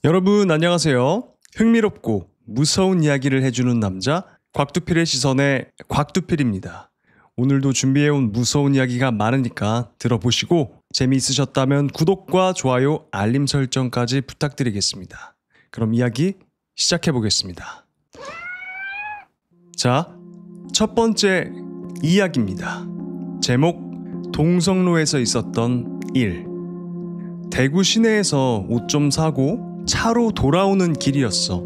여러분 안녕하세요. 흥미롭고 무서운 이야기를 해주는 남자 곽두필의 시선의 곽두필입니다. 오늘도 준비해온 무서운 이야기가 많으니까 들어보시고 재미있으셨다면 구독과 좋아요, 알림 설정까지 부탁드리겠습니다. 그럼 이야기 시작해보겠습니다. 자, 첫 번째 이야기입니다. 제목 동성로에서 있었던 일. 대구 시내에서 옷 좀 사고 차로 돌아오는 길이었어.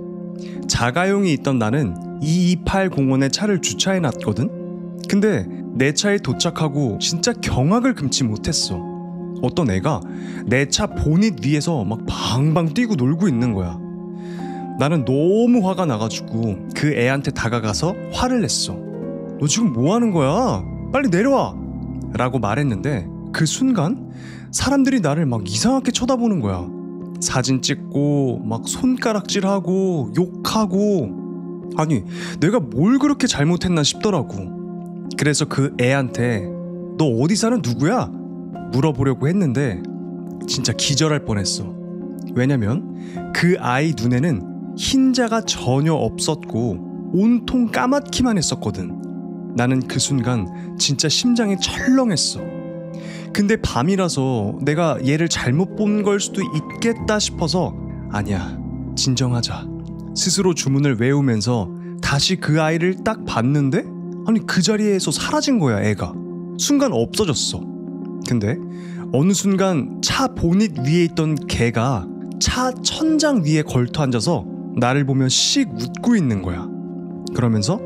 자가용이 있던 나는 228 공원에 차를 주차해놨거든? 근데 내 차에 도착하고 진짜 경악을 금치 못했어. 어떤 애가 내 차 보닛 위에서 막 방방 뛰고 놀고 있는 거야. 나는 너무 화가 나가지고 그 애한테 다가가서 화를 냈어. 너 지금 뭐 하는 거야? 빨리 내려와! 라고 말했는데 그 순간 사람들이 나를 막 이상하게 쳐다보는 거야. 사진 찍고 막 손가락질하고 욕하고, 아니 내가 뭘 그렇게 잘못했나 싶더라고. 그래서 그 애한테 너 어디 사는 누구야? 물어보려고 했는데 진짜 기절할 뻔했어. 왜냐면 그 아이 눈에는 흰자가 전혀 없었고 온통 까맣기만 했었거든. 나는 그 순간 진짜 심장이 철렁했어. 근데 밤이라서 내가 얘를 잘못 본 걸 수도 있겠다 싶어서 아니야, 진정하자. 스스로 주문을 외우면서 다시 그 아이를 딱 봤는데 아니 그 자리에서 사라진 거야. 애가 순간 없어졌어. 근데 어느 순간 차 보닛 위에 있던 걔가 차 천장 위에 걸터 앉아서 나를 보며 씩 웃고 있는 거야. 그러면서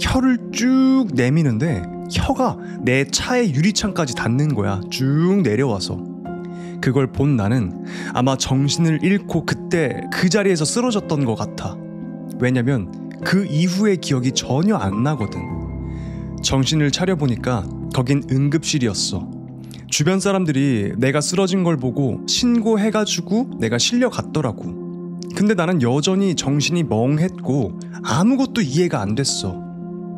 혀를 쭉 내미는데 혀가 내 차의 유리창까지 닿는 거야. 쭉 내려와서. 그걸 본 나는 아마 정신을 잃고 그때 그 자리에서 쓰러졌던 것 같아. 왜냐면 그 이후의 기억이 전혀 안 나거든. 정신을 차려보니까 거긴 응급실이었어. 주변 사람들이 내가 쓰러진 걸 보고 신고해가지고 내가 실려갔더라고. 근데 나는 여전히 정신이 멍했고 아무것도 이해가 안 됐어.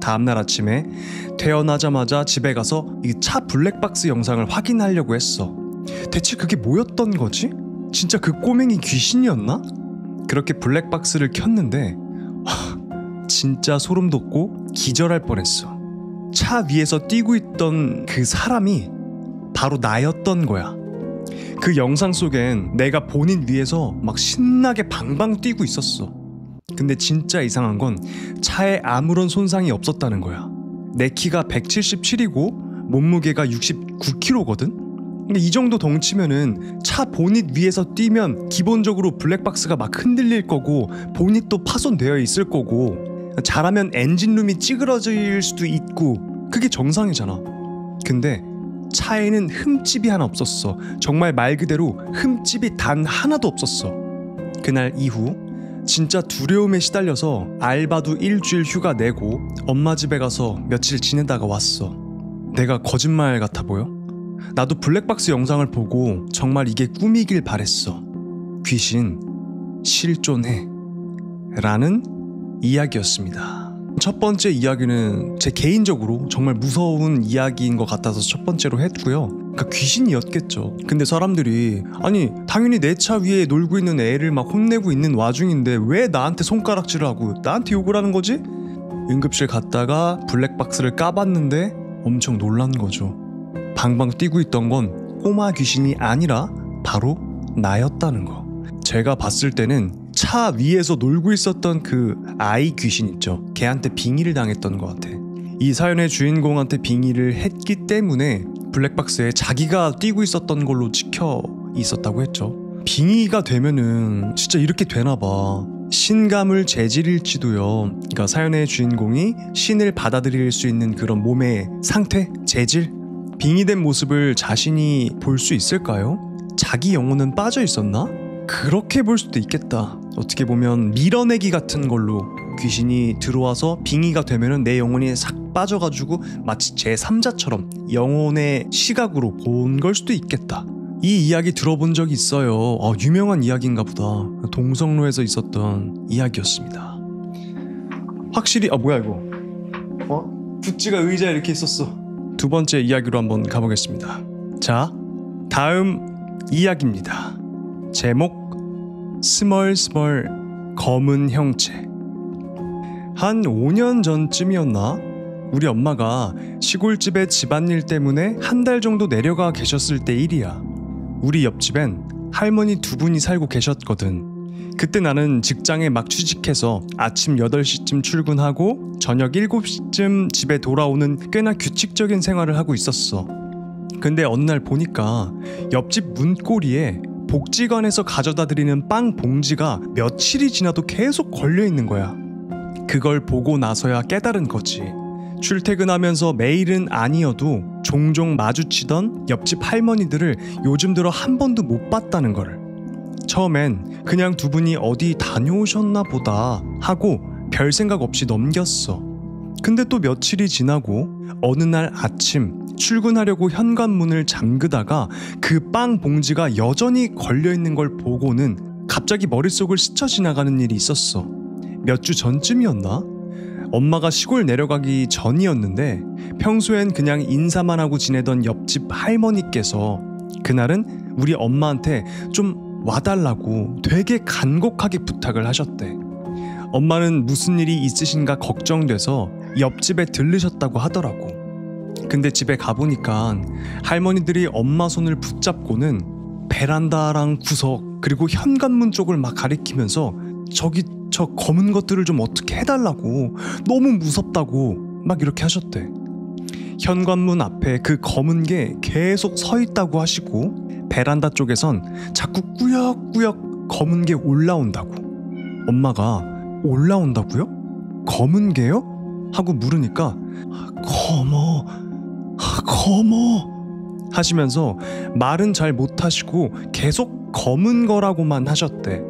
다음날 아침에 퇴원하자마자 집에 가서 이 차 블랙박스 영상을 확인하려고 했어. 대체 그게 뭐였던 거지? 진짜 그 꼬맹이 귀신이었나? 그렇게 블랙박스를 켰는데 진짜 소름 돋고 기절할 뻔했어. 차 위에서 뛰고 있던 그 사람이 바로 나였던 거야. 그 영상 속엔 내가 본인 위에서 막 신나게 방방 뛰고 있었어. 근데 진짜 이상한 건 차에 아무런 손상이 없었다는 거야. 내 키가 177이고 몸무게가 69kg거든? 근데 이 정도 덩치면은 차 보닛 위에서 뛰면 기본적으로 블랙박스가 막 흔들릴 거고 보닛도 파손되어 있을 거고 잘하면 엔진룸이 찌그러질 수도 있고 그게 정상이잖아. 근데 차에는 흠집이 하나 없었어. 정말 말 그대로 흠집이 단 하나도 없었어. 그날 이후 진짜 두려움에 시달려서 알바도 일주일 휴가 내고 엄마 집에 가서 며칠 지내다가 왔어. 내가 거짓말 같아 보여? 나도 블랙박스 영상을 보고 정말 이게 꿈이길 바랬어. 귀신 실존해 라는 이야기였습니다. 첫 번째 이야기는 제 개인적으로 정말 무서운 이야기인 것 같아서 첫 번째로 했고요. 그러니까 귀신이었겠죠. 근데 사람들이 아니 당연히 내 차 위에 놀고 있는 애를 막 혼내고 있는 와중인데 왜 나한테 손가락질을 하고 나한테 욕을 하는 거지? 응급실 갔다가 블랙박스를 까봤는데 엄청 놀란 거죠. 방방 뛰고 있던 건 꼬마 귀신이 아니라 바로 나였다는 거. 제가 봤을 때는 차 위에서 놀고 있었던 그 아이 귀신 있죠. 걔한테 빙의를 당했던 것 같아. 이 사연의 주인공한테 빙의를 했기 때문에 블랙박스에 자기가 뛰고 있었던 걸로 찍혀 있었다고 했죠. 빙의가 되면은 진짜 이렇게 되나봐. 신감을 재질일지도요. 그러니까 사연의 주인공이 신을 받아들일 수 있는 그런 몸의 상태? 재질? 빙의된 모습을 자신이 볼 수 있을까요? 자기 영혼은 빠져 있었나? 그렇게 볼 수도 있겠다. 어떻게 보면 밀어내기 같은 걸로 귀신이 들어와서 빙의가 되면은 내 영혼이 싹 빠져가지고 마치 제3자처럼 영혼의 시각으로 본 걸 수도 있겠다. 이 이야기 들어본 적이 있어요. 유명한 이야기인가 보다. 동성로에서 있었던 이야기였습니다. 확실히 뭐야 이거? 구찌가 의자에 이렇게 있었어. 두 번째 이야기로 한번 가보겠습니다. 자, 다음 이야기입니다. 제목 스멀스멀 검은 형체. 한 5년 전쯤이었나? 우리 엄마가 시골집에 집안일 때문에 한 달 정도 내려가 계셨을 때 일이야. 우리 옆집엔 할머니 두 분이 살고 계셨거든. 그때 나는 직장에 막 취직해서 아침 8시쯤 출근하고 저녁 7시쯤 집에 돌아오는 꽤나 규칙적인 생활을 하고 있었어. 근데 어느 날 보니까 옆집 문고리에 복지관에서 가져다 드리는 빵 봉지가 며칠이 지나도 계속 걸려있는 거야. 그걸 보고 나서야 깨달은 거지. 출퇴근하면서 매일은 아니어도 종종 마주치던 옆집 할머니들을 요즘 들어 한 번도 못 봤다는 걸. 처음엔 그냥 두 분이 어디 다녀오셨나 보다 하고 별 생각 없이 넘겼어. 근데 또 며칠이 지나고 어느 날 아침 출근하려고 현관문을 잠그다가 그 빵 봉지가 여전히 걸려있는 걸 보고는 갑자기 머릿속을 스쳐 지나가는 일이 있었어. 몇 주 전쯤이었나? 엄마가 시골 내려가기 전이었는데 평소엔 그냥 인사만 하고 지내던 옆집 할머니께서 그날은 우리 엄마한테 좀 와달라고 되게 간곡하게 부탁을 하셨대. 엄마는 무슨 일이 있으신가 걱정돼서 옆집에 들르셨다고 하더라고. 근데 집에 가보니까 할머니들이 엄마 손을 붙잡고는 베란다랑 구석 그리고 현관문 쪽을 막 가리키면서 저기 저 검은 것들을 좀 어떻게 해달라고, 너무 무섭다고 막 이렇게 하셨대. 현관문 앞에 그 검은 게 계속 서 있다고 하시고 베란다 쪽에선 자꾸 꾸역꾸역 검은 게 올라온다고. 엄마가 올라온다고요? 검은 게요? 하고 물으니까 검어 하시면서 말은 잘 못하시고 계속 검은 거라고만 하셨대.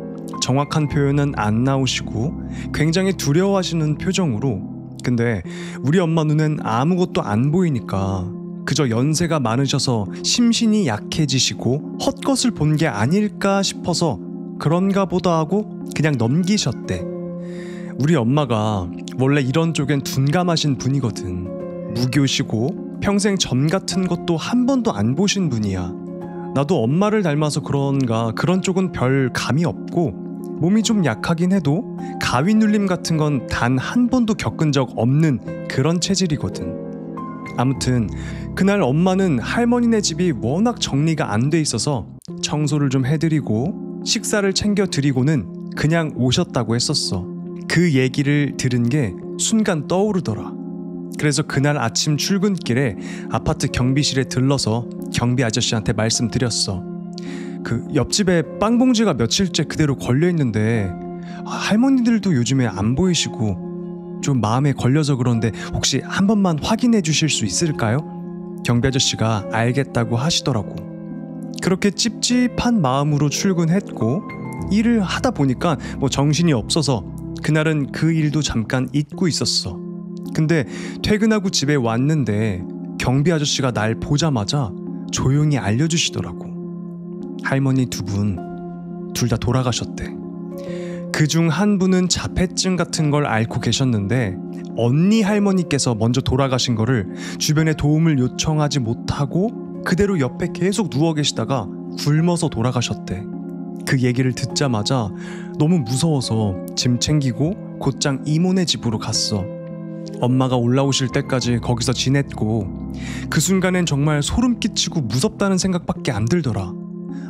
정확한 표현은 안 나오시고 굉장히 두려워하시는 표정으로. 근데 우리 엄마 눈엔 아무것도 안 보이니까 그저 연세가 많으셔서 심신이 약해지시고 헛것을 본 게 아닐까 싶어서 그런가 보다 하고 그냥 넘기셨대. 우리 엄마가 원래 이런 쪽엔 둔감하신 분이거든. 무교시고 평생 점 같은 것도 한 번도 안 보신 분이야. 나도 엄마를 닮아서 그런가 그런 쪽은 별 감이 없고 몸이 좀 약하긴 해도 가위 눌림 같은 건 단 한 번도 겪은 적 없는 그런 체질이거든. 아무튼 그날 엄마는 할머니네 집이 워낙 정리가 안 돼 있어서 청소를 좀 해드리고 식사를 챙겨드리고는 그냥 오셨다고 했었어. 그 얘기를 들은 게 순간 떠오르더라. 그래서 그날 아침 출근길에 아파트 경비실에 들러서 경비 아저씨한테 말씀드렸어. 그 옆집에 빵 봉지가 며칠째 그대로 걸려있는데 할머니들도 요즘에 안 보이시고 좀 마음에 걸려서 그런데 혹시 한 번만 확인해 주실 수 있을까요? 경비 아저씨가 알겠다고 하시더라고. 그렇게 찝찝한 마음으로 출근했고 일을 하다 보니까 정신이 없어서 그날은 그 일도 잠깐 잊고 있었어. 근데 퇴근하고 집에 왔는데 경비 아저씨가 날 보자마자 조용히 알려주시더라고. 할머니 두 분 둘 다 돌아가셨대. 그중 한 분은 자폐증 같은 걸 앓고 계셨는데 언니 할머니께서 먼저 돌아가신 거를 주변에 도움을 요청하지 못하고 그대로 옆에 계속 누워 계시다가 굶어서 돌아가셨대. 그 얘기를 듣자마자 너무 무서워서 짐 챙기고 곧장 이모네 집으로 갔어. 엄마가 올라오실 때까지 거기서 지냈고 그 순간엔 정말 소름 끼치고 무섭다는 생각밖에 안 들더라.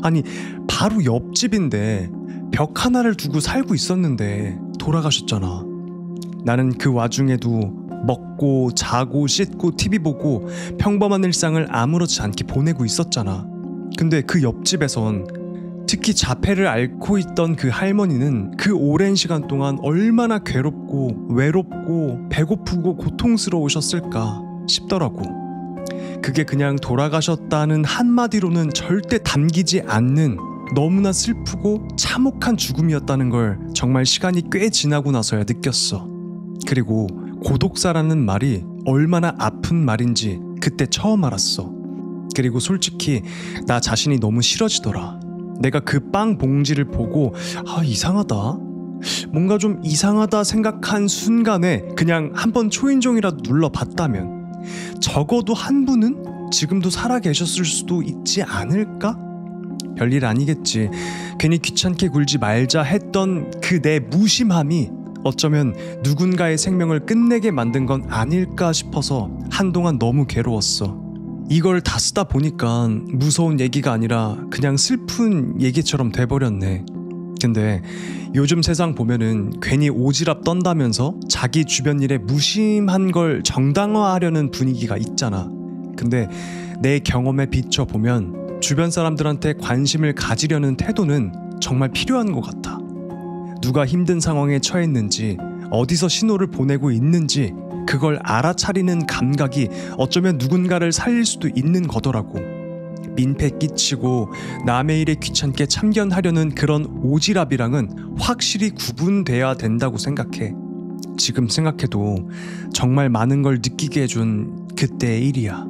아니 바로 옆집인데 벽 하나를 두고 살고 있었는데 돌아가셨잖아. 나는 그 와중에도 먹고 자고 씻고 TV 보고 평범한 일상을 아무렇지 않게 보내고 있었잖아. 근데 그 옆집에선 특히 자폐를 앓고 있던 그 할머니는 그 오랜 시간 동안 얼마나 괴롭고 외롭고 배고프고 고통스러우셨을까 싶더라고. 그게 그냥 돌아가셨다는 한마디로는 절대 담기지 않는 너무나 슬프고 참혹한 죽음이었다는 걸 정말 시간이 꽤 지나고 나서야 느꼈어. 그리고 고독사라는 말이 얼마나 아픈 말인지 그때 처음 알았어. 그리고 솔직히 나 자신이 너무 싫어지더라. 내가 그 빵 봉지를 보고 이상하다, 뭔가 좀 이상하다 생각한 순간에 그냥 한번 초인종이라도 눌러봤다면 적어도 한 분은 지금도 살아 계셨을 수도 있지 않을까? 별일 아니겠지. 괜히 귀찮게 굴지 말자 했던 그 내 무심함이 어쩌면 누군가의 생명을 끝내게 만든 건 아닐까 싶어서 한동안 너무 괴로웠어. 이걸 다 쓰다 보니까 무서운 얘기가 아니라 그냥 슬픈 얘기처럼 돼버렸네. 근데 요즘 세상 보면은 괜히 오지랖 떤다면서 자기 주변 일에 무심한 걸 정당화하려는 분위기가 있잖아. 근데 내 경험에 비춰보면 주변 사람들한테 관심을 가지려는 태도는 정말 필요한 것 같아. 누가 힘든 상황에 처했는지, 어디서 신호를 보내고 있는지 그걸 알아차리는 감각이 어쩌면 누군가를 살릴 수도 있는 거더라고. 민폐 끼치고 남의 일에 귀찮게 참견하려는 그런 오지랖이랑은 확실히 구분돼야 된다고 생각해. 지금 생각해도 정말 많은 걸 느끼게 해준 그때의 일이야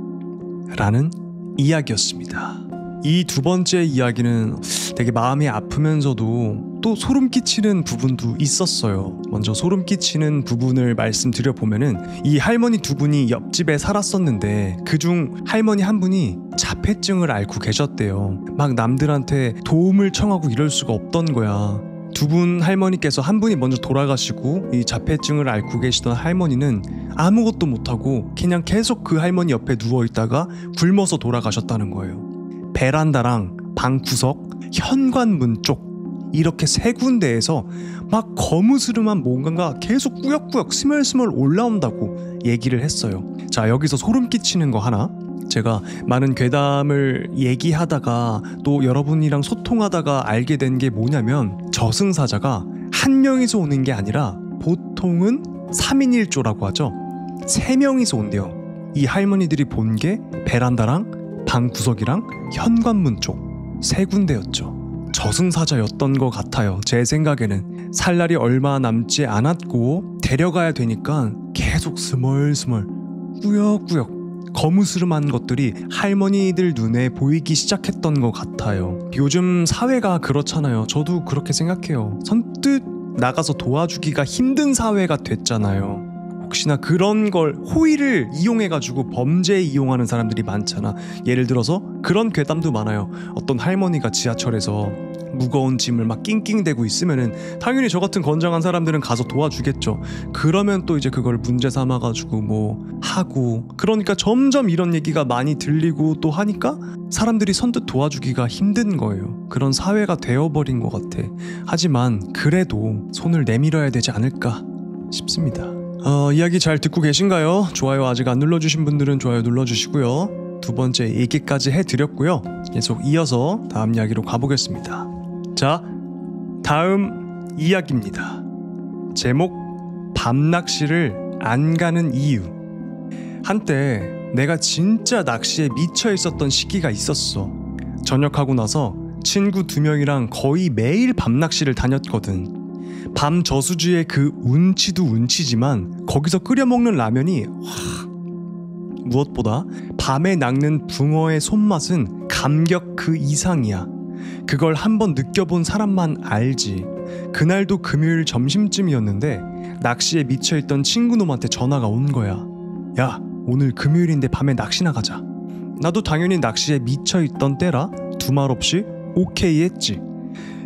라는 이야기였습니다. 이 두 번째 이야기는 되게 마음이 아프면서도 또 소름 끼치는 부분도 있었어요. 먼저 소름 끼치는 부분을 말씀드려 보면은 이 할머니 두 분이 옆집에 살았었는데 그중 할머니 한 분이 자폐증을 앓고 계셨대요. 막 남들한테 도움을 청하고 이럴 수가 없던 거야. 두 분 할머니께서 한 분이 먼저 돌아가시고 이 자폐증을 앓고 계시던 할머니는 아무것도 못하고 그냥 계속 그 할머니 옆에 누워있다가 굶어서 돌아가셨다는 거예요. 베란다랑 방구석, 현관문 쪽 이렇게 세 군데에서 막 거무스름한 뭔가가 계속 꾸역꾸역 스멀스멀 올라온다고 얘기를 했어요. 자, 여기서 소름 끼치는 거 하나. 제가 많은 괴담을 얘기하다가 또 여러분이랑 소통하다가 알게 된 게 뭐냐면 저승사자가 한 명이서 오는 게 아니라 보통은 3인 1조라고 하죠. 3명이서 온대요. 이 할머니들이 본 게 베란다랑 방구석이랑 현관문 쪽 세 군데였죠. 저승사자였던 것 같아요. 제 생각에는 살 날이 얼마 남지 않았고 데려가야 되니까 계속 스멀스멀 꾸역꾸역 거무스름한 것들이 할머니들 눈에 보이기 시작했던 것 같아요. 요즘 사회가 그렇잖아요. 저도 그렇게 생각해요. 선뜻 나가서 도와주기가 힘든 사회가 됐잖아요. 혹시나 그런 걸 호의를 이용해가지고 범죄에 이용하는 사람들이 많잖아. 예를 들어서 그런 괴담도 많아요. 어떤 할머니가 지하철에서 무거운 짐을 막 낑낑대고 있으면은 당연히 저 같은 건장한 사람들은 가서 도와주겠죠. 그러면 또 이제 그걸 문제 삼아가지고 뭐 하고, 그러니까 점점 이런 얘기가 많이 들리고 또 하니까 사람들이 선뜻 도와주기가 힘든 거예요. 그런 사회가 되어버린 것 같아. 하지만 그래도 손을 내밀어야 되지 않을까 싶습니다. 이야기 잘 듣고 계신가요? 좋아요 아직 안 눌러주신 분들은 좋아요 눌러주시고요. 두 번째 얘기까지 해드렸고요. 계속 이어서 다음 이야기로 가보겠습니다. 자, 다음 이야기입니다. 제목 밤낚시를 안 가는 이유. 한때 내가 진짜 낚시에 미쳐 있었던 시기가 있었어. 전역하고 나서 친구 2명이랑 거의 매일 밤낚시를 다녔거든. 밤 저수지의 그 운치도 운치지만 거기서 끓여 먹는 라면이 무엇보다 밤에 낚는 붕어의 손맛은 감격 그 이상이야. 그걸 한번 느껴본 사람만 알지. 그날도 금요일 점심쯤이었는데 낚시에 미쳐있던 친구놈한테 전화가 온 거야. 야, 오늘 금요일인데 밤에 낚시나 가자. 나도 당연히 낚시에 미쳐있던 때라 두말 없이 오케이 했지.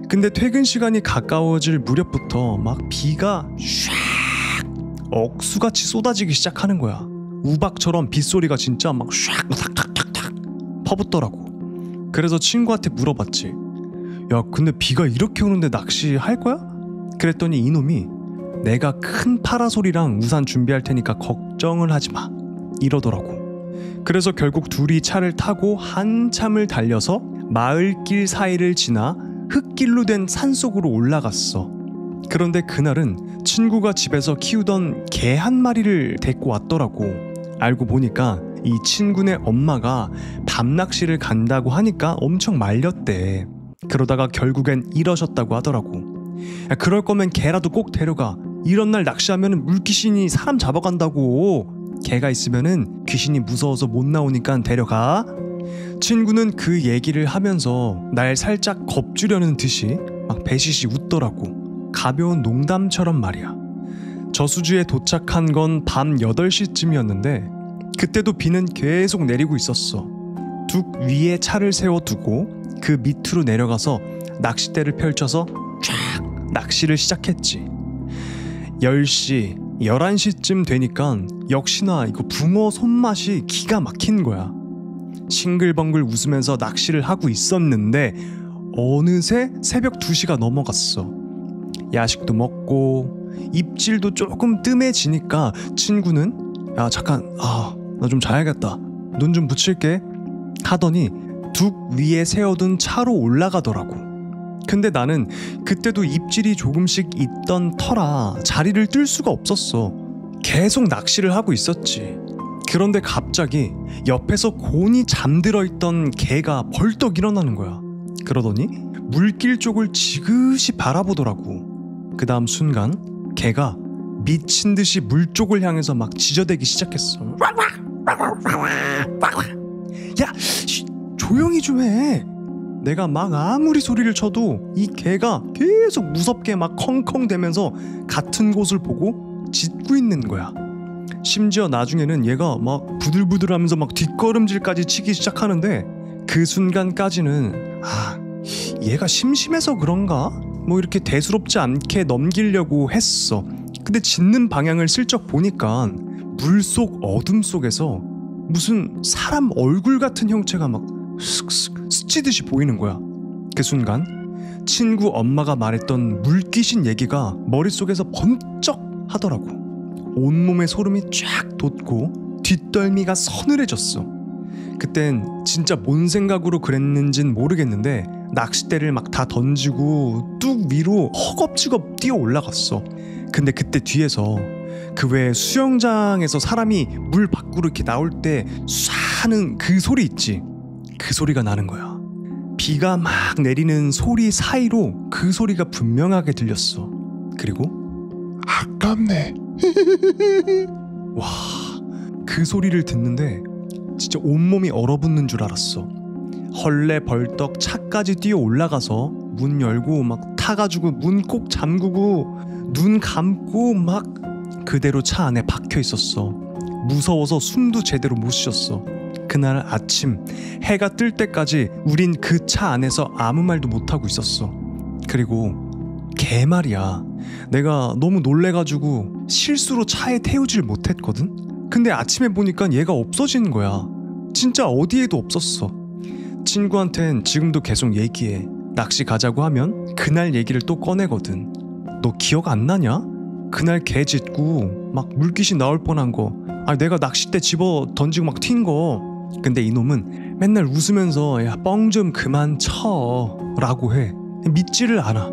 근데 퇴근 시간이 가까워질 무렵부터 막 비가 샥 억수같이 쏟아지기 시작하는 거야. 우박처럼 빗소리가 진짜 막 샥 탁탁탁탁 퍼붓더라고. 그래서 친구한테 물어봤지. 야, 근데 비가 이렇게 오는데 낚시 할 거야? 그랬더니 이놈이 내가 큰 파라솔이랑 우산 준비할 테니까 걱정을 하지 마 이러더라고. 그래서 결국 둘이 차를 타고 한참을 달려서 마을길 사이를 지나 흙길로 된 산속으로 올라갔어. 그런데 그날은 친구가 집에서 키우던 개 한 마리를 데리고 왔더라고. 알고 보니까 이 친구네 엄마가 밤낚시를 간다고 하니까 엄청 말렸대. 그러다가 결국엔 이러셨다고 하더라고. 야, 그럴 거면 개라도 꼭 데려가. 이런 날 낚시하면 물귀신이 사람 잡아간다고. 개가 있으면은 귀신이 무서워서 못 나오니까 데려가. 친구는 그 얘기를 하면서 날 살짝 겁주려는 듯이 막 배시시 웃더라고. 가벼운 농담처럼 말이야. 저수지에 도착한 건 밤 8시쯤이었는데 그때도 비는 계속 내리고 있었어. 둑 위에 차를 세워두고 그 밑으로 내려가서 낚싯대를 펼쳐서 쫙 낚시를 시작했지. 10시, 11시쯤 되니까 역시나 이거 붕어 손맛이 기가 막힌 거야. 싱글벙글 웃으면서 낚시를 하고 있었는데 어느새 새벽 2시가 넘어갔어. 야식도 먹고 입질도 조금 뜸해지니까 친구는 야 잠깐 나 좀 자야겠다, 눈 좀 붙일게 하더니 둑 위에 세워둔 차로 올라가더라고. 근데 나는 그때도 입질이 조금씩 있던 터라 자리를 뜰 수가 없었어. 계속 낚시를 하고 있었지. 그런데 갑자기 옆에서 곤히 잠들어 있던 개가 벌떡 일어나는 거야. 그러더니 물길 쪽을 지그시 바라보더라고. 그 다음 순간 개가 미친 듯이 물 쪽을 향해서 막 지저대기 시작했어. 야, 조용히 좀 해. 내가 막 아무리 소리를 쳐도 이 개가 계속 무섭게 막 컹컹대면서 같은 곳을 보고 짖고 있는 거야. 심지어 나중에는 얘가 막 부들부들하면서 막 뒷걸음질까지 치기 시작하는데 그 순간까지는 얘가 심심해서 그런가? 뭐 이렇게 대수롭지 않게 넘기려고 했어. 근데 짖는 방향을 슬쩍 보니까 물속 어둠 속에서 무슨 사람 얼굴 같은 형체가 막 슥슥 스치듯이 보이는 거야. 그 순간 친구 엄마가 말했던 물귀신 얘기가 머릿속에서 번쩍 하더라고. 온몸에 소름이 쫙 돋고 뒷덜미가 서늘해졌어. 그땐 진짜 뭔 생각으로 그랬는진 모르겠는데 낚싯대를 막 다 던지고 뚝 위로 허겁지겁 뛰어 올라갔어. 근데 그때 뒤에서 그 외 수영장에서 사람이 물 밖으로 이렇게 나올 때 쏴 하는 그 소리 있지? 그 소리가 나는 거야. 비가 막 내리는 소리 사이로 그 소리가 분명하게 들렸어. 그리고 아깝네. 와, 그 소리를 듣는데 진짜 온몸이 얼어붙는 줄 알았어. 헐레 벌떡 차까지 뛰어 올라가서 문 열고 막 타가지고 문 꼭 잠그고 눈 감고 막 그대로 차 안에 박혀 있었어. 무서워서 숨도 제대로 못 쉬었어. 그날 아침 해가 뜰 때까지 우린 그 차 안에서 아무 말도 못하고 있었어. 그리고 개 말이야. 내가 너무 놀래가지고 실수로 차에 태우질 못했거든? 근데 아침에 보니까 얘가 없어진 거야. 진짜 어디에도 없었어. 친구한텐 지금도 계속 얘기해. 낚시 가자고 하면 그날 얘기를 또 꺼내거든. 너 기억 안 나냐? 그날 개 짖고 막 물귀신 나올 뻔한 거. 내가 낚싯대 집어 던지고 막 튄 거. 근데 이놈은 맨날 웃으면서 야, 뻥 좀 그만 쳐 라고 해. 믿지를 않아.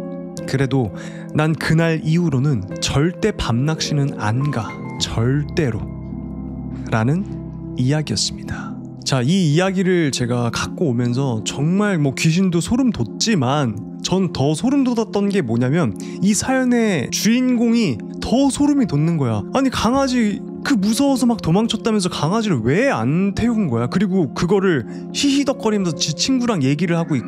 그래도 난 그날 이후로는 절대 밤낚시는 안 가. 절대로. 라는 이야기였습니다. 자, 이 이야기를 제가 갖고 오면서 정말 뭐 귀신도 소름 돋지만 전 더 소름 돋았던 게 뭐냐면 이 사연의 주인공이 더 소름이 돋는 거야. 아니 강아지 그 무서워서 막 도망쳤다면서 강아지를 왜 안 태운 거야? 그리고 그거를 히히덕거리면서 지 친구랑 얘기를 하고 있고,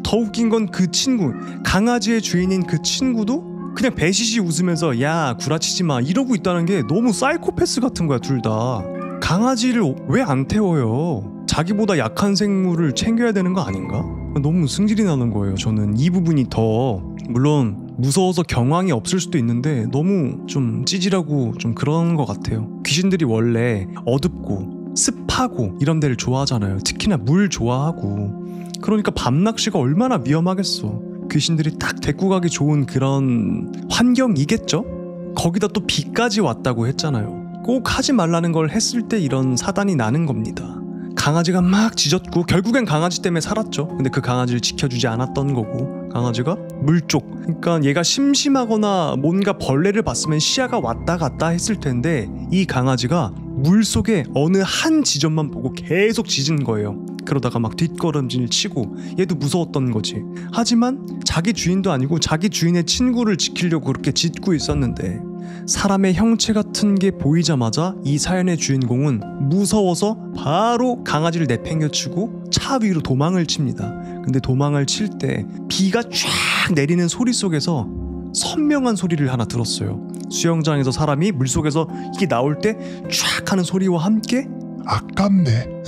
더 웃긴 건 그 친구, 강아지의 주인인 그 친구도 그냥 배시시 웃으면서 야 구라치지 마 이러고 있다는 게 너무 사이코패스 같은 거야. 둘 다 강아지를 왜 안 태워요? 자기보다 약한 생물을 챙겨야 되는 거 아닌가? 너무 승질이 나는 거예요. 저는 이 부분이 더, 물론 무서워서 경황이 없을 수도 있는데 너무 좀 찌질하고 좀 그런 것 같아요. 귀신들이 원래 어둡고 습하고 이런 데를 좋아하잖아요. 특히나 물 좋아하고. 그러니까 밤낚시가 얼마나 위험하겠어. 귀신들이 딱 데리고 가기 좋은 그런 환경이겠죠? 거기다 또 비까지 왔다고 했잖아요. 꼭 하지 말라는 걸 했을 때 이런 사단이 나는 겁니다. 강아지가 막 짖었고 결국엔 강아지 때문에 살았죠. 근데 그 강아지를 지켜주지 않았던 거고, 강아지가 물쪽, 그러니까 얘가 심심하거나 뭔가 벌레를 봤으면 시야가 왔다 갔다 했을 텐데 이 강아지가 물속에 어느 한 지점만 보고 계속 짖은 거예요. 그러다가 막 뒷걸음질 치고 얘도 무서웠던 거지. 하지만 자기 주인도 아니고 자기 주인의 친구를 지키려고 그렇게 짖고 있었는데, 사람의 형체 같은 게 보이자마자 이 사연의 주인공은 무서워서 바로 강아지를 내팽겨치고 차 위로 도망을 칩니다. 근데 도망을 칠 때 비가 쫙 내리는 소리 속에서 선명한 소리를 하나 들었어요. 수영장에서 사람이 물속에서 이게 나올 때 쫙 하는 소리와 함께 아깝네.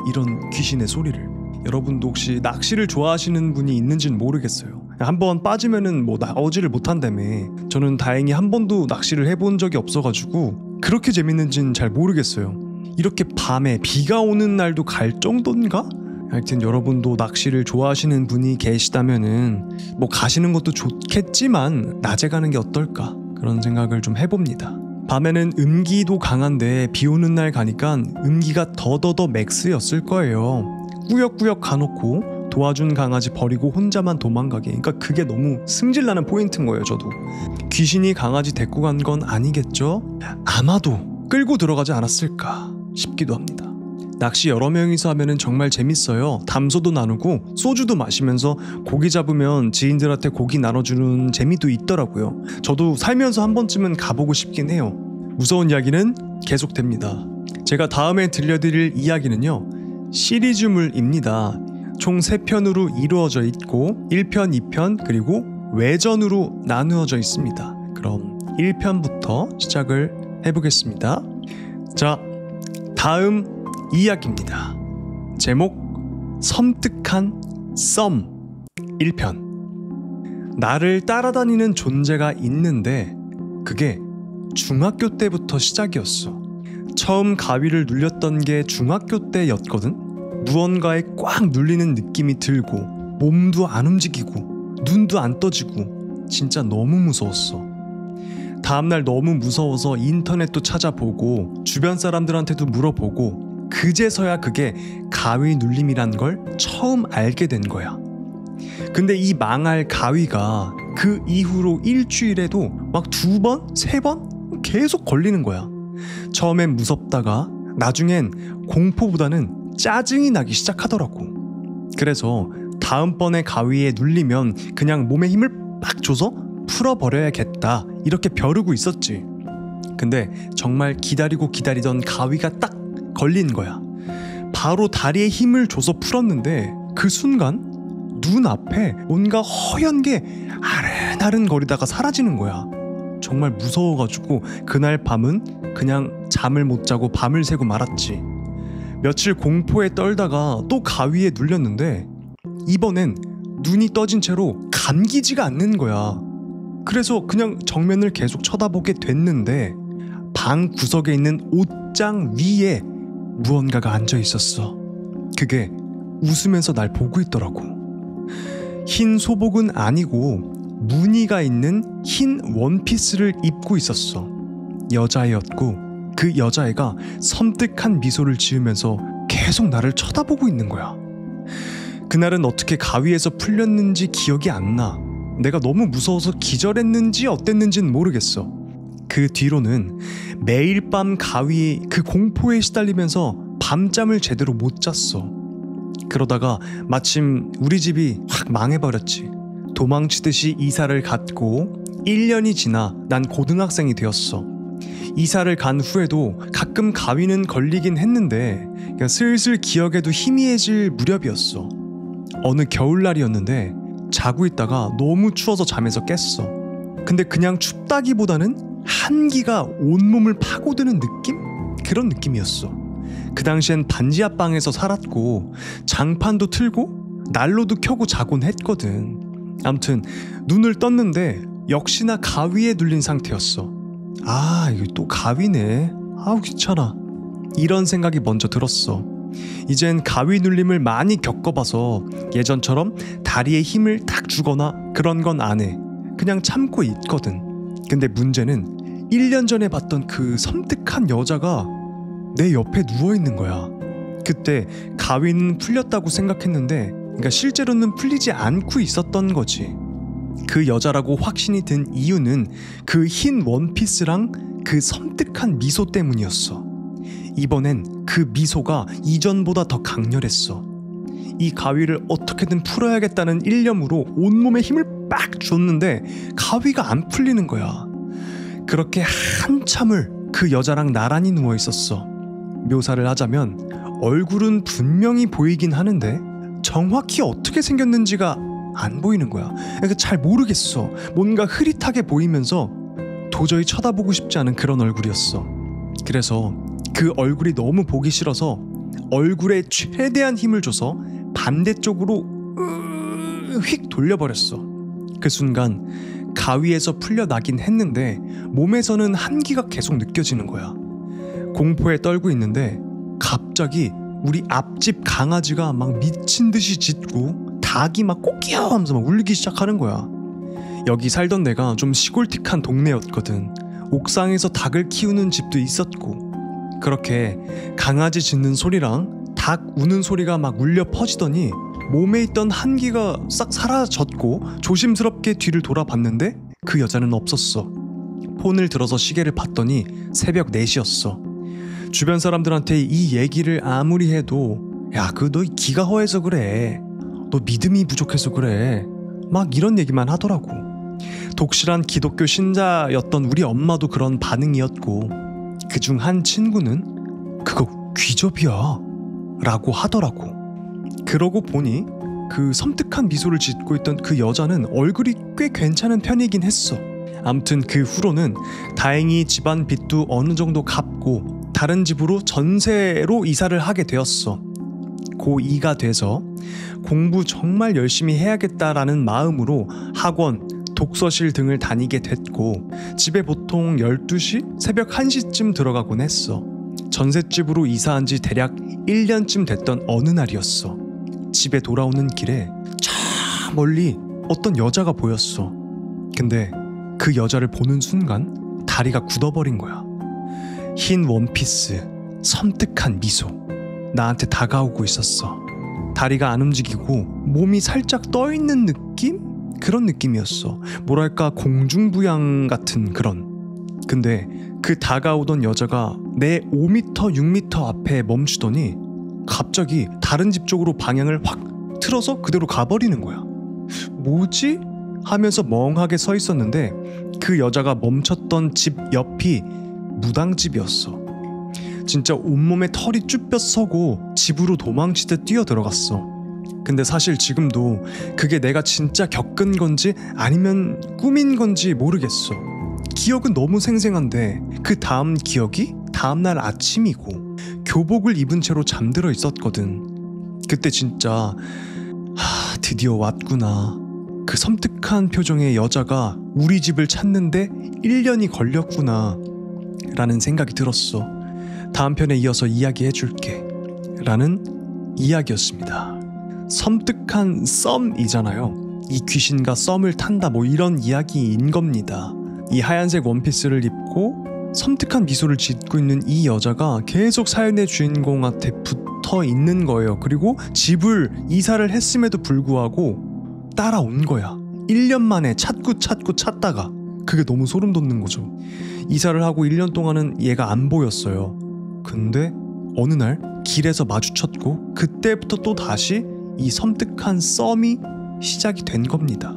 이런 귀신의 소리를. 여러분도 혹시 낚시를 좋아하시는 분이 있는지는 모르겠어요. 한번 빠지면은 뭐 나오지를 못한다며. 저는 다행히 한 번도 낚시를 해본 적이 없어가지고 그렇게 재밌는지는 잘 모르겠어요. 이렇게 밤에 비가 오는 날도 갈 정도인가? 하여튼 여러분도 낚시를 좋아하시는 분이 계시다면은 뭐 가시는 것도 좋겠지만 낮에 가는 게 어떨까 그런 생각을 좀 해봅니다. 밤에는 음기도 강한데 비 오는 날 가니까 음기가 더더더 맥스였을 거예요. 꾸역꾸역 가놓고 도와준 강아지 버리고 혼자만 도망가게. 그러니까 그게 너무 승질나는 포인트인 거예요. 저도 귀신이 강아지 데리고 간 건 아니겠죠? 아마도 끌고 들어가지 않았을까 싶기도 합니다. 낚시 여러 명이서 하면은 정말 재밌어요. 담소도 나누고 소주도 마시면서 고기 잡으면 지인들한테 고기 나눠주는 재미도 있더라고요. 저도 살면서 한 번쯤은 가보고 싶긴 해요. 무서운 이야기는 계속됩니다. 제가 다음에 들려드릴 이야기는요, 시리즈물입니다. 총 3편으로 이루어져 있고 1편, 2편 그리고 외전으로 나누어져 있습니다. 그럼 1편부터 시작을 해보겠습니다. 자, 다음 이야기입니다. 제목 섬뜩한 썸 1편. 나를 따라다니는 존재가 있는데 그게 중학교 때부터 시작이었어. 처음 가위를 눌렸던 게 중학교 때였거든. 무언가에 꽉 눌리는 느낌이 들고 몸도 안 움직이고 눈도 안 떠지고 진짜 너무 무서웠어. 다음날 너무 무서워서 인터넷도 찾아보고 주변 사람들한테도 물어보고 그제서야 그게 가위 눌림이란 걸 처음 알게 된 거야. 근데 이 망할 가위가 그 이후로 일주일에도 막 2번, 3번 계속 걸리는 거야. 처음엔 무섭다가 나중엔 공포보다는 짜증이 나기 시작하더라고. 그래서 다음번에 가위에 눌리면 그냥 몸에 힘을 빡 줘서 풀어버려야겠다 이렇게 벼르고 있었지. 근데 정말 기다리고 기다리던 가위가 딱 걸린 거야. 바로 다리에 힘을 줘서 풀었는데 그 순간 눈앞에 뭔가 허연 게 아른아른 거리다가 사라지는 거야. 정말 무서워가지고 그날 밤은 그냥 잠을 못 자고 밤을 새고 말았지. 며칠 공포에 떨다가 또 가위에 눌렸는데 이번엔 눈이 떠진 채로 감기지가 않는 거야. 그래서 그냥 정면을 계속 쳐다보게 됐는데 방 구석에 있는 옷장 위에 무언가가 앉아 있었어. 그게 웃으면서 날 보고 있더라고. 흰 소복은 아니고 무늬가 있는 흰 원피스를 입고 있었어. 여자애였고 그 여자애가 섬뜩한 미소를 지으면서 계속 나를 쳐다보고 있는 거야. 그날은 어떻게 가위에서 풀렸는지 기억이 안 나. 내가 너무 무서워서 기절했는지 어땠는지는 모르겠어. 그 뒤로는 매일 밤 가위 그 공포에 시달리면서 밤잠을 제대로 못 잤어. 그러다가 마침 우리 집이 확 망해버렸지. 도망치듯이 이사를 갔고 1년이 지나 난 고등학생이 되었어. 이사를 간 후에도 가끔 가위는 걸리긴 했는데 슬슬 기억에도 희미해질 무렵이었어. 어느 겨울날이었는데 자고 있다가 너무 추워서 잠에서 깼어. 근데 그냥 춥다기보다는 한기가 온몸을 파고드는 느낌? 그런 느낌이었어. 그 당시엔 반지 하방에서 살았고 장판도 틀고 난로도 켜고 자곤 했거든. 아무튼 눈을 떴는데 역시나 가위에 눌린 상태였어. 아, 이거 또 가위네. 아우 귀찮아. 이런 생각이 먼저 들었어. 이젠 가위 눌림을 많이 겪어봐서 예전처럼 다리에 힘을 탁 주거나 그런 건 안 해. 그냥 참고 있거든. 근데 문제는 1년 전에 봤던 그 섬뜩한 여자가 내 옆에 누워있는 거야. 그때 가위는 풀렸다고 생각했는데 그러니까 실제로는 풀리지 않고 있었던 거지. 그 여자라고 확신이 든 이유는 그 흰 원피스랑 그 섬뜩한 미소 때문이었어. 이번엔 그 미소가 이전보다 더 강렬했어. 이 가위를 어떻게든 풀어야겠다는 일념으로 온몸에 힘을 빡 줬는데 가위가 안 풀리는 거야. 그렇게 한참을 그 여자랑 나란히 누워 있었어. 묘사를 하자면 얼굴은 분명히 보이긴 하는데 정확히 어떻게 생겼는지가 안 보이는 거야. 그러니까 잘 모르겠어. 뭔가 흐릿하게 보이면서 도저히 쳐다보고 싶지 않은 그런 얼굴이었어. 그래서 그 얼굴이 너무 보기 싫어서 얼굴에 최대한 힘을 줘서 반대쪽으로 휙 돌려버렸어. 그 순간 가위에서 풀려나긴 했는데 몸에서는 한기가 계속 느껴지는 거야. 공포에 떨고 있는데 갑자기 우리 앞집 강아지가 막 미친 듯이 짖고 닭이 막 꼬끼야 하면서 막 울기 시작하는 거야. 여기 살던 데가 좀 시골틱한 동네였거든. 옥상에서 닭을 키우는 집도 있었고. 그렇게 강아지 짖는 소리랑 닭 우는 소리가 막 울려 퍼지더니 몸에 있던 한기가 싹 사라졌고 조심스럽게 뒤를 돌아봤는데 그 여자는 없었어. 폰을 들어서 시계를 봤더니 새벽 4시였어. 주변 사람들한테 이 얘기를 아무리 해도 야, 너 기가 허해서 그래. 너 믿음이 부족해서 그래. 막 이런 얘기만 하더라고. 독실한 기독교 신자였던 우리 엄마도 그런 반응이었고 그중 한 친구는 그거 귀접이야 라고 하더라고. 그러고 보니 그 섬뜩한 미소를 짓고 있던 그 여자는 얼굴이 꽤 괜찮은 편이긴 했어. 아무튼 그 후로는 다행히 집안 빚도 어느 정도 갚고 다른 집으로 전세로 이사를 하게 되었어. 고2가 돼서 공부 정말 열심히 해야겠다라는 마음으로 학원, 독서실 등을 다니게 됐고 집에 보통 12시, 새벽 1시쯤 들어가곤 했어. 전셋집으로 이사한 지 대략 1년쯤 됐던 어느 날이었어. 집에 돌아오는 길에 저 멀리 어떤 여자가 보였어. 근데 그 여자를 보는 순간 다리가 굳어버린 거야. 흰 원피스, 섬뜩한 미소, 나한테 다가오고 있었어. 다리가 안 움직이고 몸이 살짝 떠있는 느낌? 그런 느낌이었어. 뭐랄까 공중부양 같은 그런. 근데 그 다가오던 여자가 내 5m, 6m 앞에 멈추더니 갑자기 다른 집 쪽으로 방향을 확 틀어서 그대로 가버리는 거야. 뭐지? 하면서 멍하게 서 있었는데 그 여자가 멈췄던 집 옆이 무당집이었어. 진짜 온몸에 털이 쭈뼛 서고 집으로 도망치듯 뛰어들어갔어. 근데 사실 지금도 그게 내가 진짜 겪은 건지 아니면 꿈인 건지 모르겠어. 기억은 너무 생생한데 그 다음 기억이 다음날 아침이고 교복을 입은 채로 잠들어 있었거든. 그때 진짜 드디어 왔구나. 그 섬뜩한 표정의 여자가 우리 집을 찾는데 1년이 걸렸구나 라는 생각이 들었어. 다음 편에 이어서 이야기해줄게 라는 이야기였습니다. 섬뜩한 썸이잖아요. 이 귀신과 썸을 탄다 뭐 이런 이야기인 겁니다. 이 하얀색 원피스를 입고 섬뜩한 미소를 짓고 있는 이 여자가 계속 사연의 주인공한테 붙어 있는 거예요. 그리고 집을 이사를 했음에도 불구하고 따라온 거야. 1년 만에 찾다가 그게 너무 소름 돋는 거죠. 이사를 하고 1년 동안은 얘가 안 보였어요. 근데 어느 날 길에서 마주쳤고 그때부터 또 다시 이 섬뜩한 썸이 시작이 된 겁니다.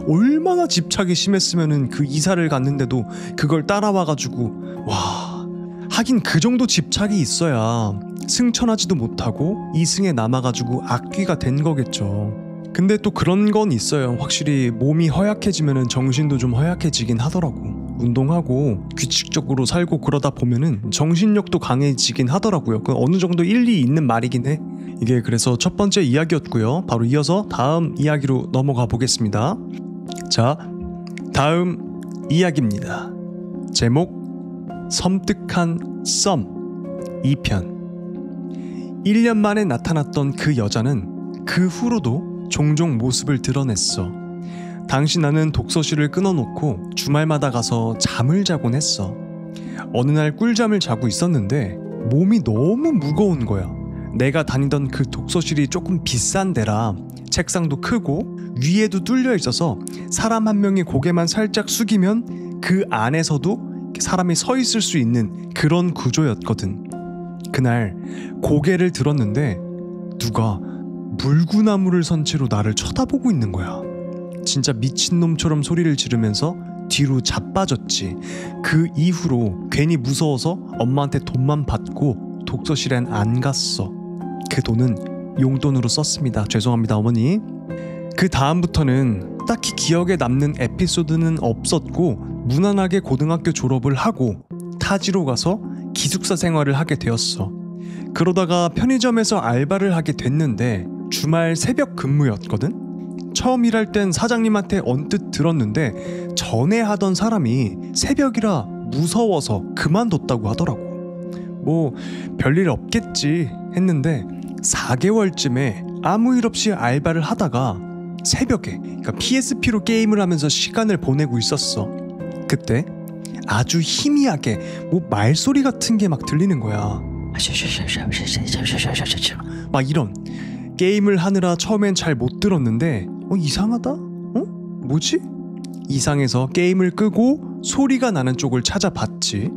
얼마나 집착이 심했으면은 그 이사를 갔는데도 그걸 따라와가지고 와, 하긴 그 정도 집착이 있어야 승천하지도 못하고 이승에 남아가지고 악귀가 된 거겠죠. 근데 또 그런 건 있어요. 확실히 몸이 허약해지면은 정신도 좀 허약해지긴 하더라고. 운동하고 규칙적으로 살고 그러다 보면은 정신력도 강해지긴 하더라고요. 그 어느 정도 일리 있는 말이긴 해. 이게 그래서 첫 번째 이야기였고요. 바로 이어서 다음 이야기로 넘어가 보겠습니다. 자, 다음 이야기입니다. 제목 섬뜩한 썸 2편. 1년 만에 나타났던 그 여자는 그 후로도 종종 모습을 드러냈어. 당시 나는 독서실을 끊어놓고 주말마다 가서 잠을 자곤 했어. 어느 날 꿀잠을 자고 있었는데 몸이 너무 무거운 거야. 내가 다니던 그 독서실이 조금 비싼 데라 책상도 크고 위에도 뚫려 있어서 사람 한 명이 고개만 살짝 숙이면 그 안에서도 사람이 서 있을 수 있는 그런 구조였거든. 그날 고개를 들었는데 누가 물구나무를 선 채로 나를 쳐다보고 있는 거야. 진짜 미친놈처럼 소리를 지르면서 뒤로 자빠졌지. 그 이후로 괜히 무서워서 엄마한테 돈만 받고 독서실엔 안 갔어. 그 돈은 용돈으로 썼습니다. 죄송합니다 어머니. 그 다음부터는 딱히 기억에 남는 에피소드는 없었고 무난하게 고등학교 졸업을 하고 타지로 가서 기숙사 생활을 하게 되었어. 그러다가 편의점에서 알바를 하게 됐는데 주말 새벽 근무였거든. 처음 일할 땐 사장님한테 언뜻 들었는데 전에 하던 사람이 새벽이라 무서워서 그만뒀다고 하더라고. 뭐 별일 없겠지 했는데 4개월쯤에 아무 일 없이 알바를 하다가 새벽에, 그러니까 PSP로 게임을 하면서 시간을 보내고 있었어. 그때 아주 희미하게 뭐 말소리 같은 게 막 들리는 거야. 막 이런. 게임을 하느라 처음엔 잘 못 들었는데 이상하다? 뭐지? 이상해서 게임을 끄고 소리가 나는 쪽을 찾아봤지.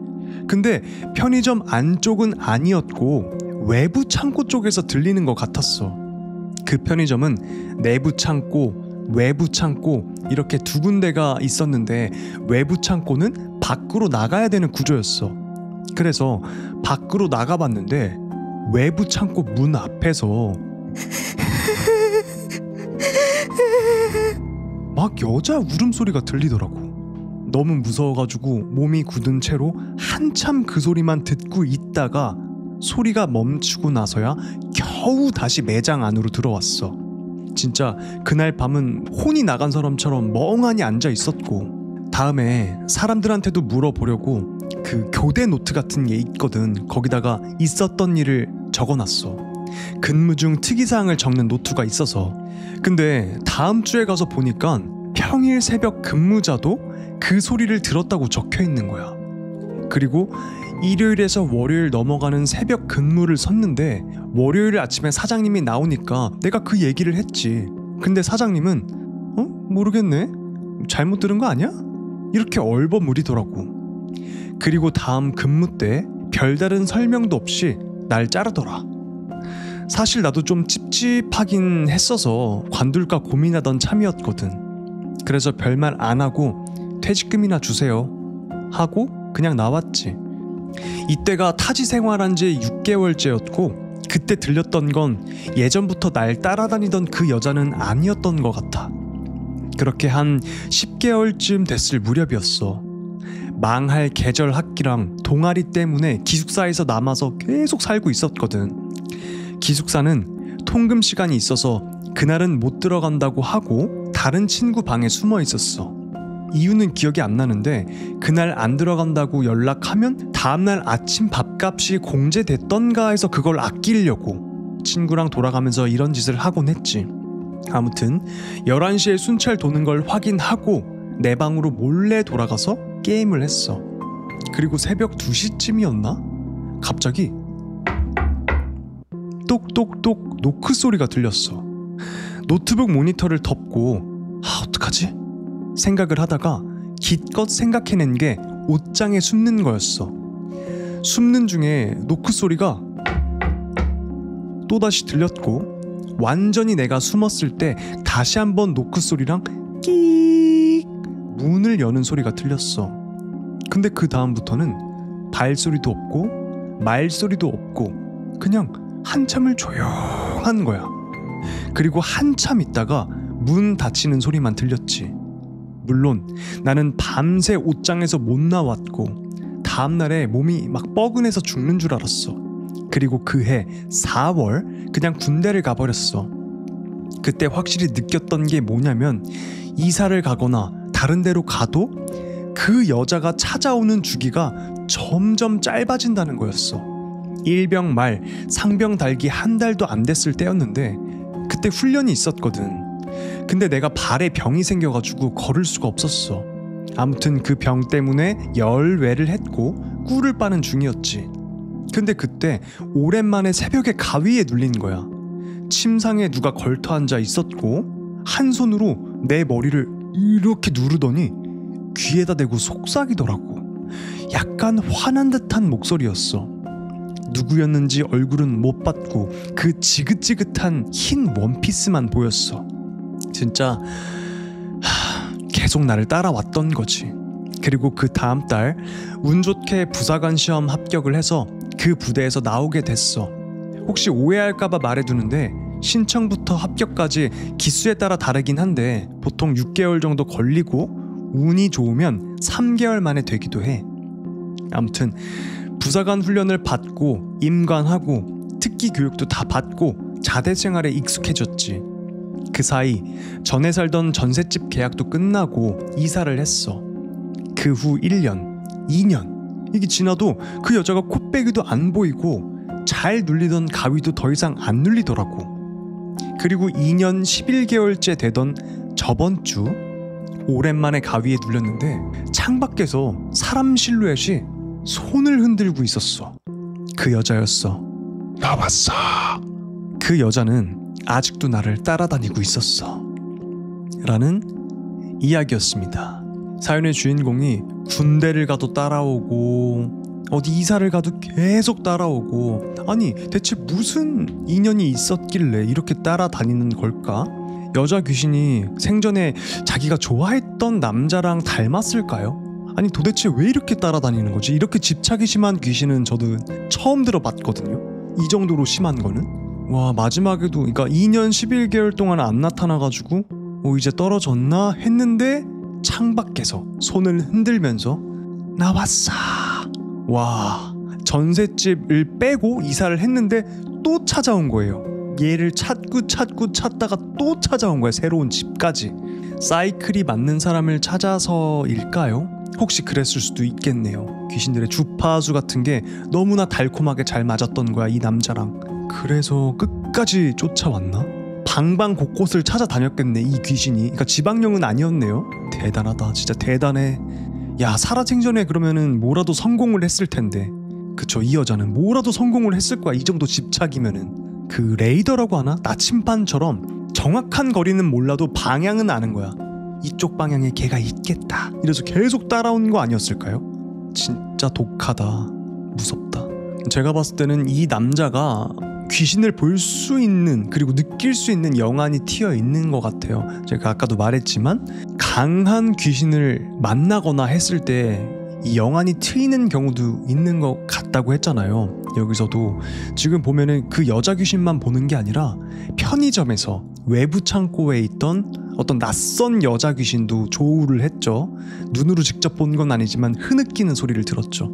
근데 편의점 안쪽은 아니었고 외부 창고 쪽에서 들리는 것 같았어. 그 편의점은 내부 창고, 외부 창고 이렇게 두 군데가 있었는데 외부 창고는 밖으로 나가야 되는 구조였어. 그래서 밖으로 나가봤는데 외부 창고 문 앞에서 막 여자 울음소리가 들리더라고. 너무 무서워가지고 몸이 굳은 채로 한참 그 소리만 듣고 있다가 소리가 멈추고 나서야 겨우 다시 매장 안으로 들어왔어. 진짜 그날 밤은 혼이 나간 사람처럼 멍하니 앉아 있었고, 다음에 사람들한테도 물어보려고 그 교대 노트 같은 게 있거든. 거기다가 있었던 일을 적어놨어. 근무 중 특이사항을 적는 노트가 있어서. 근데 다음 주에 가서 보니까 평일 새벽 근무자도 그 소리를 들었다고 적혀 있는 거야. 그리고 일요일에서 월요일 넘어가는 새벽 근무를 섰는데 월요일 아침에 사장님이 나오니까 내가 그 얘기를 했지. 근데 사장님은 모르겠네, 잘못 들은 거 아니야? 이렇게 얼버무리더라고. 그리고 다음 근무 때 별다른 설명도 없이 날 자르더라. 사실 나도 좀 찝찝하긴 했어서 관둘까 고민하던 참이었거든. 그래서 별말 안 하고 퇴직금이나 주세요 하고 그냥 나왔지. 이때가 타지 생활한 지 6개월째였고 그때 들렸던 건 예전부터 날 따라다니던 그 여자는 아니었던 것 같아. 그렇게 한 10개월쯤 됐을 무렵이었어. 망할 계절 학기랑 동아리 때문에 기숙사에서 남아서 계속 살고 있었거든. 기숙사는 통금 시간이 있어서 그날은 못 들어간다고 하고 다른 친구 방에 숨어 있었어. 이유는 기억이 안 나는데 그날 안 들어간다고 연락하면 다음날 아침 밥값이 공제됐던가 해서 그걸 아끼려고 친구랑 돌아가면서 이런 짓을 하곤 했지. 아무튼 11시에 순찰 도는 걸 확인하고 내 방으로 몰래 돌아가서 게임을 했어. 그리고 새벽 2시쯤이었나? 갑자기 똑똑똑 노크 소리가 들렸어. 노트북 모니터를 덮고 어떡하지? 생각을 하다가 기껏 생각해낸 게 옷장에 숨는 거였어. 숨는 중에 노크 소리가 또다시 들렸고 완전히 내가 숨었을 때 다시 한번 노크 소리랑 끼익 문을 여는 소리가 들렸어. 근데 그 다음부터는 발소리도 없고 말소리도 없고 그냥 한참을 조용한 거야. 그리고 한참 있다가 문 닫히는 소리만 들렸지. 물론 나는 밤새 옷장에서 못 나왔고 다음날에 몸이 막 뻐근해서 죽는 줄 알았어. 그리고 그해 4월 그냥 군대를 가버렸어. 그때 확실히 느꼈던 게 뭐냐면 이사를 가거나 다른 데로 가도 그 여자가 찾아오는 주기가 점점 짧아진다는 거였어. 일병 말 상병 달기 한 달도 안 됐을 때였는데 그때 훈련이 있었거든. 근데 내가 발에 병이 생겨가지고 걸을 수가 없었어. 아무튼 그 병 때문에 열외를 했고 꿀을 빠는 중이었지. 근데 그때 오랜만에 새벽에 가위에 눌린 거야. 침상에 누가 걸터 앉아 있었고 한 손으로 내 머리를 이렇게 누르더니 귀에다 대고 속삭이더라고. 약간 화난 듯한 목소리였어. 누구였는지 얼굴은 못 봤고 그 지긋지긋한 흰 원피스만 보였어. 진짜 계속 나를 따라왔던 거지. 그리고 그 다음 달 운 좋게 부사관 시험 합격을 해서 그 부대에서 나오게 됐어. 혹시 오해할까봐 말해두는데 신청부터 합격까지 기수에 따라 다르긴 한데 보통 6개월 정도 걸리고 운이 좋으면 3개월 만에 되기도 해. 아무튼 부사관 훈련을 받고 임관하고 특기 교육도 다 받고 자대 생활에 익숙해졌지. 그 사이 전에 살던 전셋집 계약도 끝나고 이사를 했어. 그 후 1년, 2년 이게 지나도 그 여자가 콧배기도 안 보이고 잘 눌리던 가위도 더 이상 안 눌리더라고. 그리고 2년 11개월째 되던 저번 주 오랜만에 가위에 눌렸는데 창밖에서 사람 실루엣이 손을 흔들고 있었어. 그 여자였어. 나왔어. 그 여자는 아직도 나를 따라다니고 있었어. 라는 이야기였습니다. 사연의 주인공이 군대를 가도 따라오고 어디 이사를 가도 계속 따라오고, 아니 대체 무슨 인연이 있었길래 이렇게 따라다니는 걸까? 여자 귀신이 생전에 자기가 좋아했던 남자랑 닮았을까요? 아니 도대체 왜 이렇게 따라다니는 거지? 이렇게 집착이 심한 귀신은 저도 처음 들어봤거든요. 이 정도로 심한 거는. 와, 마지막에도 그러니까 2년 11개월 동안 안 나타나가지고 이제 떨어졌나 했는데 창밖에서 손을 흔들면서 나왔어. 와, 전셋집을 빼고 이사를 했는데 또 찾아온 거예요. 얘를 찾다가 또 찾아온 거야. 새로운 집까지. 사이클이 맞는 사람을 찾아서일까요? 혹시 그랬을 수도 있겠네요. 귀신들의 주파수 같은 게 너무나 달콤하게 잘 맞았던 거야, 이 남자랑. 그래서 끝까지 쫓아왔나? 방방 곳곳을 찾아다녔겠네, 이 귀신이. 그러니까 지방령은 아니었네요. 대단하다, 진짜 대단해. 야, 살아생전에 그러면은 뭐라도 성공을 했을 텐데. 그쵸, 이 여자는 뭐라도 성공을 했을 거야, 이 정도 집착이면은. 그 레이더라고 하나? 나침반처럼 정확한 거리는 몰라도 방향은 아는 거야. 이쪽 방향에 걔가 있겠다. 이래서 계속 따라온 거 아니었을까요? 진짜 독하다. 무섭다. 제가 봤을 때는 이 남자가 귀신을 볼 수 있는, 그리고 느낄 수 있는 영안이 튀어 있는 것 같아요. 제가 아까도 말했지만 강한 귀신을 만나거나 했을 때 이 영안이 트이는 경우도 있는 것 같다고 했잖아요. 여기서도 지금 보면은 그 여자 귀신만 보는 게 아니라 편의점에서 외부 창고에 있던 어떤 낯선 여자 귀신도 조우를 했죠. 눈으로 직접 본 건 아니지만 흐느끼는 소리를 들었죠.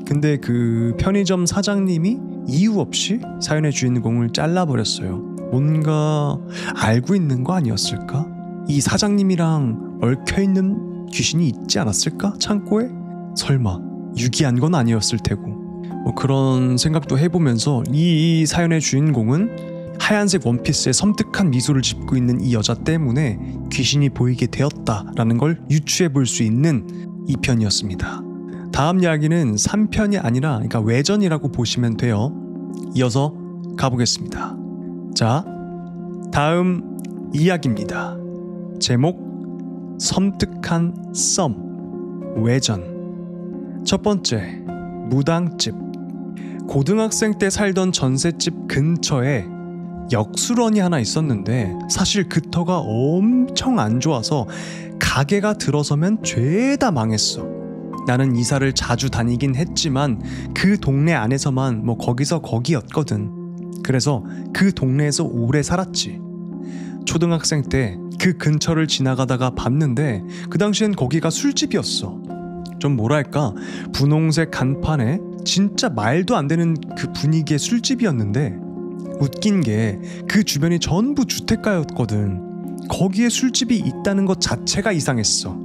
근데 그 편의점 사장님이 이유 없이 사연의 주인공을 잘라버렸어요. 뭔가 알고 있는 거 아니었을까? 이 사장님이랑 얽혀있는 귀신이 있지 않았을까? 창고에? 설마 유기한 건 아니었을 테고. 뭐 그런 생각도 해보면서 이 사연의 주인공은 하얀색 원피스에 섬뜩한 미소를 짓고 있는 이 여자 때문에 귀신이 보이게 되었다라는 걸 유추해 볼 수 있는 2편이었습니다. 다음 이야기는 3편이 아니라 그러니까 외전이라고 보시면 돼요. 이어서 가보겠습니다. 자, 다음 이야기입니다. 제목 섬뜩한 썸, 외전. 첫 번째, 무당집. 고등학생 때 살던 전셋집 근처에 역수런이 하나 있었는데 사실 그 터가 엄청 안 좋아서 가게가 들어서면 죄다 망했어. 나는 이사를 자주 다니긴 했지만 그 동네 안에서만 뭐 거기서 거기였거든. 그래서 그 동네에서 오래 살았지. 초등학생 때 그 근처를 지나가다가 봤는데 그 당시엔 거기가 술집이었어. 좀 뭐랄까, 분홍색 간판에 진짜 말도 안 되는 그 분위기의 술집이었는데 웃긴 게 그 주변이 전부 주택가였거든. 거기에 술집이 있다는 것 자체가 이상했어.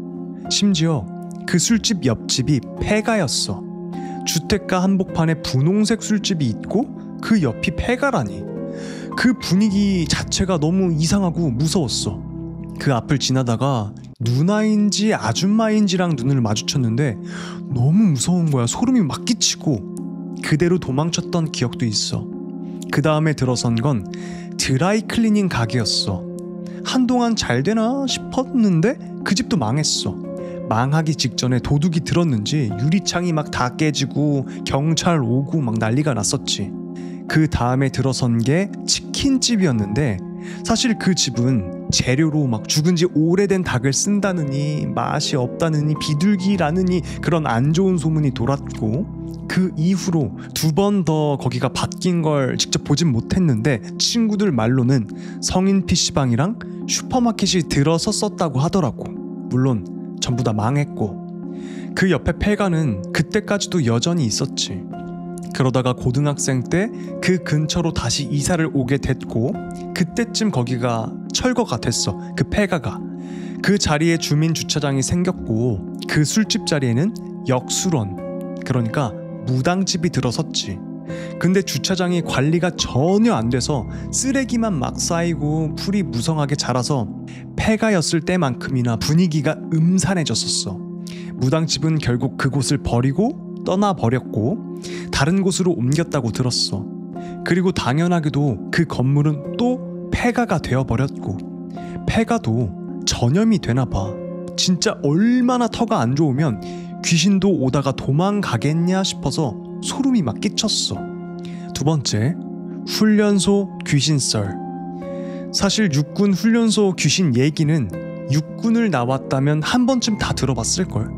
심지어 그 술집 옆집이 폐가였어. 주택가 한복판에 분홍색 술집이 있고 그 옆이 폐가라니. 그 분위기 자체가 너무 이상하고 무서웠어. 그 앞을 지나다가 누나인지 아줌마인지랑 눈을 마주쳤는데 너무 무서운 거야. 소름이 막 끼치고 그대로 도망쳤던 기억도 있어. 그 다음에 들어선 건 드라이 클리닝 가게였어. 한동안 잘 되나 싶었는데 그 집도 망했어. 망하기 직전에 도둑이 들었는지 유리창이 막 다 깨지고 경찰 오고 막 난리가 났었지. 그 다음에 들어선 게 치킨집이었는데 사실 그 집은 재료로 막 죽은 지 오래된 닭을 쓴다느니 맛이 없다느니 비둘기라느니 그런 안 좋은 소문이 돌았고, 그 이후로 2번 더 거기가 바뀐 걸 직접 보진 못했는데 친구들 말로는 성인 PC방이랑 슈퍼마켓이 들어섰었다고 하더라고. 물론 전부 다 망했고 그 옆에 폐가는 그때까지도 여전히 있었지. 그러다가 고등학생 때 그 근처로 다시 이사를 오게 됐고, 그때쯤 거기가 철거가 됐어. 그 폐가가. 그 자리에 주민 주차장이 생겼고, 그 술집 자리에는 역술원, 그러니까 무당집이 들어섰지. 근데 주차장이 관리가 전혀 안 돼서 쓰레기만 막 쌓이고 풀이 무성하게 자라서 폐가였을 때만큼이나 분위기가 음산해졌었어. 무당집은 결국 그곳을 버리고 떠나버렸고 다른 곳으로 옮겼다고 들었어. 그리고 당연하게도 그 건물은 또 폐가가 되어버렸고, 폐가도 전염이 되나봐. 진짜 얼마나 터가 안 좋으면 귀신도 오다가 도망가겠냐 싶어서 소름이 막 끼쳤어. 두 번째, 훈련소 귀신썰. 사실 육군 훈련소 귀신 얘기는 육군을 나왔다면 한 번쯤 다 들어봤을걸.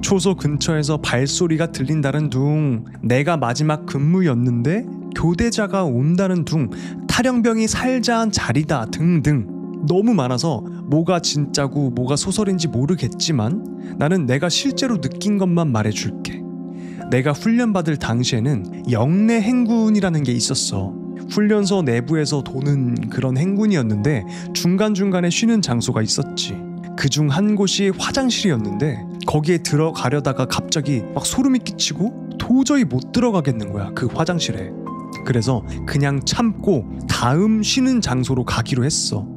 초소 근처에서 발소리가 들린다는 둥, 내가 마지막 근무였는데 교대자가 온다는 둥, 탈영병이 살자한 자리다 등등 너무 많아서 뭐가 진짜고 뭐가 소설인지 모르겠지만 나는 내가 실제로 느낀 것만 말해줄게. 내가 훈련받을 당시에는 영내 행군이라는 게 있었어. 훈련소 내부에서 도는 그런 행군이었는데 중간중간에 쉬는 장소가 있었지. 그중 한 곳이 화장실이었는데 거기에 들어가려다가 갑자기 막 소름이 끼치고 도저히 못 들어가겠는 거야, 그 화장실에. 그래서 그냥 참고 다음 쉬는 장소로 가기로 했어.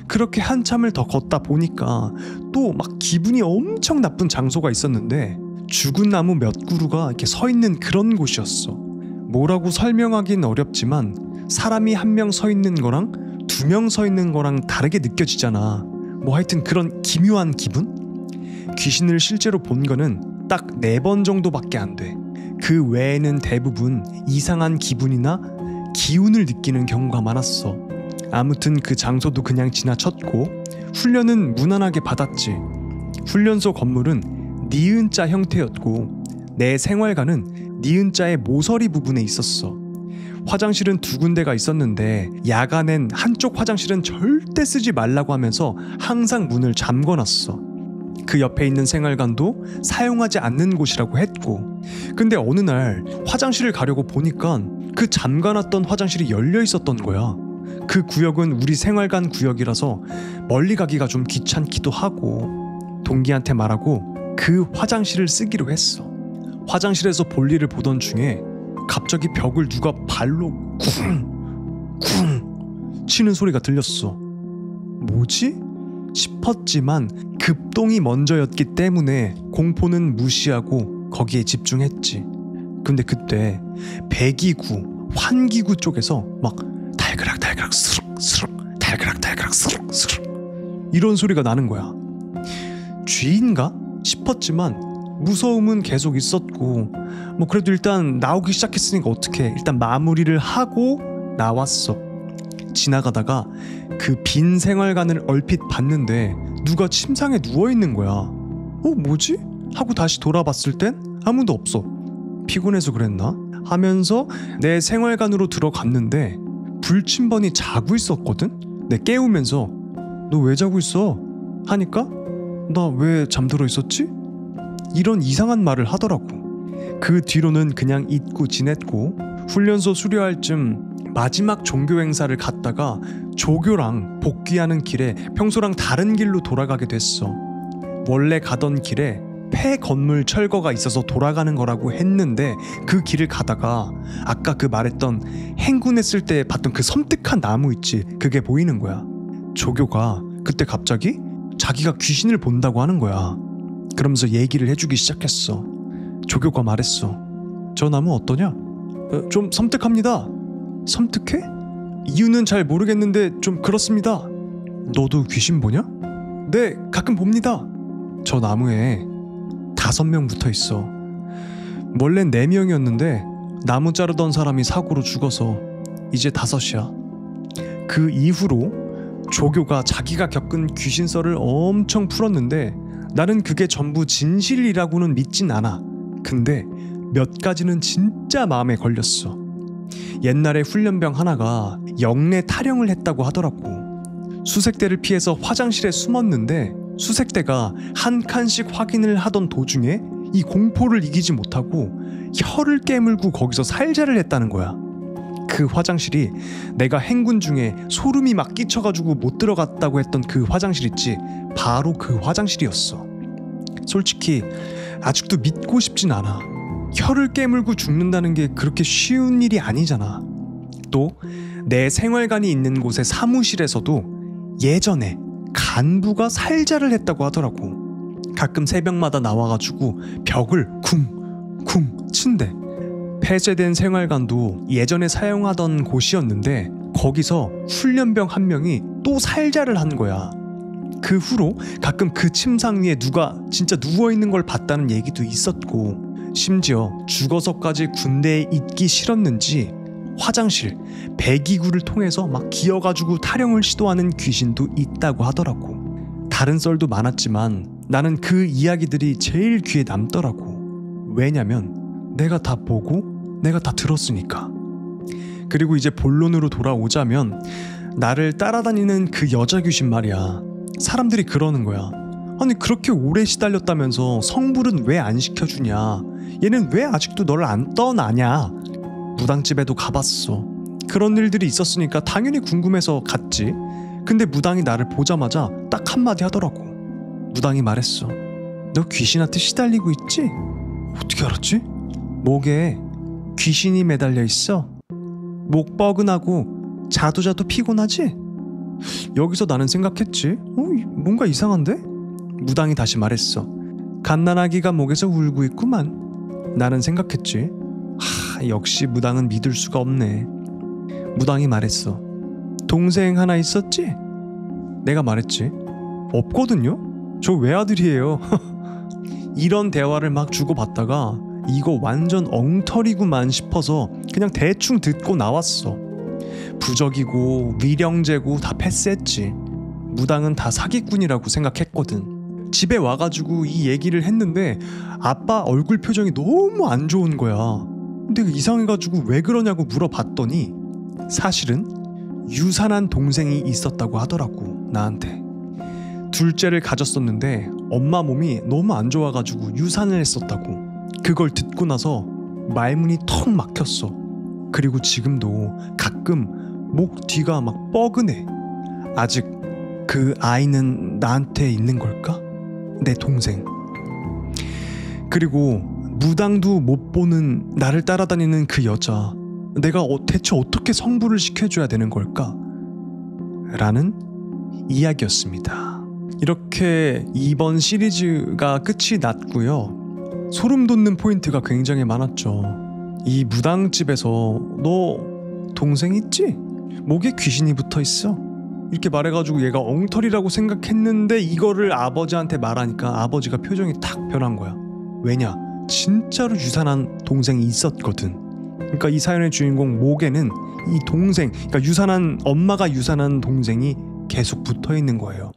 그렇게 한참을 더 걷다 보니까 또 막 기분이 엄청 나쁜 장소가 있었는데 죽은 나무 몇 그루가 이렇게 서 있는 그런 곳이었어. 뭐라고 설명하긴 어렵지만 사람이 한 명 서 있는 거랑 두 명 서 있는 거랑 다르게 느껴지잖아. 뭐 하여튼 그런 기묘한 기분? 귀신을 실제로 본 거는 딱 4번 정도밖에 안 돼. 그 외에는 대부분 이상한 기분이나 기운을 느끼는 경우가 많았어. 아무튼 그 장소도 그냥 지나쳤고 훈련은 무난하게 받았지. 훈련소 건물은 니은자 형태였고 내 생활관은 니은자의 모서리 부분에 있었어. 화장실은 2군데가 있었는데 야간엔 한쪽 화장실은 절대 쓰지 말라고 하면서 항상 문을 잠궈놨어. 그 옆에 있는 생활관도 사용하지 않는 곳이라고 했고, 근데 어느 날 화장실을 가려고 보니까 그 잠가놨던 화장실이 열려 있었던 거야. 그 구역은 우리 생활관 구역이라서 멀리 가기가 좀 귀찮기도 하고 동기한테 말하고 그 화장실을 쓰기로 했어. 화장실에서 볼일을 보던 중에 갑자기 벽을 누가 발로 쿵쿵 치는 소리가 들렸어. 뭐지? 싶었지만 급동이 먼저였기 때문에 공포는 무시하고 거기에 집중했지. 근데 그때 배기구, 환기구 쪽에서 막 달그락달그락 스륵스륵 달그락달그락 스륵스륵 이런 소리가 나는 거야. 쥐인가? 싶었지만 무서움은 계속 있었고 뭐 그래도 일단 나오기 시작했으니까 어떡해. 일단 마무리를 하고 나왔어. 지나가다가 그 빈 생활관을 얼핏 봤는데 누가 침상에 누워있는 거야. 뭐지? 하고 다시 돌아봤을 땐 아무도 없어. 피곤해서 그랬나? 하면서 내 생활관으로 들어갔는데 불침번이 자고 있었거든? 내 깨우면서 너 왜 자고 있어? 하니까 나 왜 잠들어 있었지? 이런 이상한 말을 하더라고. 그 뒤로는 그냥 잊고 지냈고 훈련소 수료할 쯤 마지막 종교 행사를 갔다가 조교랑 복귀하는 길에 평소랑 다른 길로 돌아가게 됐어. 원래 가던 길에 폐 건물 철거가 있어서 돌아가는 거라고 했는데 그 길을 가다가 아까 그 말했던 행군했을 때 봤던 그 섬뜩한 나무 있지? 그게 보이는 거야. 조교가 그때 갑자기 자기가 귀신을 본다고 하는 거야. 그러면서 얘기를 해주기 시작했어. 조교가 말했어. 저 나무 어떠냐? 좀 섬뜩합니다. 섬뜩해? 이유는 잘 모르겠는데 좀 그렇습니다. 너도 귀신 보냐? 네, 가끔 봅니다. 저 나무에 5명 붙어 있어. 원래 4명이었는데 나무 자르던 사람이 사고로 죽어서 이제 5이야. 그 이후로 조교가 자기가 겪은 귀신설을 엄청 풀었는데 나는 그게 전부 진실이라고는 믿진 않아. 근데 몇 가지는 진짜 마음에 걸렸어. 옛날에 훈련병 하나가 영내 탈영을 했다고 하더라고. 수색대를 피해서 화장실에 숨었는데 수색대가 한 칸씩 확인을 하던 도중에 이 공포를 이기지 못하고 혀를 깨물고 거기서 살자를 했다는 거야. 그 화장실이 내가 행군 중에 소름이 막 끼쳐가지고 못 들어갔다고 했던 그 화장실 있지? 바로 그 화장실이었어. 솔직히 아직도 믿고 싶진 않아. 혀를 깨물고 죽는다는 게 그렇게 쉬운 일이 아니잖아. 또 내 생활관이 있는 곳의 사무실에서도 예전에 간부가 살자를 했다고 하더라고. 가끔 새벽마다 나와가지고 벽을 쿵쿵 친대. 폐쇄된 생활관도 예전에 사용하던 곳이었는데 거기서 훈련병 한 명이 또 살자를 한 거야. 그 후로 가끔 그 침상 위에 누가 진짜 누워있는 걸 봤다는 얘기도 있었고, 심지어 죽어서까지 군대에 있기 싫었는지 화장실, 배기구를 통해서 막 기어가지고 타령을 시도하는 귀신도 있다고 하더라고. 다른 썰도 많았지만 나는 그 이야기들이 제일 귀에 남더라고. 왜냐면 내가 다 보고 내가 다 들었으니까. 그리고 이제 본론으로 돌아오자면 나를 따라다니는 그 여자 귀신 말이야. 사람들이 그러는 거야. 아니 그렇게 오래 시달렸다면서 성불은 왜 안 시켜주냐, 얘는 왜 아직도 너를 안 떠나냐. 무당집에도 가봤어. 그런 일들이 있었으니까 당연히 궁금해서 갔지. 근데 무당이 나를 보자마자 딱 한마디 하더라고. 무당이 말했어. 너 귀신한테 시달리고 있지? 어떻게 알았지? 목에 귀신이 매달려 있어. 목 뻐근하고 자도 피곤하지? 여기서 나는 생각했지. 뭔가 이상한데? 무당이 다시 말했어. 갓난아기가 목에서 울고 있구만. 나는 생각했지. 역시 무당은 믿을 수가 없네. 무당이 말했어. 동생 하나 있었지? 내가 말했지. 없거든요? 저 외아들이에요. 이런 대화를 막 주고받다가 이거 완전 엉터리구만 싶어서 그냥 대충 듣고 나왔어. 부적이고 위령제고 다 패스했지. 무당은 다 사기꾼이라고 생각했거든. 집에 와가지고 이 얘기를 했는데 아빠 얼굴 표정이 너무 안 좋은 거야. 근데 이상해가지고 왜 그러냐고 물어봤더니 사실은 유산한 동생이 있었다고 하더라고. 나한테. 둘째를 가졌었는데 엄마 몸이 너무 안 좋아가지고 유산을 했었다고. 그걸 듣고 나서 말문이 턱 막혔어. 그리고 지금도 가끔 목 뒤가 막 뻐근해. 아직 그 아이는 나한테 있는 걸까? 내 동생. 그리고 무당도 못 보는 나를 따라다니는 그 여자, 내가 대체 어떻게 성불을 시켜줘야 되는 걸까? 라는 이야기였습니다. 이렇게 이번 시리즈가 끝이 났고요. 소름 돋는 포인트가 굉장히 많았죠. 이 무당집에서 너 동생 있지? 목에 귀신이 붙어있어. 이렇게 말해가지고 얘가 엉터리라고 생각했는데 이거를 아버지한테 말하니까 아버지가 표정이 탁 변한 거야. 왜냐? 진짜로 유산한 동생이 있었거든. 그러니까 이 사연의 주인공 목에는 이 동생, 그러니까 엄마가 유산한 동생이 계속 붙어있는 거예요.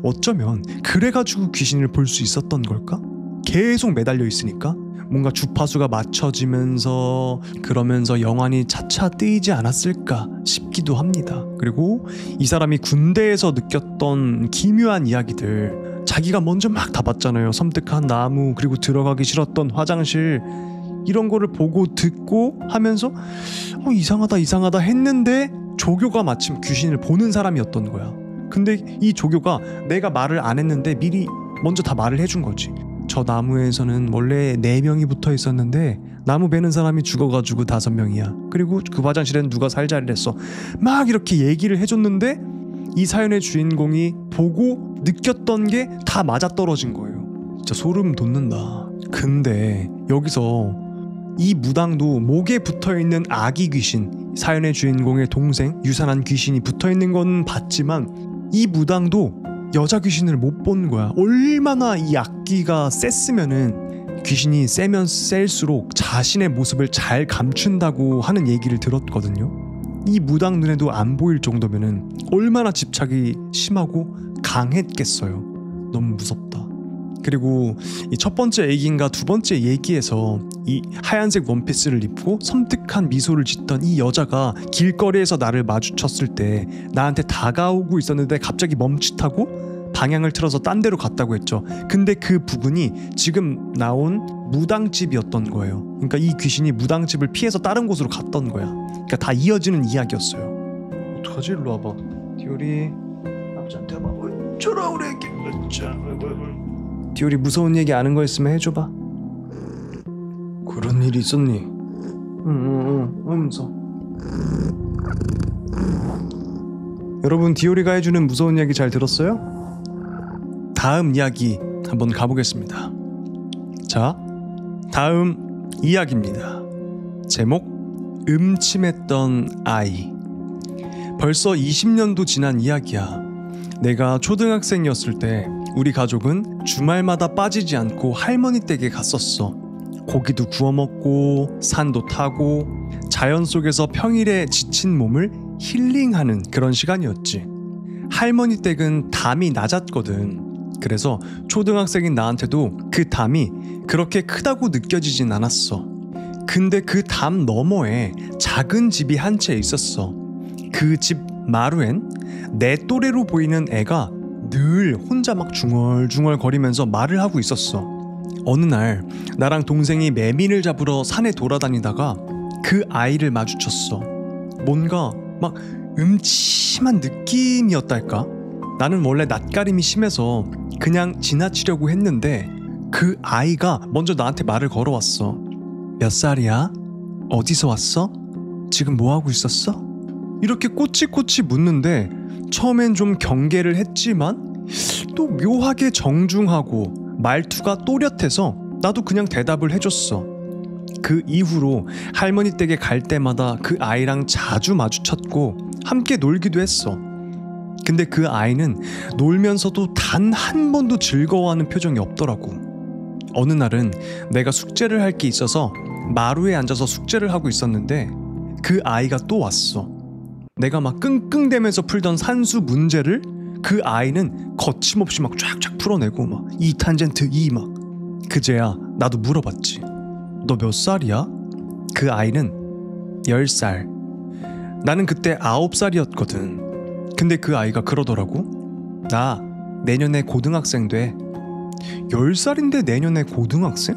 어쩌면 그래가지고 귀신을 볼 수 있었던 걸까? 계속 매달려 있으니까 뭔가 주파수가 맞춰지면서 그러면서 영안이 차차 뜨이지 않았을까 싶기도 합니다. 그리고 이 사람이 군대에서 느꼈던 기묘한 이야기들, 자기가 먼저 막 다 봤잖아요. 섬뜩한 나무, 그리고 들어가기 싫었던 화장실, 이런 거를 보고 듣고 하면서 이상하다 했는데 조교가 마침 귀신을 보는 사람이었던 거야. 근데 이 조교가 내가 말을 안 했는데 미리 먼저 다 말을 해준 거지. 저 나무에서는 원래 4명이 붙어 있었는데 나무 베는 사람이 죽어가지고 5명이야. 그리고 그 화장실엔 누가 살자를 했어. 막 이렇게 얘기를 해줬는데 이 사연의 주인공이 보고 느꼈던 게 다 맞아떨어진 거예요. 진짜 소름 돋는다. 근데 여기서 이 무당도 목에 붙어있는 아기 귀신, 사연의 주인공의 동생 유산한 귀신이 붙어있는 건 봤지만 이 무당도 여자 귀신을 못 본 거야. 얼마나 이 악기가 셌으면은 귀신이 세면 셀수록 자신의 모습을 잘 감춘다고 하는 얘기를 들었거든요. 이 무당 눈에도 안 보일 정도면은 얼마나 집착이 심하고 강했겠어요. 너무 무섭다. 그리고 이 첫 번째 얘기인가 두 번째 얘기에서 이 하얀색 원피스를 입고 섬뜩한 미소를 짓던 이 여자가 길거리에서 나를 마주쳤을 때 나한테 다가오고 있었는데 갑자기 멈칫하고 방향을 틀어서 딴 데로 갔다고 했죠. 근데 그 부근이 지금 나온 무당집이었던 거예요. 그러니까 이 귀신이 무당집을 피해서 다른 곳으로 갔던 거야. 그러니까 다 이어지는 이야기였어요. 어떡하지? 일로 와봐. 디오리 남자한테 와봐. 어쩌라 그래. 디오리 무서운 얘기 아는 거 있으면 해줘봐. 그런 일이 있었니? 응. 무서워. 여러분, 디오리가 해주는 무서운 이야기 잘 들었어요? 다음 이야기 한번 가보겠습니다. 자, 다음 이야기입니다. 제목 음침했던 아이. 벌써 20년도 지난 이야기야. 내가 초등학생이었을 때 우리 가족은 주말마다 빠지지 않고 할머니 댁에 갔었어. 고기도 구워 먹고 산도 타고 자연 속에서 평일에 지친 몸을 힐링하는 그런 시간이었지. 할머니 댁은 담이 낮았거든. 그래서 초등학생인 나한테도 그 담이 그렇게 크다고 느껴지진 않았어. 근데 그 담 너머에 작은 집이 한 채 있었어. 그 집 마루엔 내 또래로 보이는 애가 늘 혼자 막 중얼중얼 거리면서 말을 하고 있었어. 어느 날 나랑 동생이 매미를 잡으러 산에 돌아다니다가 그 아이를 마주쳤어. 뭔가 막 음침한 느낌이었달까? 나는 원래 낯가림이 심해서 그냥 지나치려고 했는데 그 아이가 먼저 나한테 말을 걸어왔어. 몇 살이야? 어디서 왔어? 지금 뭐하고 있었어? 이렇게 꼬치꼬치 묻는데 처음엔 좀 경계를 했지만 또 묘하게 정중하고 말투가 또렷해서 나도 그냥 대답을 해줬어. 그 이후로 할머니 댁에 갈 때마다 그 아이랑 자주 마주쳤고 함께 놀기도 했어. 근데 그 아이는 놀면서도 단 한 번도 즐거워하는 표정이 없더라고. 어느 날은 내가 숙제를 할 게 있어서 마루에 앉아서 숙제를 하고 있었는데 그 아이가 또 왔어. 내가 막 끙끙대면서 풀던 산수 문제를 그 아이는 거침없이 막 쫙쫙 풀어내고 막 이 탄젠트 이 막. 그제야 나도 물어봤지. 너 몇 살이야? 그 아이는 10살. 나는 그때 9살이었거든. 근데 그 아이가 그러더라고. 나 내년에 고등학생 돼. 10살인데 내년에 고등학생?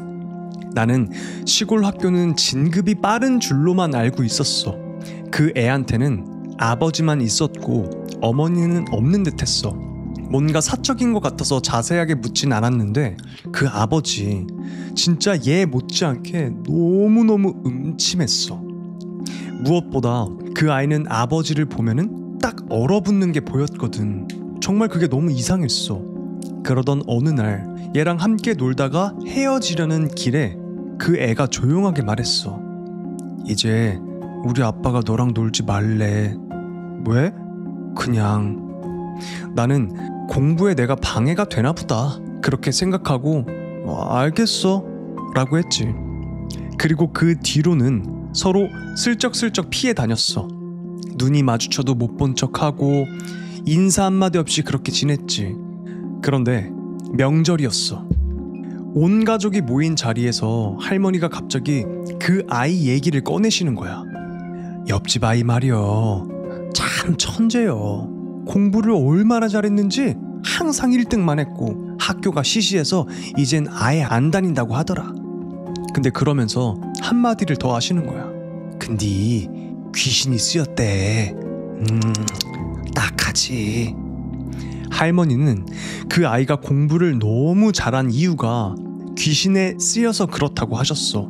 나는 시골 학교는 진급이 빠른 줄로만 알고 있었어. 그 애한테는 아버지만 있었고 어머니는 없는 듯했어. 뭔가 사적인 것 같아서 자세하게 묻진 않았는데 그 아버지 진짜 얘 못지않게 너무너무 음침했어. 무엇보다 그 아이는 아버지를 보면은 딱 얼어붙는 게 보였거든. 정말 그게 너무 이상했어. 그러던 어느 날 얘랑 함께 놀다가 헤어지려는 길에 그 애가 조용하게 말했어. 이제 우리 아빠가 너랑 놀지 말래. 왜? 그냥. 나는 공부에 내가 방해가 되나 보다 그렇게 생각하고 알겠어 라고 했지. 그리고 그 뒤로는 서로 슬쩍슬쩍 피해 다녔어. 눈이 마주쳐도 못 본 척하고 인사 한마디 없이 그렇게 지냈지. 그런데 명절이었어. 온 가족이 모인 자리에서 할머니가 갑자기 그 아이 얘기를 꺼내시는 거야. 옆집 아이 말이여 참 천재여. 공부를 얼마나 잘했는지 항상 1등만 했고 학교가 시시해서 이젠 아예 안 다닌다고 하더라. 근데 그러면서 한마디를 더 하시는 거야. 근데 귀신이 쓰였대. 딱하지. 할머니는 그 아이가 공부를 너무 잘한 이유가 귀신에 쓰여서 그렇다고 하셨어.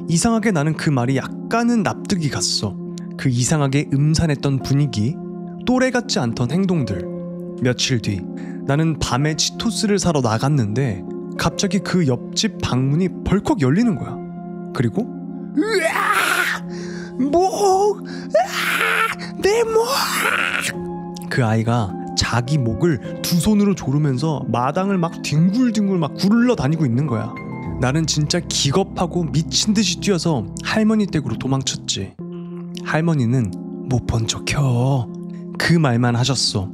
이상하게 나는 그 말이 약간은 납득이 갔어. 그 이상하게 음산했던 분위기, 또래 같지 않던 행동들. 며칠 뒤 나는 밤에 치토스를 사러 나갔는데 갑자기 그 옆집 방문이 벌컥 열리는 거야. 그리고 으아! 목! 으아! 내 목! 그 아이가 자기 목을 두 손으로 조르면서 마당을 막 뒹굴뒹굴 막 굴러 다니고 있는 거야. 나는 진짜 기겁하고 미친 듯이 뛰어서 할머니 댁으로 도망쳤지. 할머니는 못 본 척혀. 그 말만 하셨어.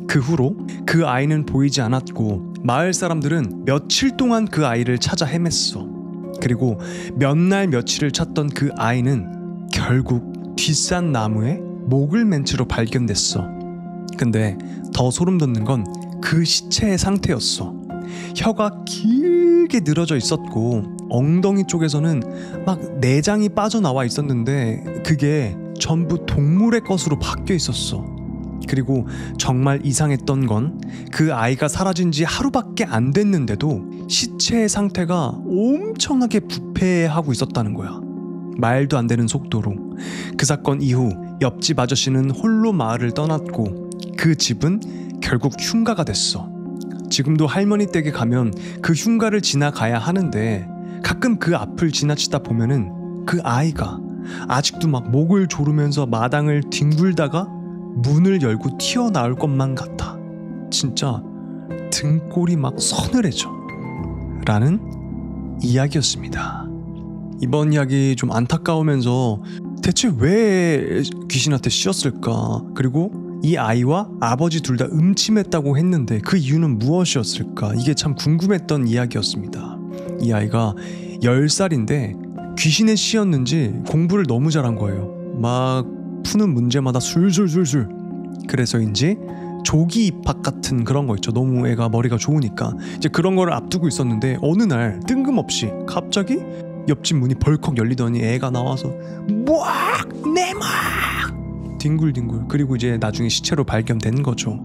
그 후로 그 아이는 보이지 않았고 마을 사람들은 며칠 동안 그 아이를 찾아 헤맸어. 그리고 몇 날 며칠을 찾던 그 아이는 결국 뒷산 나무에 목을 맨 채로 발견됐어. 근데 더 소름 돋는 건 그 시체의 상태였어. 혀가 길게 늘어져 있었고 엉덩이 쪽에서는 막 내장이 빠져나와 있었는데 그게 전부 동물의 것으로 바뀌어 있었어. 그리고 정말 이상했던 건 그 아이가 사라진 지 하루밖에 안 됐는데도 시체의 상태가 엄청나게 부패하고 있었다는 거야. 말도 안 되는 속도로. 그 사건 이후 옆집 아저씨는 홀로 마을을 떠났고 그 집은 결국 흉가가 됐어. 지금도 할머니 댁에 가면 그 흉가를 지나가야 하는데 가끔 그 앞을 지나치다 보면은 그 아이가 아직도 막 목을 조르면서 마당을 뒹굴다가 문을 열고 튀어나올 것만 같아. 진짜 등골이 막 서늘해져 라는 이야기였습니다. 이번 이야기 좀 안타까우면서 대체 왜 귀신한테 씌었을까? 그리고 이 아이와 아버지 둘 다 음침했다고 했는데 그 이유는 무엇이었을까? 이게 참 궁금했던 이야기였습니다. 이 아이가 10살인데 귀신에 씌었는지 공부를 너무 잘한 거예요. 막 푸는 문제마다 술술술술. 그래서인지 조기 입학 같은 그런 거 있죠. 너무 애가 머리가 좋으니까 이제 그런 거를 앞두고 있었는데 어느 날 뜬금없이 갑자기 옆집 문이 벌컥 열리더니 애가 나와서 무악 내막 뒹굴뒹굴. 그리고 이제 나중에 시체로 발견된 거죠.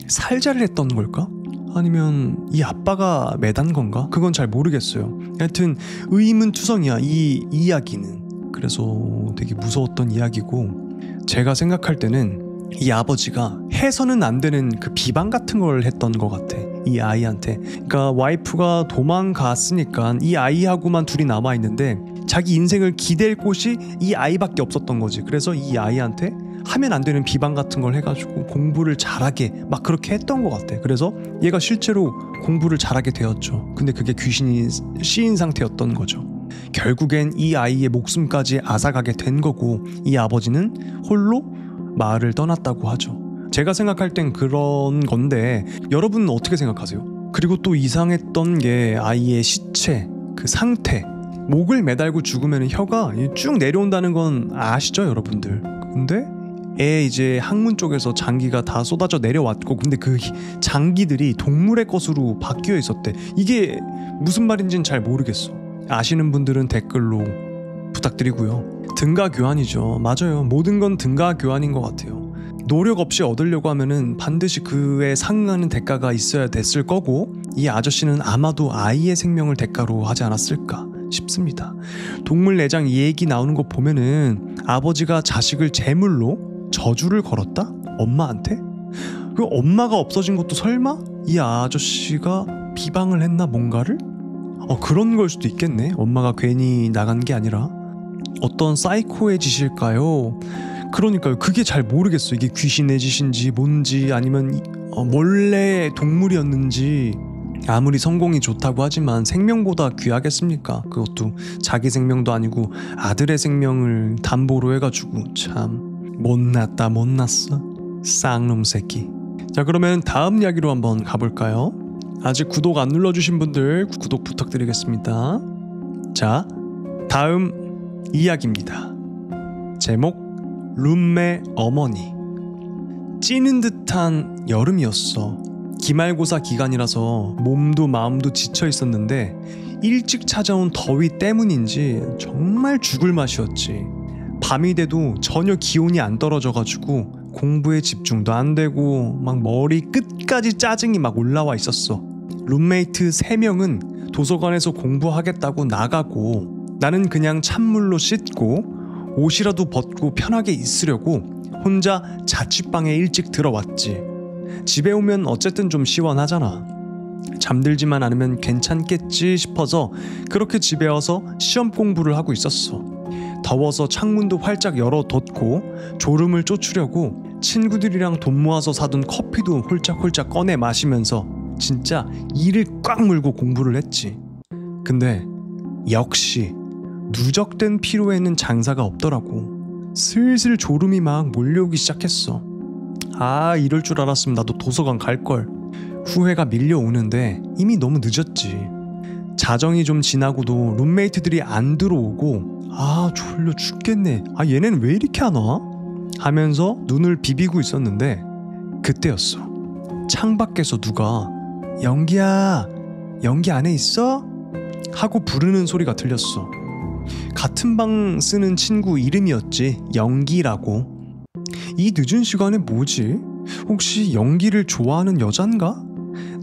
살자를 했던 걸까? 아니면 이 아빠가 매단 건가? 그건 잘 모르겠어요. 하여튼 의문투성이야 이 이야기는. 그래서 되게 무서웠던 이야기고 제가 생각할 때는 이 아버지가 해서는 안 되는 그 비방 같은 걸 했던 것 같아. 이 아이한테. 그러니까 와이프가 도망갔으니까 이 아이하고만 둘이 남아있는데 자기 인생을 기댈 곳이 이 아이밖에 없었던 거지. 그래서 이 아이한테 하면 안 되는 비방 같은 걸 해가지고 공부를 잘하게 막 그렇게 했던 것 같아. 그래서 얘가 실제로 공부를 잘하게 되었죠. 근데 그게 귀신이 씌인 상태였던 거죠. 결국엔 이 아이의 목숨까지 앗아가게 된 거고 이 아버지는 홀로 마을을 떠났다고 하죠. 제가 생각할 땐 그런 건데 여러분은 어떻게 생각하세요? 그리고 또 이상했던 게 아이의 시체 그 상태. 목을 매달고 죽으면 혀가 쭉 내려온다는 건 아시죠 여러분들? 근데 애 이제 항문 쪽에서 장기가 다 쏟아져 내려왔고 근데 그 장기들이 동물의 것으로 바뀌어 있었대. 이게 무슨 말인지는 잘 모르겠어. 아시는 분들은 댓글로 부탁드리고요. 등가 교환이죠. 맞아요. 모든 건 등가 교환인 것 같아요. 노력 없이 얻으려고 하면은 반드시 그에 상응하는 대가가 있어야 됐을 거고 이 아저씨는 아마도 아이의 생명을 대가로 하지 않았을까 싶습니다. 동물 내장 얘기 나오는 거 보면은 아버지가 자식을 제물로 저주를 걸었다? 엄마한테? 그 엄마가 없어진 것도 설마 이 아저씨가 비방을 했나 뭔가를? 그런 걸 수도 있겠네. 엄마가 괜히 나간 게 아니라 어떤 사이코의 짓일까요? 그러니까요. 그게 잘 모르겠어요. 이게 귀신의 짓인지 뭔지 아니면 원래 동물이었는지. 아무리 성공이 좋다고 하지만 생명보다 귀하겠습니까? 그것도 자기 생명도 아니고 아들의 생명을 담보로 해가지고 참 못났다 못났어 쌍놈 새끼. 자 그러면 다음 이야기로 한번 가볼까요? 아직 구독 안 눌러주신 분들 구독 부탁드리겠습니다. 자 다음 이야기입니다. 제목 룸메 어머니. 찌는 듯한 여름이었어. 기말고사 기간이라서 몸도 마음도 지쳐 있었는데 일찍 찾아온 더위 때문인지 정말 죽을 맛이었지. 밤이 돼도 전혀 기온이 안 떨어져가지고 공부에 집중도 안 되고 막 머리 끝까지 짜증이 막 올라와 있었어. 룸메이트 3명은 도서관에서 공부하겠다고 나가고 나는 그냥 찬물로 씻고 옷이라도 벗고 편하게 있으려고 혼자 자취방에 일찍 들어왔지. 집에 오면 어쨌든 좀 시원하잖아. 잠들지만 않으면 괜찮겠지 싶어서 그렇게 집에 와서 시험 공부를 하고 있었어. 더워서 창문도 활짝 열어뒀고 졸음을 쫓으려고 친구들이랑 돈 모아서 사둔 커피도 홀짝홀짝 꺼내 마시면서 진짜 이를 꽉 물고 공부를 했지. 근데 역시 누적된 피로에는 장사가 없더라고. 슬슬 졸음이 막 몰려오기 시작했어. 이럴 줄 알았으면 나도 도서관 갈걸. 후회가 밀려오는데 이미 너무 늦었지. 자정이 좀 지나고도 룸메이트들이 안 들어오고 졸려 죽겠네. 얘네는 왜 이렇게 안 와? 하면서 눈을 비비고 있었는데 그때였어. 창밖에서 누가 영기야, 영기 안에 있어? 하고 부르는 소리가 들렸어. 같은 방 쓰는 친구 이름이었지. 영기라고. 이 늦은 시간에 뭐지? 혹시 영기를 좋아하는 여잔가?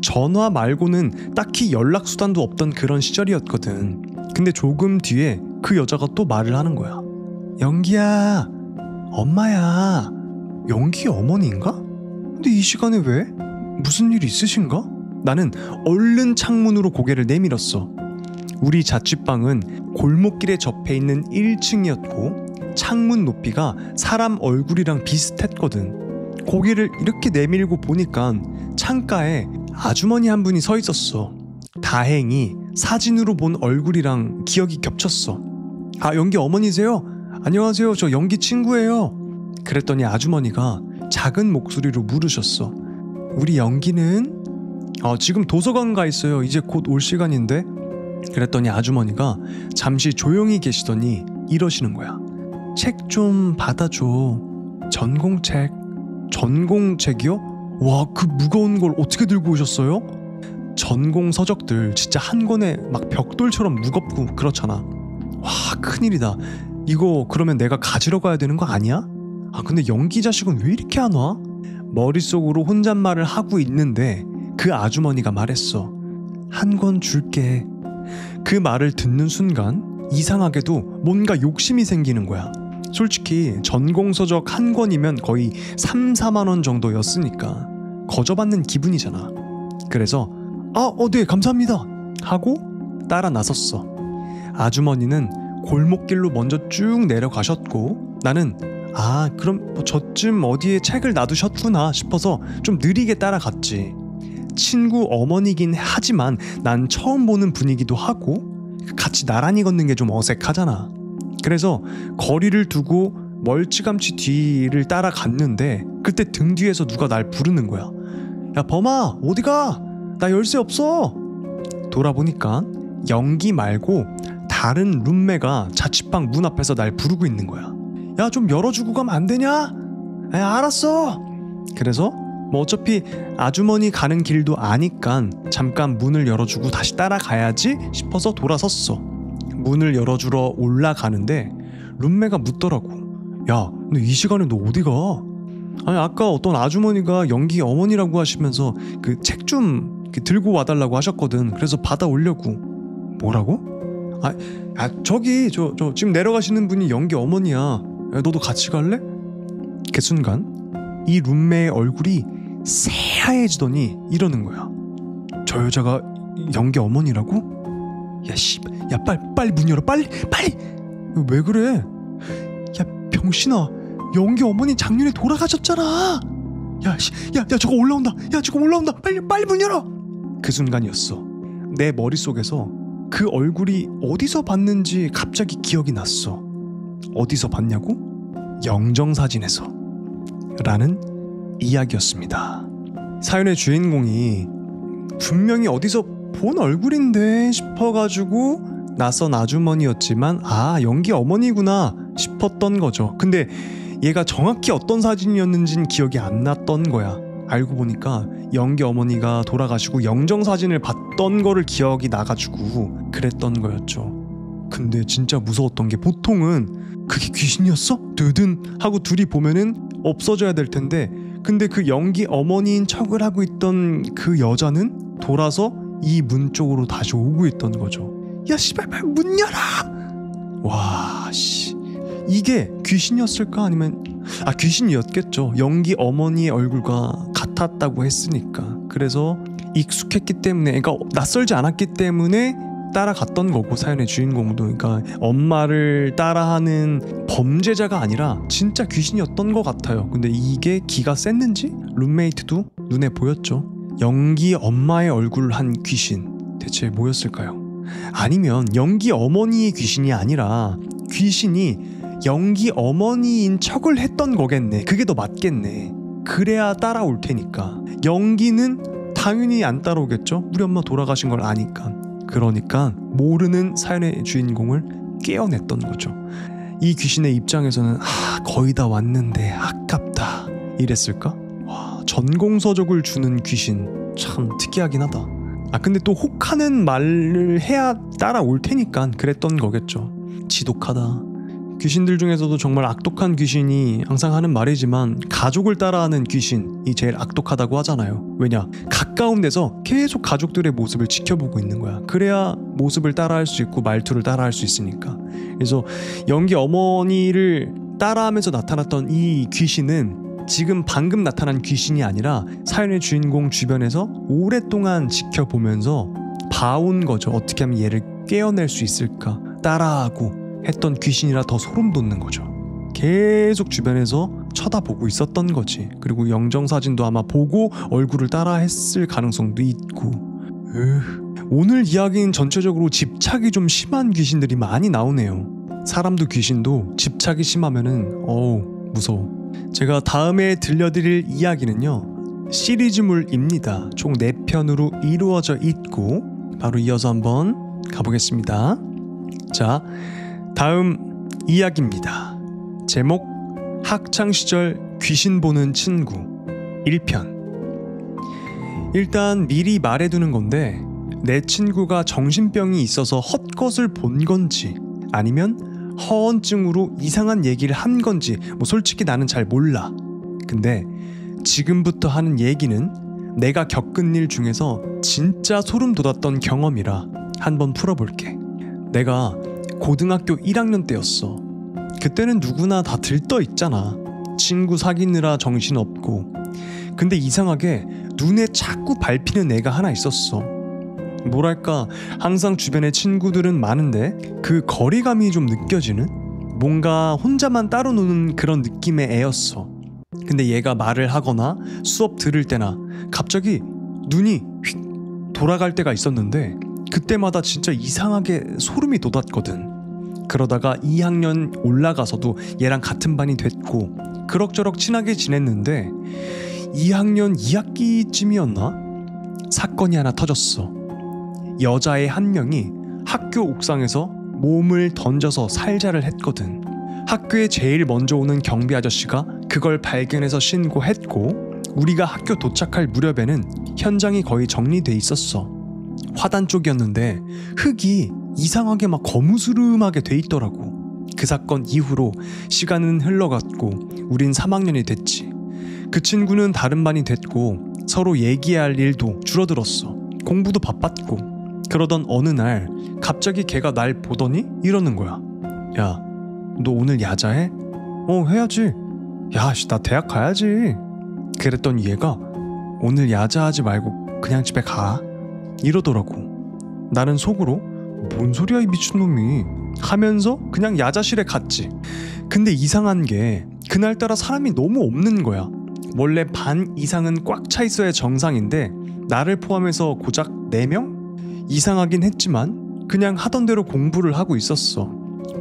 전화 말고는 딱히 연락수단도 없던 그런 시절이었거든. 근데 조금 뒤에 그 여자가 또 말을 하는 거야. 영기야, 엄마야. 영기 어머니인가? 근데 이 시간에 왜? 무슨 일 있으신가? 나는 얼른 창문으로 고개를 내밀었어. 우리 자취방은 골목길에 접해 있는 1층이었고 창문 높이가 사람 얼굴이랑 비슷했거든. 고개를 이렇게 내밀고 보니까 창가에 아주머니 한 분이 서 있었어. 다행히 사진으로 본 얼굴이랑 기억이 겹쳤어. 아, 영기 어머니세요? 안녕하세요. 저 영기 친구예요. 그랬더니 아주머니가 작은 목소리로 물으셨어. 우리 영기는? 지금 도서관 가 있어요. 이제 곧 올 시간인데. 그랬더니 아주머니가 잠시 조용히 계시더니 이러시는 거야. 책 좀 받아줘. 전공책. 전공책이요? 와, 그 무거운 걸 어떻게 들고 오셨어요? 전공 서적들 진짜 한 권에 막 벽돌처럼 무겁고 그렇잖아. 와, 큰일이다. 이거 그러면 내가 가지러 가야 되는 거 아니야? 아, 근데 영기 자식은 왜 이렇게 안 와? 머릿속으로 혼잣말을 하고 있는데 그 아주머니가 말했어. 한 권 줄게. 그 말을 듣는 순간 이상하게도 뭔가 욕심이 생기는 거야. 솔직히 전공서적 한 권이면 거의 3-4만 원 정도였으니까 거저받는 기분이잖아. 그래서 네, 감사합니다 하고 따라 나섰어. 아주머니는 골목길로 먼저 쭉 내려가셨고 나는 그럼 저쯤 어디에 책을 놔두셨구나 싶어서 좀 느리게 따라갔지. 친구 어머니긴 하지만 난 처음 보는 분이기도 하고 같이 나란히 걷는 게 좀 어색하잖아. 그래서 거리를 두고 멀찌감치 뒤를 따라갔는데 그때 등 뒤에서 누가 날 부르는 거야. 야, 범아, 어디가? 나 열쇠 없어. 돌아보니까 영기 말고 다른 룸메가 자취방 문 앞에서 날 부르고 있는 거야. 야, 좀 열어주고 가면 안 되냐? 야, 알았어. 그래서 어차피 아주머니 가는 길도 아니까 잠깐 문을 열어주고 다시 따라가야지 싶어서 돌아섰어. 문을 열어주러 올라가는데 룸메가 묻더라고. 야, 너 이 시간에 너 어디가? 아니, 아까 어떤 아주머니가 영기 어머니라고 하시면서 그 책 좀 들고 와달라고 하셨거든. 그래서 받아오려고. 뭐라고? 저기 저 지금 내려가시는 분이 영기 어머니야. 야, 너도 같이 갈래? 그 순간 이 룸메의 얼굴이 새하얘지더니 이러는 거야. 저 여자가 영기 어머니라고? 야, 빨리 문 열어. 빨리. 왜 그래? 야, 병신아, 영기 어머니 작년에 돌아가셨잖아. 야, 저거 올라온다. 야, 저거 올라온다. 빨리 문 열어. 그 순간이었어. 내 머릿속에서 그 얼굴이 어디서 봤는지 갑자기 기억이 났어. 어디서 봤냐고? 영정사진에서 라는 이야기였습니다. 사연의 주인공이 분명히 어디서 본 얼굴인데 싶어가지고 낯선 아주머니였지만 영기 어머니구나 싶었던 거죠. 근데 얘가 정확히 어떤 사진이었는지는 기억이 안 났던 거야. 알고 보니까 영기 어머니가 돌아가시고 영정사진을 봤던 거를 기억이 나가지고 그랬던 거였죠. 근데 진짜 무서웠던 게 보통은 그게 귀신이었어? 드든 하고 둘이 보면은 없어져야 될 텐데 근데 그 영기 어머니인 척을 하고 있던 그 여자는 돌아서 이 문 쪽으로 다시 오고 있던 거죠. 야, 씨발, 문 열어! 와, 씨. 이게 귀신이었을까? 아니면 귀신이었겠죠. 영기 어머니의 얼굴과 같았다고 했으니까. 그래서 익숙했기 때문에, 그러니까 낯설지 않았기 때문에 따라갔던 거고, 사연의 주인공도. 그러니까 엄마를 따라하는 범죄자가 아니라 진짜 귀신이었던 것 같아요. 근데 이게 기가 셌는지 룸메이트도 눈에 보였죠. 영기 엄마의 얼굴을 한 귀신, 대체 뭐였을까요? 아니면 영기 어머니의 귀신이 아니라 귀신이 영기 어머니인 척을 했던 거겠네. 그게 더 맞겠네. 그래야 따라올 테니까. 영기는 당연히 안 따라오겠죠. 우리 엄마 돌아가신 걸 아니까. 그러니까 모르는 사연의 주인공을 깨어냈던 거죠. 이 귀신의 입장에서는 거의 다 왔는데 아깝다 이랬을까? 와, 전공서적을 주는 귀신 참 특이하긴 하다. 근데 또 혹하는 말을 해야 따라올 테니까 그랬던 거겠죠. 지독하다. 귀신들 중에서도 정말 악독한 귀신이 항상 하는 말이지만 가족을 따라하는 귀신이 제일 악독하다고 하잖아요. 왜냐? 가까운 데서 계속 가족들의 모습을 지켜보고 있는 거야. 그래야 모습을 따라할 수 있고 말투를 따라할 수 있으니까. 그래서 연기 어머니를 따라하면서 나타났던 이 귀신은 지금 방금 나타난 귀신이 아니라 사연의 주인공 주변에서 오랫동안 지켜보면서 봐온 거죠. 어떻게 하면 얘를 깨어낼 수 있을까 따라하고 했던 귀신이라 더 소름 돋는 거죠. 계속 주변에서 쳐다보고 있었던 거지. 그리고 영정사진도 아마 보고 얼굴을 따라 했을 가능성도 있고. 오늘 이야기는 전체적으로 집착이 좀 심한 귀신들이 많이 나오네요. 사람도 귀신도 집착이 심하면은 무서워. 제가 다음에 들려드릴 이야기는요, 시리즈물입니다. 총 4편으로 이루어져 있고 바로 이어서 한번 가보겠습니다. 자, 다음 이야기입니다. 제목 학창시절 귀신 보는 친구 1편. 일단 미리 말해두는 건데 내 친구가 정신병이 있어서 헛것을 본 건지 아니면 허언증으로 이상한 얘기를 한 건지 솔직히 나는 잘 몰라. 근데 지금부터 하는 얘기는 내가 겪은 일 중에서 진짜 소름 돋았던 경험이라 한번 풀어볼게. 내가 고등학교 1학년 때였어. 그때는 누구나 다 들떠 있잖아. 친구 사귀느라 정신없고. 근데 이상하게 눈에 자꾸 밟히는 애가 하나 있었어. 뭐랄까, 항상 주변에 친구들은 많은데 그 거리감이 좀 느껴지는? 뭔가 혼자만 따로 노는 그런 느낌의 애였어. 근데 얘가 말을 하거나 수업 들을 때나 갑자기 눈이 휙 돌아갈 때가 있었는데 그때마다 진짜 이상하게 소름이 돋았거든. 그러다가 2학년 올라가서도 얘랑 같은 반이 됐고 그럭저럭 친하게 지냈는데 2학년 2학기쯤이었나? 사건이 하나 터졌어. 여자애 한 명이 학교 옥상에서 몸을 던져서 살자를 했거든. 학교에 제일 먼저 오는 경비 아저씨가 그걸 발견해서 신고했고 우리가 학교 도착할 무렵에는 현장이 거의 정리돼 있었어. 화단 쪽이었는데 흙이 이상하게 막 거무스름하게 돼 있더라고. 그 사건 이후로 시간은 흘러갔고 우린 3학년이 됐지. 그 친구는 다른 반이 됐고 서로 얘기할 일도 줄어들었어. 공부도 바빴고. 그러던 어느 날 갑자기 걔가 날 보더니 이러는 거야. 야, 너 오늘 야자해? 해야지. 야, 나 대학 가야지. 그랬더니 얘가 오늘 야자하지 말고 그냥 집에 가 이러더라고. 나는 속으로 뭔 소리야 이 미친놈이 하면서 그냥 야자실에 갔지. 근데 이상한 게 그날따라 사람이 너무 없는 거야. 원래 반 이상은 꽉 차 있어야 정상인데 나를 포함해서 고작 4명? 이상하긴 했지만 그냥 하던 대로 공부를 하고 있었어.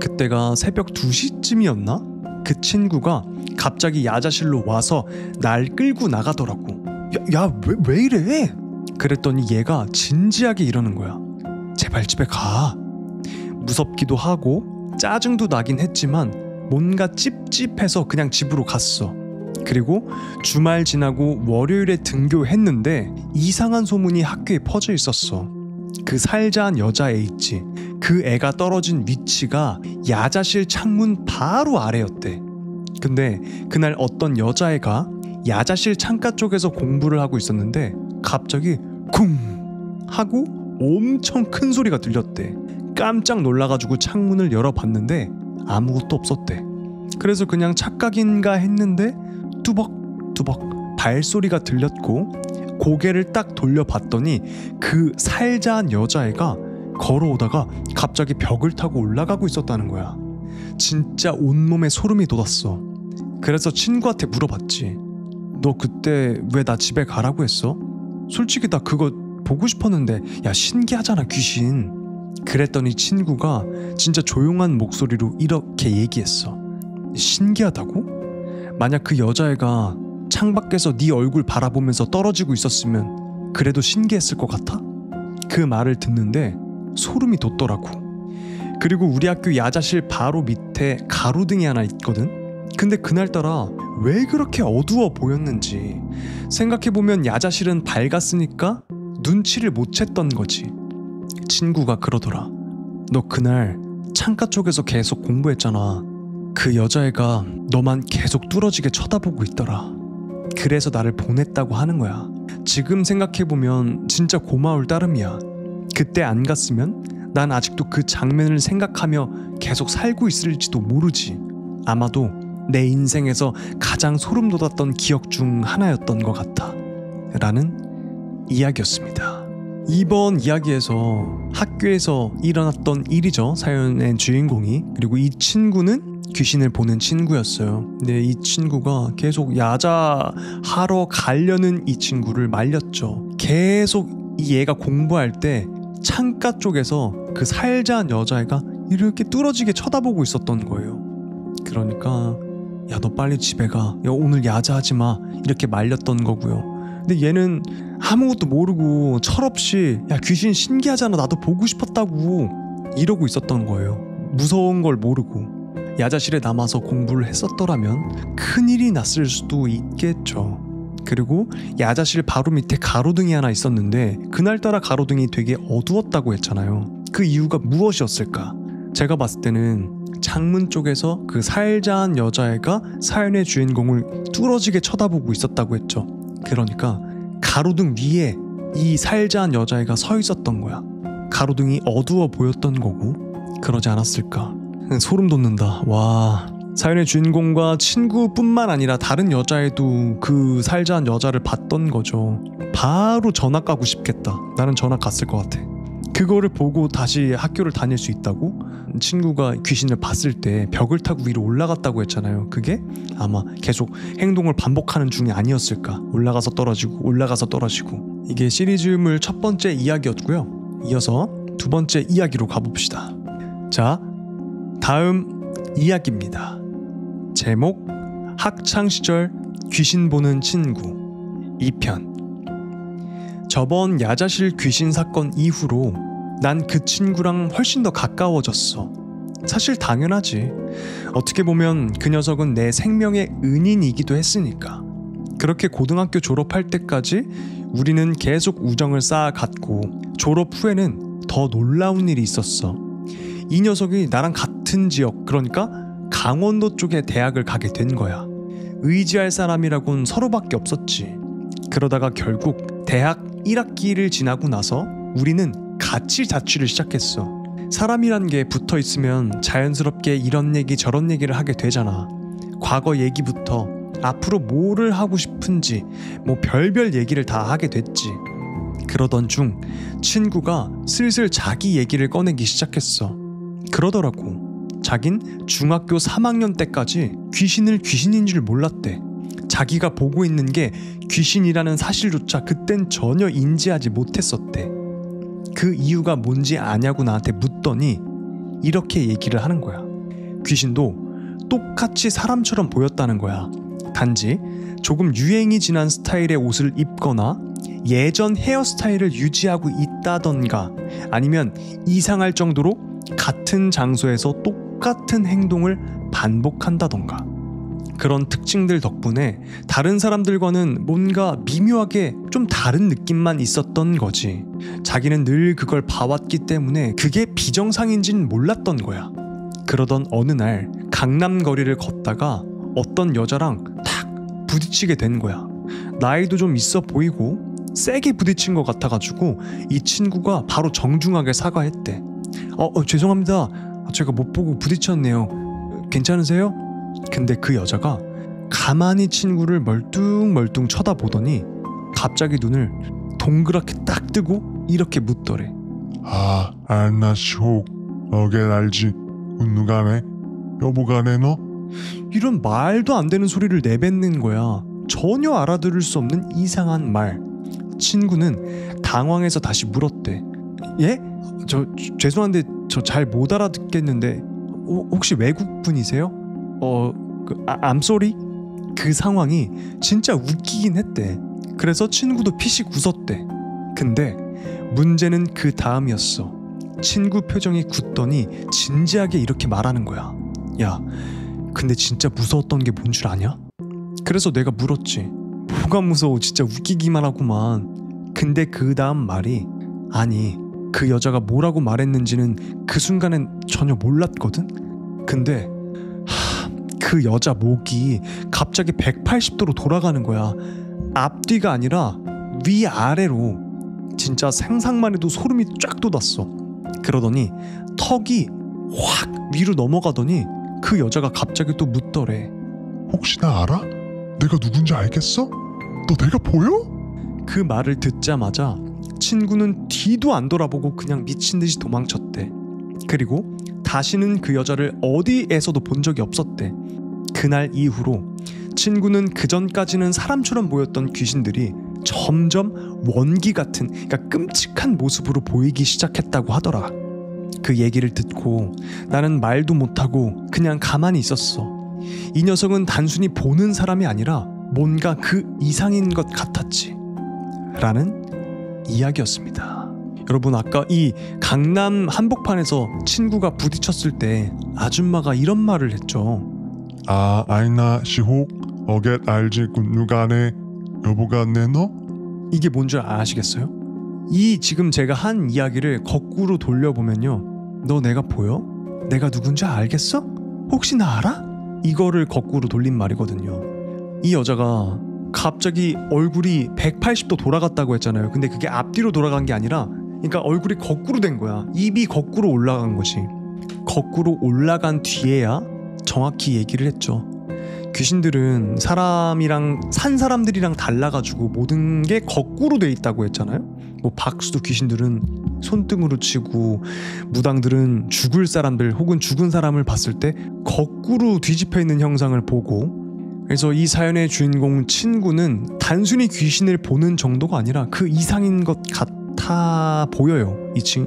그때가 새벽 2시쯤이었나? 그 친구가 갑자기 야자실로 와서 날 끌고 나가더라고. 왜 이래? 그랬더니 얘가 진지하게 이러는 거야. 제발 집에 가. 무섭기도 하고 짜증도 나긴 했지만 뭔가 찝찝해서 그냥 집으로 갔어. 그리고 주말 지나고 월요일에 등교했는데 이상한 소문이 학교에 퍼져 있었어. 그 살자한 여자애 있지. 그 애가 떨어진 위치가 야자실 창문 바로 아래였대. 근데 그날 어떤 여자애가 야자실 창가 쪽에서 공부를 하고 있었는데 갑자기 쿵 하고 엄청 큰 소리가 들렸대. 깜짝 놀라가지고 창문을 열어봤는데 아무것도 없었대. 그래서 그냥 착각인가 했는데 뚜벅뚜벅 발소리가 들렸고 고개를 딱 돌려봤더니 그 살자한 여자애가 걸어오다가 갑자기 벽을 타고 올라가고 있었다는 거야. 진짜 온몸에 소름이 돋았어. 그래서 친구한테 물어봤지. 너 그때 왜 나 집에 가라고 했어? 솔직히 나 그거 보고 싶었는데. 야, 신기하잖아 귀신. 그랬더니 친구가 진짜 조용한 목소리로 이렇게 얘기했어. 신기하다고? 만약 그 여자애가 창밖에서 네 얼굴 바라보면서 떨어지고 있었으면 그래도 신기했을 것 같아? 그 말을 듣는데 소름이 돋더라고. 그리고 우리 학교 야자실 바로 밑에 가로등이 하나 있거든? 근데 그날따라 왜 그렇게 어두워 보였는지 생각해보면 야자실은 밝았으니까 눈치를 못 챘던 거지. 친구가 그러더라. 너 그날 창가 쪽에서 계속 공부했잖아. 그 여자애가 너만 계속 뚫어지게 쳐다보고 있더라. 그래서 나를 보냈다고 하는 거야. 지금 생각해보면 진짜 고마울 따름이야. 그때 안 갔으면 난 아직도 그 장면을 생각하며 계속 살고 있을지도 모르지. 아마도 내 인생에서 가장 소름 돋았던 기억 중 하나였던 것 같아. 라는 이야기였습니다. 이번 이야기에서 학교에서 일어났던 일이죠. 사연의 주인공이. 그리고 이 친구는 귀신을 보는 친구였어요. 근데 이 친구가 계속 야자하러 가려는 이 친구를 말렸죠. 계속 이 얘가 공부할 때 창가 쪽에서 그 살자한 여자애가 이렇게 뚫어지게 쳐다보고 있었던 거예요. 그러니까 야, 너 빨리 집에 가. 야, 오늘 야자하지 마. 이렇게 말렸던 거고요. 근데 얘는 아무것도 모르고 철없이 야, 귀신 신기하잖아. 나도 보고 싶었다고 이러고 있었던 거예요. 무서운 걸 모르고. 야자실에 남아서 공부를 했었더라면 큰일이 났을 수도 있겠죠. 그리고 야자실 바로 밑에 가로등이 하나 있었는데 그날따라 가로등이 되게 어두웠다고 했잖아요. 그 이유가 무엇이었을까? 제가 봤을 때는 창문 쪽에서 그 살자한 여자애가 사연의 주인공을 뚫어지게 쳐다보고 있었다고 했죠. 그러니까 가로등 위에 이 살자한 여자애가 서 있었던 거야. 가로등이 어두워 보였던 거고. 그러지 않았을까? 소름 돋는다. 와, 사연의 주인공과 친구뿐만 아니라 다른 여자애도 그 살자한 여자를 봤던 거죠. 바로 전학 가고 싶겠다. 나는 전학 갔을 것 같아. 그거를 보고 다시 학교를 다닐 수 있다고? 친구가 귀신을 봤을 때 벽을 타고 위로 올라갔다고 했잖아요. 그게 아마 계속 행동을 반복하는 중이 아니었을까. 올라가서 떨어지고 올라가서 떨어지고. 이게 시리즈물 첫 번째 이야기였고요. 이어서 두 번째 이야기로 가봅시다. 자, 다음 이야기입니다. 제목 학창시절 귀신 보는 친구 2편. 저번 야자실 귀신 사건 이후로 난 그 친구랑 훨씬 더 가까워졌어. 사실 당연하지. 어떻게 보면 그 녀석은 내 생명의 은인이기도 했으니까. 그렇게 고등학교 졸업할 때까지 우리는 계속 우정을 쌓아갔고 졸업 후에는 더 놀라운 일이 있었어. 이 녀석이 나랑 같은 지역, 그러니까 강원도 쪽에 대학을 가게 된 거야. 의지할 사람이라곤 서로밖에 없었지. 그러다가 결국 대학 1학기를 지나고 나서 우리는 같이 자취를 시작했어. 사람이란 게 붙어 있으면 자연스럽게 이런 얘기 저런 얘기를 하게 되잖아. 과거 얘기부터 앞으로 뭐를 하고 싶은지 뭐 별별 얘기를 다 하게 됐지. 그러던 중 친구가 슬슬 자기 얘기를 꺼내기 시작했어. 그러더라고. 자긴 중학교 3학년 때까지 귀신을 귀신인 줄 몰랐대. 자기가 보고 있는 게 귀신이라는 사실조차 그땐 전혀 인지하지 못했었대. 그 이유가 뭔지 아냐고 나한테 묻더니 이렇게 얘기를 하는 거야. 귀신도 똑같이 사람처럼 보였다는 거야. 단지 조금 유행이 지난 스타일의 옷을 입거나 예전 헤어스타일을 유지하고 있다던가 아니면 이상할 정도로 같은 장소에서 똑같은 행동을 반복한다던가. 그런 특징들 덕분에 다른 사람들과는 뭔가 미묘하게 좀 다른 느낌만 있었던 거지. 자기는 늘 그걸 봐왔기 때문에 그게 비정상인진 몰랐던 거야. 그러던 어느 날 강남 거리를 걷다가 어떤 여자랑 탁 부딪히게 된 거야. 나이도 좀 있어 보이고 세게 부딪힌 것 같아가지고 이 친구가 바로 정중하게 사과했대. 죄송합니다. 제가 못 보고 부딪혔네요. 괜찮으세요? 근데 그 여자가 가만히 친구를 멀뚱멀뚱 쳐다보더니 갑자기 눈을 동그랗게 딱 뜨고 이렇게 묻더래. 알나쇼 어겐 알지 운누가네 여보가네 너? 이런 말도 안 되는 소리를 내뱉는 거야. 전혀 알아들을 수 없는 이상한 말. 친구는 당황해서 다시 물었대. 예? 죄송한데 저 잘 못 알아듣겠는데 혹시 외국 분이세요? I'm sorry? 그 상황이 진짜 웃기긴 했대. 그래서 친구도 피식 웃었대. 근데 문제는 그 다음이었어. 친구 표정이 굳더니 진지하게 이렇게 말하는 거야. 야, 근데 진짜 무서웠던 게 뭔 줄 아냐? 그래서 내가 물었지. 뭐가 무서워, 진짜 웃기기만 하구만. 근데 그 다음 말이, 아니 그 여자가 뭐라고 말했는지는 그 순간엔 전혀 몰랐거든. 근데 그 여자 목이 갑자기 180도로 돌아가는 거야. 앞뒤가 아니라 위아래로. 진짜 상상만 해도 소름이 쫙 돋았어. 그러더니 턱이 확 위로 넘어가더니 그 여자가 갑자기 또 묻더래. 혹시 나 알아? 내가 누군지 알겠어? 너 내가 보여? 그 말을 듣자마자 친구는 뒤도 안 돌아보고 그냥 미친 듯이 도망쳤대. 그리고 다시는 그 여자를 어디에서도 본 적이 없었대. 그날 이후로 친구는 그전까지는 사람처럼 보였던 귀신들이 점점 원기 같은, 그러니까 끔찍한 모습으로 보이기 시작했다고 하더라. 그 얘기를 듣고 나는 말도 못하고 그냥 가만히 있었어. 이 녀석은 단순히 보는 사람이 아니라 뭔가 그 이상인 것 같았지 라는 이야기였습니다. 여러분, 아까 이 강남 한복판에서 친구가 부딪혔을 때 아줌마가 이런 말을 했죠. 아, 아이나 시혹 어겟 알지 군누가네 여보가 내 너? 이게 뭔 줄 아시겠어요? 이 지금 제가 한 이야기를 거꾸로 돌려보면요, 너 내가 보여? 내가 누군지 알겠어? 혹시 나 알아? 이거를 거꾸로 돌린 말이거든요. 이 여자가 갑자기 얼굴이 180도 돌아갔다고 했잖아요. 근데 그게 앞뒤로 돌아간 게 아니라, 그러니까 얼굴이 거꾸로 된 거야. 입이 거꾸로 올라간 거지. 거꾸로 올라간 뒤에야 정확히 얘기를 했죠. 귀신들은 사람이랑 산 사람들이랑 달라가지고 모든 게 거꾸로 돼 있다고 했잖아요. 뭐 박수도 귀신들은 손등으로 치고, 무당들은 죽을 사람들 혹은 죽은 사람을 봤을 때 거꾸로 뒤집혀 있는 형상을 보고. 그래서 이 사연의 주인공 친구는 단순히 귀신을 보는 정도가 아니라 그 이상인 것 같아 보여요.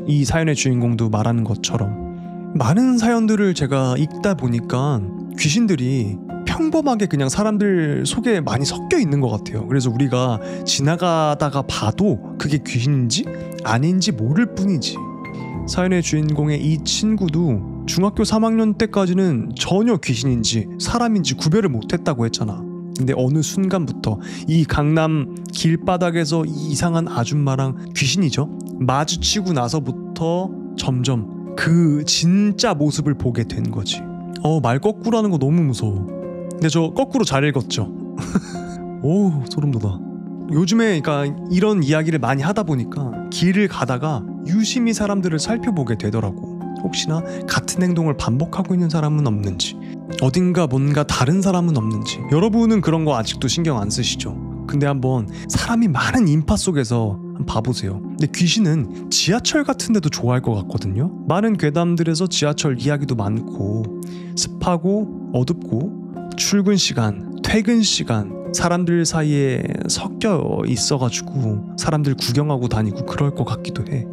이 사연의 주인공도 말하는 것처럼. 많은 사연들을 제가 읽다 보니까 귀신들이 평범하게 그냥 사람들 속에 많이 섞여 있는 것 같아요. 그래서 우리가 지나가다가 봐도 그게 귀신인지 아닌지 모를 뿐이지. 사연의 주인공의 이 친구도 중학교 3학년 때까지는 전혀 귀신인지 사람인지 구별을 못했다고 했잖아. 근데 어느 순간부터 이 강남 길바닥에서 이 이상한 아줌마랑, 귀신이죠, 마주치고 나서부터 점점 그 진짜 모습을 보게 된 거지. 말 거꾸로 하는 거 너무 무서워. 근데 저 거꾸로 잘 읽었죠. 오, 소름 돋아. 요즘에 그러니까 이런 이야기를 많이 하다 보니까 길을 가다가 유심히 사람들을 살펴보게 되더라고. 혹시나 같은 행동을 반복하고 있는 사람은 없는지, 어딘가 뭔가 다른 사람은 없는지. 여러분은 그런 거 아직도 신경 안 쓰시죠? 근데 한번 사람이 많은 인파 속에서 한번 봐보세요. 근데 귀신은 지하철 같은 데도 좋아할 것 같거든요. 많은 괴담들에서 지하철 이야기도 많고, 습하고 어둡고 출근 시간, 퇴근 시간 사람들 사이에 섞여 있어가지고 사람들 구경하고 다니고 그럴 것 같기도 해.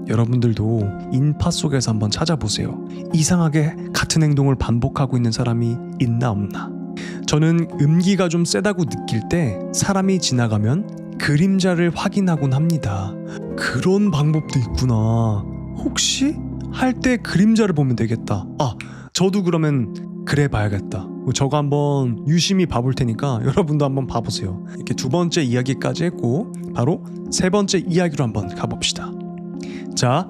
여러분들도 인파 속에서 한번 찾아보세요. 이상하게 같은 행동을 반복하고 있는 사람이 있나 없나. 저는 음기가 좀 세다고 느낄 때 사람이 지나가면 그림자를 확인하곤 합니다. 그런 방법도 있구나. 혹시 할 때 그림자를 보면 되겠다. 저도 그러면 그래 봐야겠다. 저거 한번 유심히 봐볼 테니까 여러분도 한번 봐보세요. 이렇게 두 번째 이야기까지 했고, 바로 세 번째 이야기로 한번 가봅시다. 자,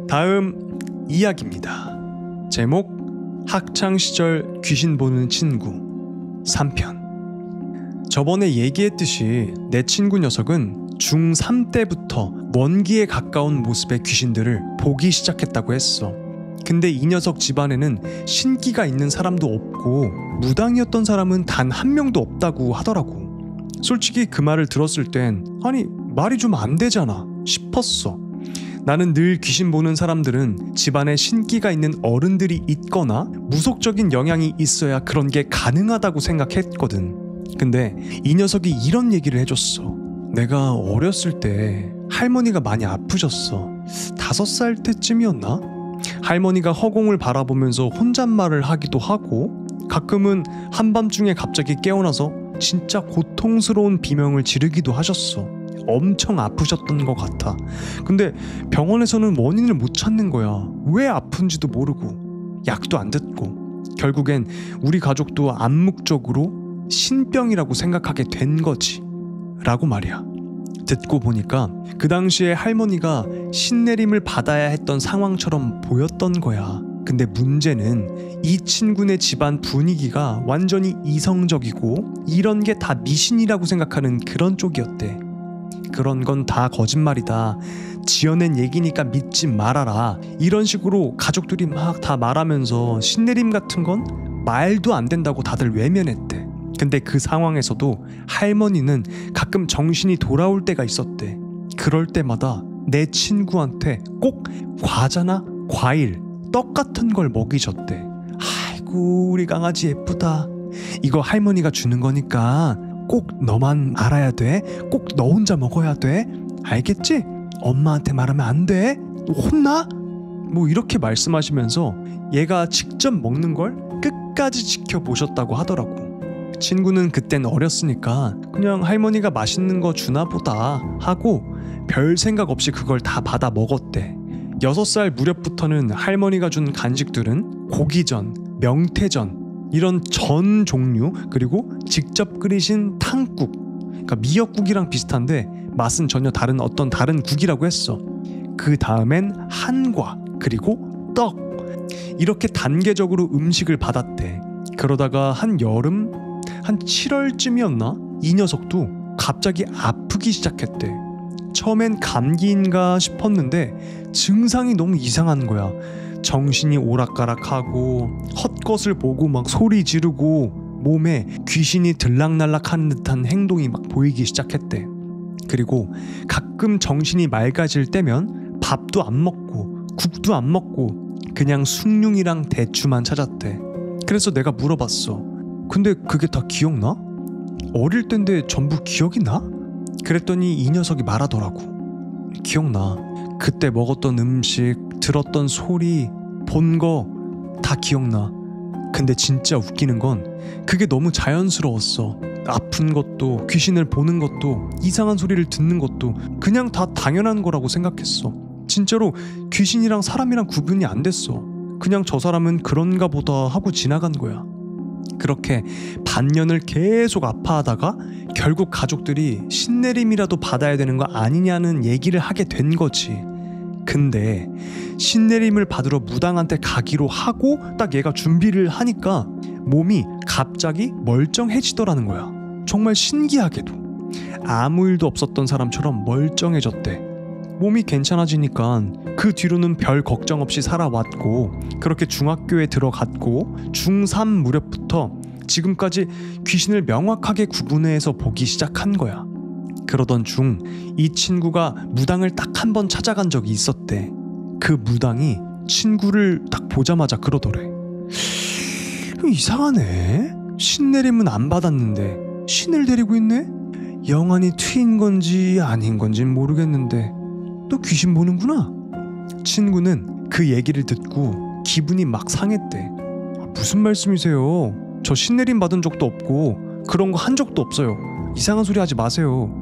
다음 이야기입니다. 제목, 학창시절 귀신 보는 친구 3편. 저번에 얘기했듯이 내 친구 녀석은 중3 때부터 원기에 가까운 모습의 귀신들을 보기 시작했다고 했어. 근데 이 녀석 집안에는 신기가 있는 사람도 없고 무당이었던 사람은 단 한 명도 없다고 하더라고. 솔직히 그 말을 들었을 땐 아니 말이 좀 안 되잖아 싶었어. 나는 늘 귀신 보는 사람들은 집안에 신기가 있는 어른들이 있거나 무속적인 영향이 있어야 그런 게 가능하다고 생각했거든. 근데 이 녀석이 이런 얘기를 해줬어. 내가 어렸을 때 할머니가 많이 아프셨어. 5살 때쯤이었나? 할머니가 허공을 바라보면서 혼잣말을 하기도 하고, 가끔은 한밤중에 갑자기 깨어나서 진짜 고통스러운 비명을 지르기도 하셨어. 엄청 아프셨던 것 같아. 근데 병원에서는 원인을 못 찾는 거야. 왜 아픈지도 모르고 약도 안 듣고. 결국엔 우리 가족도 암묵적으로 신병이라고 생각하게 된 거지 라고 말이야. 듣고 보니까 그 당시에 할머니가 신내림을 받아야 했던 상황처럼 보였던 거야. 근데 문제는 이 친구네 집안 분위기가 완전히 이성적이고 이런 게 다 미신이라고 생각하는 그런 쪽이었대. 그런 건 다 거짓말이다, 지어낸 얘기니까 믿지 말아라, 이런 식으로 가족들이 막 다 말하면서 신내림 같은 건 말도 안 된다고 다들 외면했대. 근데 그 상황에서도 할머니는 가끔 정신이 돌아올 때가 있었대. 그럴 때마다 내 친구한테 꼭 과자나 과일, 떡 같은 걸 먹이셨대. 아이고 우리 강아지 예쁘다, 이거 할머니가 주는 거니까 꼭 너만 알아야 돼, 꼭 너 혼자 먹어야 돼, 알겠지? 엄마한테 말하면 안 돼, 혼나? 뭐 이렇게 말씀하시면서 얘가 직접 먹는 걸 끝까지 지켜보셨다고 하더라고. 친구는 그땐 어렸으니까 그냥 할머니가 맛있는 거 주나 보다 하고 별 생각 없이 그걸 다 받아 먹었대. 6살 무렵부터는 할머니가 준 간식들은 고기전, 명태전, 이런 전 종류, 그리고 직접 끓이신 탕국, 그러니까 미역국이랑 비슷한데 맛은 전혀 다른 어떤 다른 국이라고 했어. 그 다음엔 한과, 그리고 떡, 이렇게 단계적으로 음식을 받았대. 그러다가 한 여름, 한 7월쯤이었나? 이 녀석도 갑자기 아프기 시작했대. 처음엔 감기인가 싶었는데 증상이 너무 이상한 거야. 정신이 오락가락하고 헛것을 보고 막 소리 지르고 몸에 귀신이 들락날락하는 듯한 행동이 막 보이기 시작했대. 그리고 가끔 정신이 맑아질 때면 밥도 안 먹고 국도 안 먹고 그냥 숭늉이랑 대추만 찾았대. 그래서 내가 물어봤어. 근데 그게 다 기억나? 어릴 땐데 전부 기억이 나? 그랬더니 이 녀석이 말하더라고. 기억나. 그때 먹었던 음식, 들었던 소리, 본 거 다 기억나. 근데 진짜 웃기는 건 그게 너무 자연스러웠어. 아픈 것도, 귀신을 보는 것도, 이상한 소리를 듣는 것도 그냥 다 당연한 거라고 생각했어. 진짜로 귀신이랑 사람이랑 구분이 안 됐어. 그냥 저 사람은 그런가 보다 하고 지나간 거야. 그렇게 반년을 계속 아파하다가 결국 가족들이 신내림이라도 받아야 되는 거 아니냐는 얘기를 하게 된 거지. 근데 신내림을 받으러 무당한테 가기로 하고 딱 얘가 준비를 하니까 몸이 갑자기 멀쩡해지더라는 거야. 정말 신기하게도 아무 일도 없었던 사람처럼 멀쩡해졌대. 몸이 괜찮아지니까 그 뒤로는 별 걱정 없이 살아왔고, 그렇게 중학교에 들어갔고 중3 무렵부터 지금까지 귀신을 명확하게 구분해서 보기 시작한 거야. 그러던 중 이 친구가 무당을 딱 한 번 찾아간 적이 있었대. 그 무당이 친구를 딱 보자마자 그러더래. 이상하네, 신내림은 안 받았는데 신을 데리고 있네? 영안이 트인 건지 아닌 건진 모르겠는데 너 귀신 보는구나. 친구는 그 얘기를 듣고 기분이 막 상했대. 무슨 말씀이세요? 저 신내림 받은 적도 없고 그런 거 한 적도 없어요. 이상한 소리 하지 마세요.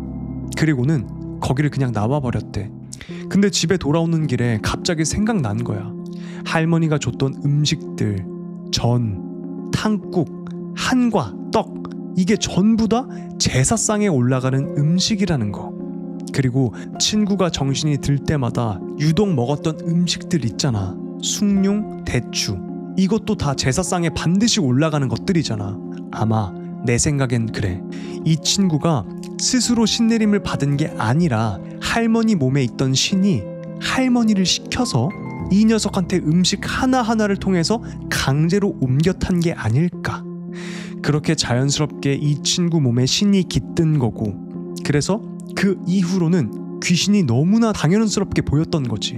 그리고는 거기를 그냥 나와버렸대. 근데 집에 돌아오는 길에 갑자기 생각난 거야. 할머니가 줬던 음식들, 전, 탕국, 한과, 떡, 이게 전부 다 제사상에 올라가는 음식이라는 거. 그리고 친구가 정신이 들 때마다 유독 먹었던 음식들 있잖아. 숭늉, 대추, 이것도 다 제사상에 반드시 올라가는 것들이잖아. 아마 내 생각엔 그래. 이 친구가 스스로 신내림을 받은 게 아니라 할머니 몸에 있던 신이 할머니를 시켜서 이 녀석한테 음식 하나하나를 통해서 강제로 옮겨 탄 게 아닐까. 그렇게 자연스럽게 이 친구 몸에 신이 깃든 거고, 그래서 그 이후로는 귀신이 너무나 당연스럽게 보였던 거지.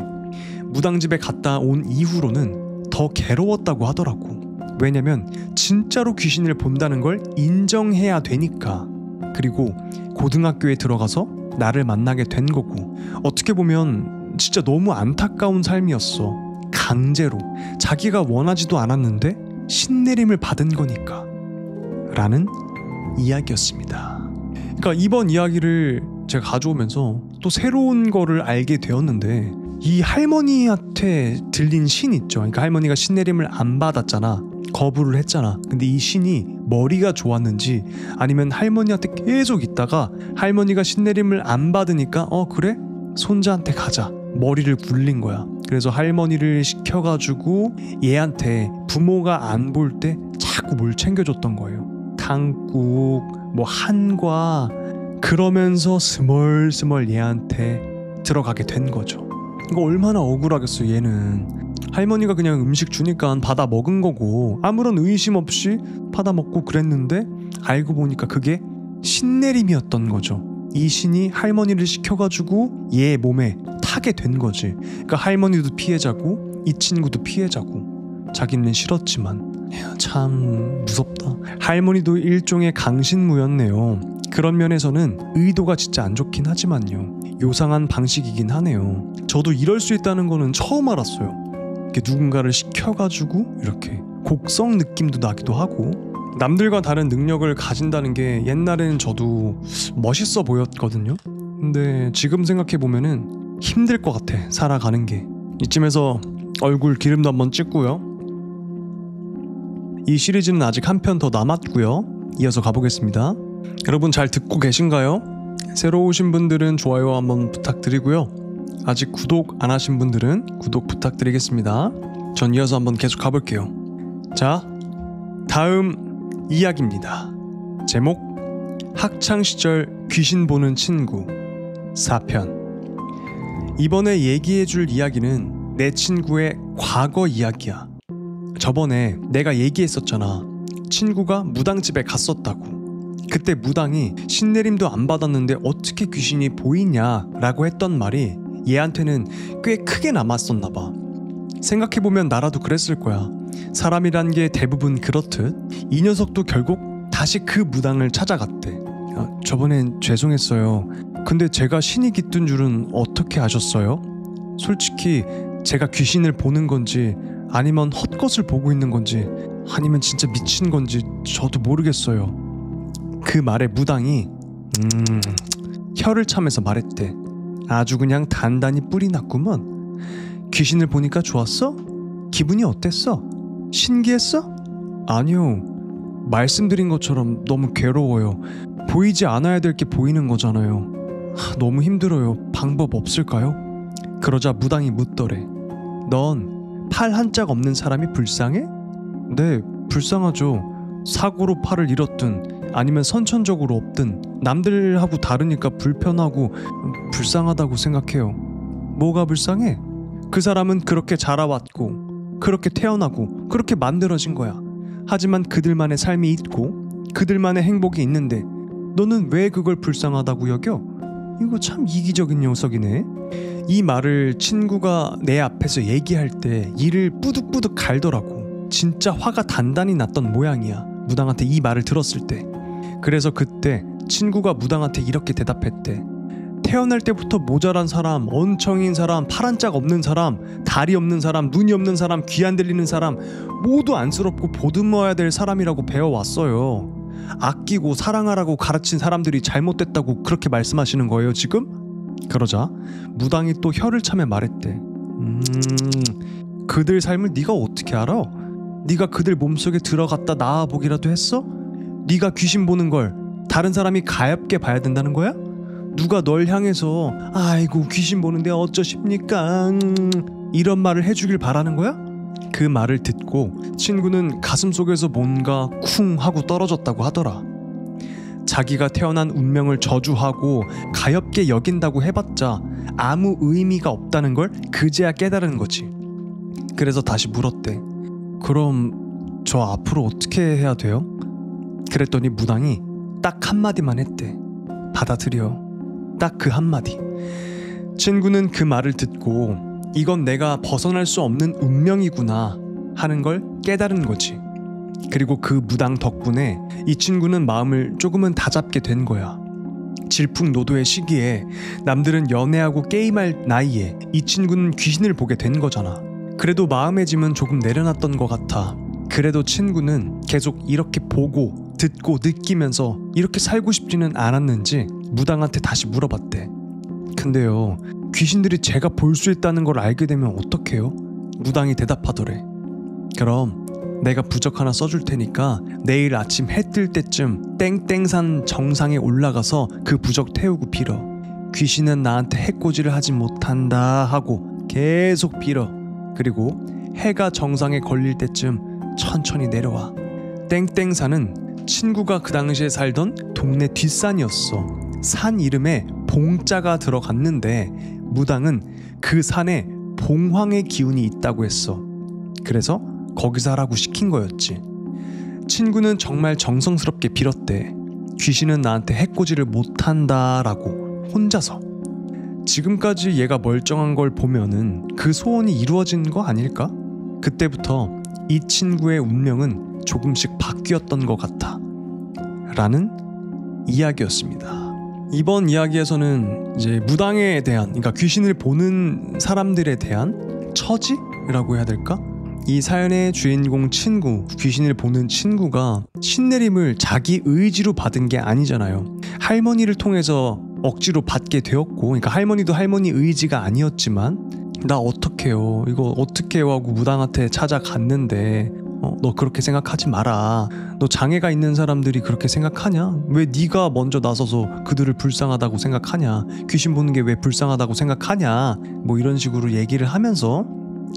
무당집에 갔다 온 이후로는 더 괴로웠다고 하더라고. 왜냐면 진짜로 귀신을 본다는 걸 인정해야 되니까. 그리고 고등학교에 들어가서 나를 만나게 된 거고, 어떻게 보면 진짜 너무 안타까운 삶이었어. 강제로 자기가 원하지도 않았는데 신내림을 받은 거니까 라는 이야기였습니다. 그러니까 이번 이야기를 제가 가져오면서 또 새로운 거를 알게 되었는데, 이 할머니한테 들린 신 있죠. 그러니까 할머니가 신내림을 안 받았잖아. 거부를 했잖아. 근데 이 신이 머리가 좋았는지 아니면 할머니한테 계속 있다가 할머니가 신내림을 안 받으니까 그래? 손자한테 가자. 머리를 굴린 거야. 그래서 할머니를 시켜가지고 얘한테 부모가 안 볼 때 자꾸 뭘 챙겨줬던 거예요. 탕국, 뭐 한과. 그러면서 스멀스멀 얘한테 들어가게 된 거죠. 이거 얼마나 억울하겠어. 얘는 할머니가 그냥 음식 주니까 받아 먹은 거고 아무런 의심 없이 받아 먹고 그랬는데 알고 보니까 그게 신내림이었던 거죠. 이 신이 할머니를 시켜가지고 얘 몸에 타게 된 거지. 그러니까 할머니도 피해자고 이 친구도 피해자고. 자기는 싫었지만 참 무섭다. 할머니도 일종의 강신무였네요. 그런 면에서는 의도가 진짜 안 좋긴 하지만요. 요상한 방식이긴 하네요. 저도 이럴 수 있다는 거는 처음 알았어요. 이렇게 누군가를 시켜가지고 이렇게 곡성 느낌도 나기도 하고 남들과 다른 능력을 가진다는 게 옛날에는 저도 멋있어 보였거든요. 근데 지금 생각해보면은 힘들 것 같아. 살아가는 게. 이쯤에서 얼굴 기름도 한번 찍고요. 이 시리즈는 아직 한 편 더 남았고요. 이어서 가보겠습니다. 여러분 잘 듣고 계신가요? 새로 오신 분들은 좋아요 한번 부탁드리고요. 아직 구독 안 하신 분들은 구독 부탁드리겠습니다. 전 이어서 한번 계속 가볼게요. 자, 다음 이야기입니다. 제목 학창시절 귀신 보는 친구 4편. 이번에 얘기해줄 이야기는 내 친구의 과거 이야기야. 저번에 내가 얘기했었잖아. 친구가 무당집에 갔었다고. 그때 무당이 신내림도 안 받았는데 어떻게 귀신이 보이냐라고 했던 말이 얘한테는 꽤 크게 남았었나봐. 생각해보면 나라도 그랬을 거야. 사람이란 게 대부분 그렇듯 이 녀석도 결국 다시 그 무당을 찾아갔대. 저번엔 죄송했어요. 근데 제가 신이 깃든 줄은 어떻게 아셨어요? 솔직히 제가 귀신을 보는 건지 아니면 헛것을 보고 있는 건지 아니면 진짜 미친 건지 저도 모르겠어요. 그 말에 무당이 혀를 차면서 말했대. 아주 그냥 단단히 뿔이 났구먼. 귀신을 보니까 좋았어? 기분이 어땠어? 신기했어? 아니요. 말씀드린 것처럼 너무 괴로워요. 보이지 않아야 될 게 보이는 거잖아요. 너무 힘들어요. 방법 없을까요? 그러자 무당이 묻더래. 넌 팔 한 짝 없는 사람이 불쌍해? 네, 불쌍하죠. 사고로 팔을 잃었든 아니면 선천적으로 없든 남들하고 다르니까 불편하고 불쌍하다고 생각해요. 뭐가 불쌍해? 그 사람은 그렇게 자라왔고 그렇게 태어나고 그렇게 만들어진 거야. 하지만 그들만의 삶이 있고 그들만의 행복이 있는데 너는 왜 그걸 불쌍하다고 여겨? 이거 참 이기적인 녀석이네. 이 말을 친구가 내 앞에서 얘기할 때 이를 뿌득뿌득 갈더라고. 진짜 화가 단단히 났던 모양이야. 무당한테 이 말을 들었을 때. 그래서 그때 친구가 무당한테 이렇게 대답했대. 태어날 때부터 모자란 사람, 엉청인 사람, 팔 한 짝 없는 사람, 다리 없는 사람, 눈이 없는 사람, 귀 안 들리는 사람 모두 안쓰럽고 보듬어야 될 사람이라고 배워왔어요. 아끼고 사랑하라고 가르친 사람들이 잘못됐다고 그렇게 말씀하시는 거예요 지금? 그러자 무당이 또 혀를 차며 말했대. 그들 삶을 네가 어떻게 알아? 네가 그들 몸속에 들어갔다 나와보기라도 했어? 네가 귀신 보는 걸 다른 사람이 가엾게 봐야 된다는 거야? 누가 널 향해서 아이고 귀신 보는데 어쩌십니까? 이런 말을 해주길 바라는 거야? 그 말을 듣고 친구는 가슴속에서 뭔가 쿵 하고 떨어졌다고 하더라. 자기가 태어난 운명을 저주하고 가엾게 여긴다고 해봤자 아무 의미가 없다는 걸 그제야 깨달은 거지. 그래서 다시 물었대. 그럼 저 앞으로 어떻게 해야 돼요? 그랬더니 무당이 딱 한마디만 했대. 받아들여. 딱 그 한마디. 친구는 그 말을 듣고 이건 내가 벗어날 수 없는 운명이구나 하는 걸 깨달은 거지. 그리고 그 무당 덕분에 이 친구는 마음을 조금은 다잡게 된 거야. 질풍노도의 시기에 남들은 연애하고 게임할 나이에 이 친구는 귀신을 보게 된 거잖아. 그래도 마음의 짐은 조금 내려놨던 것 같아. 그래도 친구는 계속 이렇게 보고 듣고 느끼면서 이렇게 살고 싶지는 않았는지 무당한테 다시 물어봤대. 근데요, 귀신들이 제가 볼 수 있다는 걸 알게 되면 어떡해요? 무당이 대답하더래. 그럼 내가 부적 하나 써줄 테니까 내일 아침 해 뜰 때쯤 땡땡산 정상에 올라가서 그 부적 태우고 빌어. 귀신은 나한테 해코지를 하지 못한다 하고 계속 빌어. 그리고 해가 정상에 걸릴 때쯤 천천히 내려와. 땡땡산은 친구가 그 당시에 살던 동네 뒷산이었어. 산 이름에 봉자가 들어갔는데 무당은 그 산에 봉황의 기운이 있다고 했어. 그래서 거기서 하라고 시킨 거였지. 친구는 정말 정성스럽게 빌었대. 귀신은 나한테 해코지를 못한다라고 혼자서. 지금까지 얘가 멀쩡한 걸 보면은 그 소원이 이루어진 거 아닐까? 그때부터 이 친구의 운명은 조금씩 바뀌었던 것 같아 라는 이야기였습니다. 이번 이야기에서는 이제 무당에 대한, 그러니까 귀신을 보는 사람들에 대한 처지라고 해야 될까? 이 사연의 주인공 친구, 귀신을 보는 친구가 신내림을 자기 의지로 받은 게 아니잖아요. 할머니를 통해서 억지로 받게 되었고, 그러니까 할머니도 할머니 의지가 아니었지만 나 어떡해요, 이거 어떡해요 하고 무당한테 찾아갔는데 너 그렇게 생각하지 마라. 너 장애가 있는 사람들이 그렇게 생각하냐? 왜 네가 먼저 나서서 그들을 불쌍하다고 생각하냐? 귀신 보는 게 왜 불쌍하다고 생각하냐? 뭐 이런 식으로 얘기를 하면서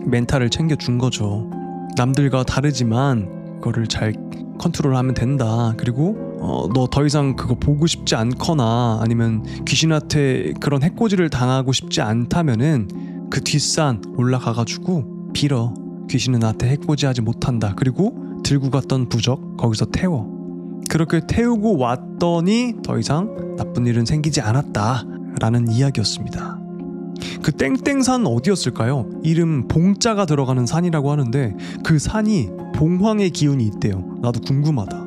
멘탈을 챙겨준 거죠. 남들과 다르지만 그거를 잘 컨트롤하면 된다. 그리고 너 더 이상 그거 보고 싶지 않거나 아니면 귀신한테 그런 해코지를 당하고 싶지 않다면은 그 뒷산 올라가가지고 빌어. 귀신은 나한테 해코지하지 못한다. 그리고 들고 갔던 부적 거기서 태워. 그렇게 태우고 왔더니 더 이상 나쁜 일은 생기지 않았다 라는 이야기였습니다. 그 땡땡산 어디였을까요? 이름 봉자가 들어가는 산이라고 하는데 그 산이 봉황의 기운이 있대요. 나도 궁금하다.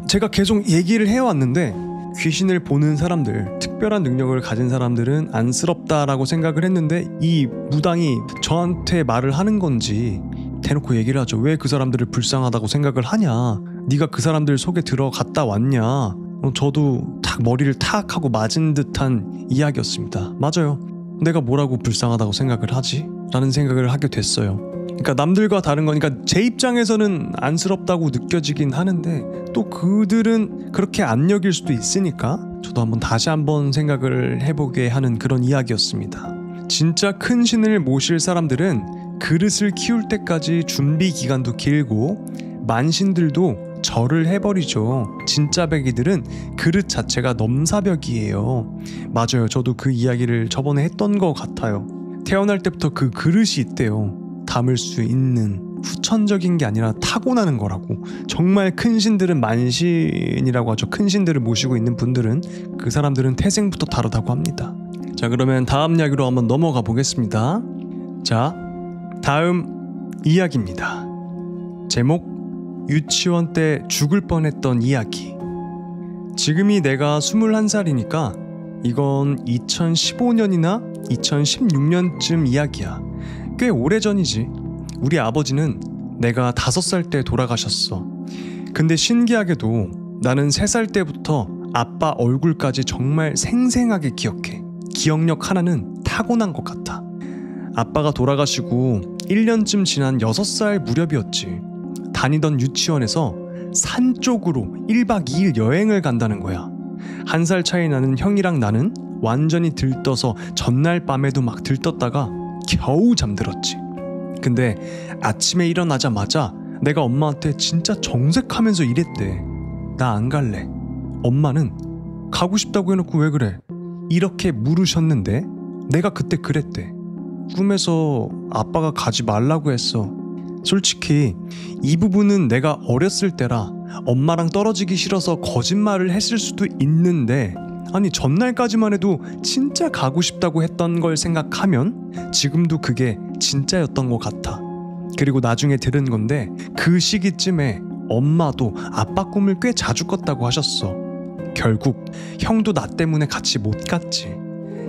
제가 계속 얘기를 해왔는데 귀신을 보는 사람들, 특별한 능력을 가진 사람들은 안쓰럽다라고 생각을 했는데 이 무당이 저한테 말을 하는 건지 대놓고 얘기를 하죠. 왜 그 사람들을 불쌍하다고 생각을 하냐? 네가 그 사람들 속에 들어갔다 왔냐? 저도 탁 머리를 탁 하고 맞은 듯한 이야기였습니다. 맞아요. 내가 뭐라고 불쌍하다고 생각을 하지? 라는 생각을 하게 됐어요. 그러니까 남들과 다른 거니까 제 입장에서는 안쓰럽다고 느껴지긴 하는데 또 그들은 그렇게 안 여길 수도 있으니까 저도 다시 한번 생각을 해보게 하는 그런 이야기였습니다. 진짜 큰 신을 모실 사람들은 그릇을 키울 때까지 준비 기간도 길고 만신들도 절을 해버리죠. 진짜 배기들은 그릇 자체가 넘사벽이에요. 맞아요. 저도 그 이야기를 저번에 했던 것 같아요. 태어날 때부터 그 그릇이 있대요. 담을 수 있는, 후천적인 게 아니라 타고나는 거라고. 정말 큰 신들은 만신이라고 하죠. 큰 신들을 모시고 있는 분들은 그 사람들은 태생부터 다르다고 합니다. 자, 그러면 다음 이야기로 한번 넘어가 보겠습니다. 자, 다음 이야기입니다. 제목 유치원 때 죽을 뻔했던 이야기. 지금이 내가 21살이니까 이건 2015년이나 2016년쯤 이야기야. 꽤 오래전이지. 우리 아버지는 내가 5살 때 돌아가셨어. 근데 신기하게도 나는 3살 때부터 아빠 얼굴까지 정말 생생하게 기억해. 기억력 하나는 타고난 것 같아. 아빠가 돌아가시고 1년쯤 지난 6살 무렵이었지. 다니던 유치원에서 산 쪽으로 1박 2일 여행을 간다는 거야. 1살 차이 나는 형이랑 나는 완전히 들떠서 전날 밤에도 막 들떴다가 겨우 잠들었지. 근데 아침에 일어나자마자 내가 엄마한테 진짜 정색하면서 이랬대. 나 안 갈래. 엄마는 가고 싶다고 해놓고 왜 그래? 이렇게 물으셨는데 내가 그때 그랬대. 꿈에서 아빠가 가지 말라고 했어. 솔직히 이 부분은 내가 어렸을 때라 엄마랑 떨어지기 싫어서 거짓말을 했을 수도 있는데, 아니 전날까지만 해도 진짜 가고 싶다고 했던 걸 생각하면 지금도 그게 진짜였던 것 같아. 그리고 나중에 들은 건데 그 시기쯤에 엄마도 아빠 꿈을 꽤 자주 꿨다고 하셨어. 결국 형도 나 때문에 같이 못 갔지.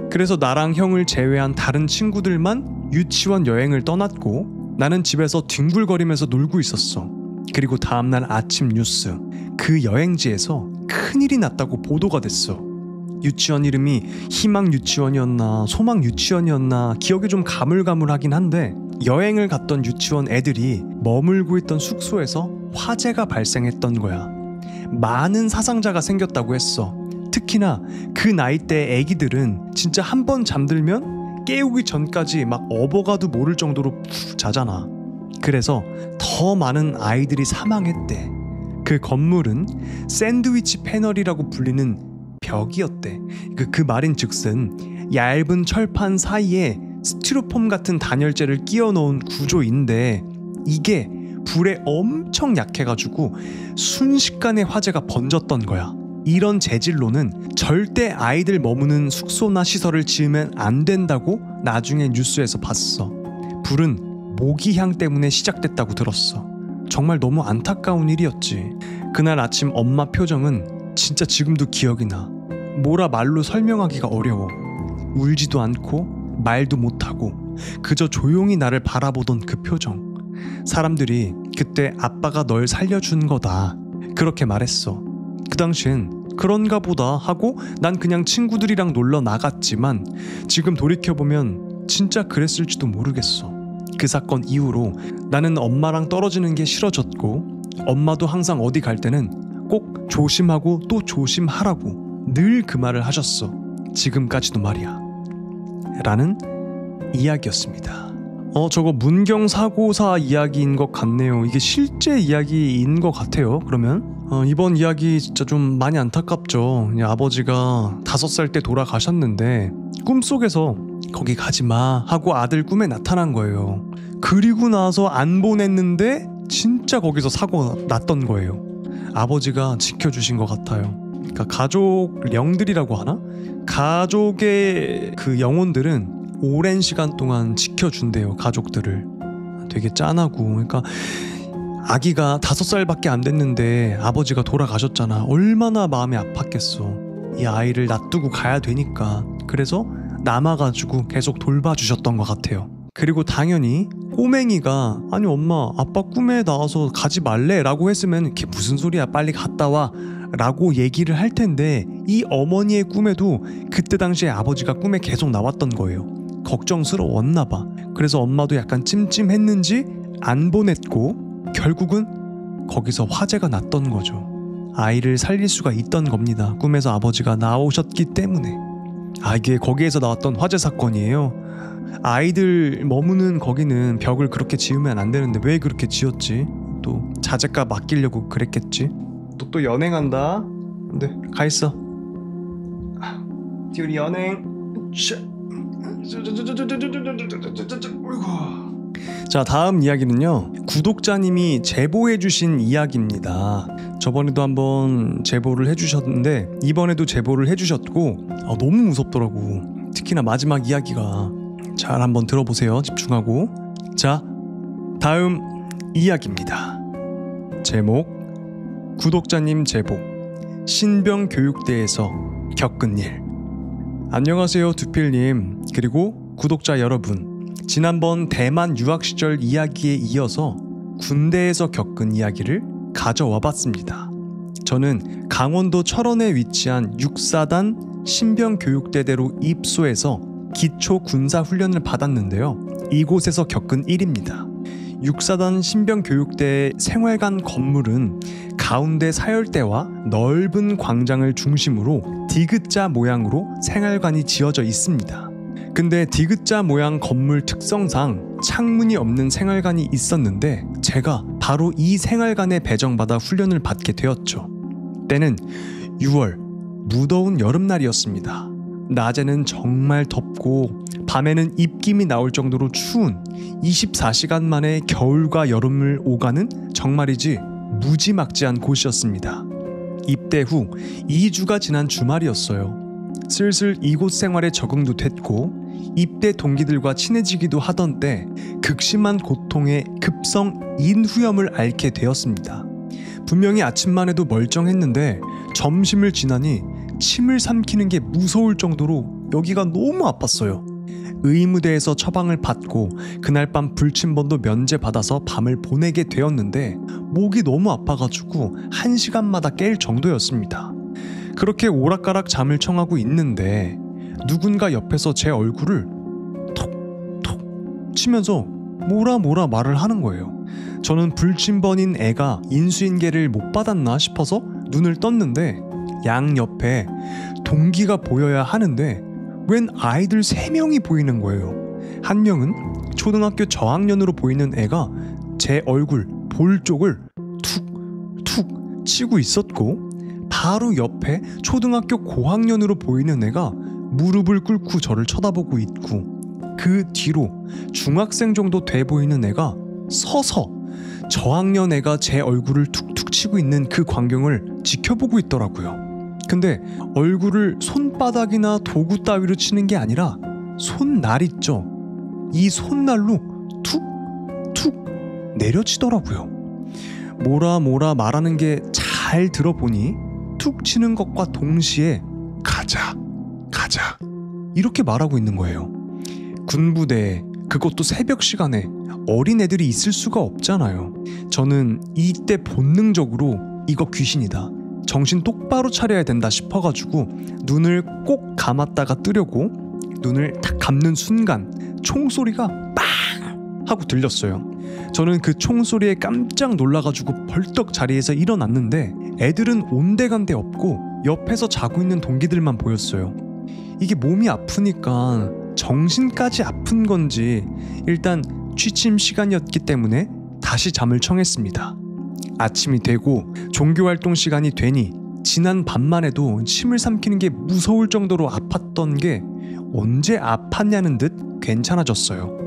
그래서 나랑 형을 제외한 다른 친구들만 유치원 여행을 떠났고 나는 집에서 뒹굴거리면서 놀고 있었어. 그리고 다음날 아침 뉴스, 그 여행지에서 큰일이 났다고 보도가 됐어. 유치원 이름이 희망 유치원이었나 소망 유치원이었나 기억이 좀 가물가물하긴 한데 여행을 갔던 유치원 애들이 머물고 있던 숙소에서 화재가 발생했던 거야. 많은 사상자가 생겼다고 했어. 특히나 그 나이대 애기들은 진짜 한 번 잠들면 깨우기 전까지 막 업어가도 모를 정도로 푹 자잖아. 그래서 더 많은 아이들이 사망했대. 그 건물은 샌드위치 패널이라고 불리는 벽이었대. 그 말인즉슨 얇은 철판 사이에 스티로폼 같은 단열재를 끼워 넣은 구조인데 이게 불에 엄청 약해가지고 순식간에 화재가 번졌던 거야. 이런 재질로는 절대 아이들 머무는 숙소나 시설을 지으면 안 된다고 나중에 뉴스에서 봤어. 불은 모기향 때문에 시작됐다고 들었어. 정말 너무 안타까운 일이었지. 그날 아침 엄마 표정은 진짜 지금도 기억이 나. 뭐라 말로 설명하기가 어려워. 울지도 않고 말도 못하고 그저 조용히 나를 바라보던 그 표정. 사람들이 그때 아빠가 널 살려준 거다 그렇게 말했어. 그 당시엔 그런가 보다 하고 난 그냥 친구들이랑 놀러 나갔지만 지금 돌이켜보면 진짜 그랬을지도 모르겠어. 그 사건 이후로 나는 엄마랑 떨어지는 게 싫어졌고 엄마도 항상 어디 갈 때는 꼭 조심하고 또 조심하라고 늘 그 말을 하셨어. 지금까지도 말이야. 라는 이야기였습니다. 저거 문경사고사 이야기인 것 같네요. 이게 실제 이야기인 것 같아요. 그러면 이번 이야기 진짜 좀 많이 안타깝죠. 아버지가 5살 때 돌아가셨는데 꿈속에서 거기 가지마 하고 아들 꿈에 나타난 거예요. 그리고 나서 안 보냈는데 진짜 거기서 사고가 났던 거예요. 아버지가 지켜주신 것 같아요. 그러니까 가족 영들이라고 하나? 가족의 그 영혼들은 오랜 시간 동안 지켜준대요. 가족들을. 되게 짠하고. 그러니까 아기가 5살밖에 안 됐는데 아버지가 돌아가셨잖아. 얼마나 마음이 아팠겠어. 이 아이를 놔두고 가야 되니까. 그래서 남아가지고 계속 돌봐주셨던 것 같아요. 그리고 당연히 꼬맹이가 아니 엄마 아빠 꿈에 나와서 가지 말래 라고 했으면 그게 무슨 소리야 빨리 갔다 와 라고 얘기를 할 텐데 이 어머니의 꿈에도 그때 당시에 아버지가 꿈에 계속 나왔던 거예요. 걱정스러웠나 봐. 그래서 엄마도 약간 찜찜했는지 안 보냈고 결국은 거기서 화재가 났던 거죠. 아이를 살릴 수가 있던 겁니다. 꿈에서 아버지가 나오셨기 때문에. 이게 거기에서 나왔던 화재 사건이에요. 아이들 머무는 거기는 벽을 그렇게 지으면 안 되는데 왜 그렇게 지었지? 또 자재값 아끼려고 그랬겠지? 또 연행한다. 네, 가 있어. 우리 연행. 자, 다음 이야기는요. 구독자님이 제보해주신 이야기입니다. 저번에도 한번 제보를 해주셨는데 이번에도 제보를 해주셨고 너무 무섭더라고. 특히나 마지막 이야기가. 잘 한번 들어보세요. 집중하고. 자, 다음 이야기입니다. 제목 구독자님 제보 신병교육대에서 겪은 일. 안녕하세요 두필님 그리고 구독자 여러분. 지난번 대만 유학 시절 이야기에 이어서 군대에서 겪은 이야기를 가져와 봤습니다. 저는 강원도 철원에 위치한 6사단 신병교육대대로 입소해서 기초 군사훈련을 받았는데요. 이곳에서 겪은 일입니다. 6사단 신병교육대 생활관 건물은 가운데 사열대와 넓은 광장을 중심으로 디귿자 모양으로 생활관이 지어져 있습니다. 근데 디귿자 모양 건물 특성상 창문이 없는 생활관이 있었는데 제가 바로 이 생활관에 배정받아 훈련을 받게 되었죠. 때는 6월 무더운 여름날이었습니다. 낮에는 정말 덥고 밤에는 입김이 나올 정도로 추운 24시간 만에 겨울과 여름을 오가는 정말이지 무지막지한 곳이었습니다. 입대 후 2주가 지난 주말이었어요. 슬슬 이곳 생활에 적응도 됐고 입대 동기들과 친해지기도 하던 때 극심한 고통에 급성 인후염을 앓게 되었습니다. 분명히 아침만 해도 멀쩡했는데 점심을 지나니 침을 삼키는 게 무서울 정도로 여기가 너무 아팠어요. 의무대에서 처방을 받고 그날 밤 불침번도 면제받아서 밤을 보내게 되었는데 목이 너무 아파가지고 1시간마다 깰 정도였습니다. 그렇게 오락가락 잠을 청하고 있는데 누군가 옆에서 제 얼굴을 톡톡 치면서 뭐라 말을 하는 거예요. 저는 불침번인 애가 인수인계를 못 받았나 싶어서 눈을 떴는데 양옆에 동기가 보여야 하는데 웬 아이들 3명이 보이는 거예요. 한 명은 초등학교 저학년으로 보이는 애가 제 얼굴 볼 쪽을 툭툭 치고 있었고, 바로 옆에 초등학교 고학년으로 보이는 애가 무릎을 꿇고 저를 쳐다보고 있고, 그 뒤로 중학생 정도 돼 보이는 애가 서서 저학년 애가 제 얼굴을 툭툭 치고 있는 그 광경을 지켜보고 있더라고요. 근데 얼굴을 손바닥이나 도구 따위로 치는 게 아니라 손날 있죠. 이 손날로 툭툭 내려치더라고요. 뭐라 말하는 게 잘 들어보니 툭 치는 것과 동시에 가자 이렇게 말하고 있는 거예요. 군부대에, 그것도 새벽 시간에 어린 애들이 있을 수가 없잖아요. 저는 이때 본능적으로 이거 귀신이다, 정신 똑바로 차려야 된다 싶어가지고 눈을 꼭 감았다가 뜨려고 눈을 딱 감는 순간 총소리가 빵 하고 들렸어요. 저는 그 총소리에 깜짝 놀라가지고 벌떡 자리에서 일어났는데 애들은 온데간데 없고 옆에서 자고 있는 동기들만 보였어요. 이게 몸이 아프니까 정신까지 아픈 건지 일단 취침 시간이었기 때문에 다시 잠을 청했습니다. 아침이 되고 종교활동 시간이 되니 지난 밤만 해도 침을 삼키는 게 무서울 정도로 아팠던 게 언제 아팠냐는 듯 괜찮아졌어요.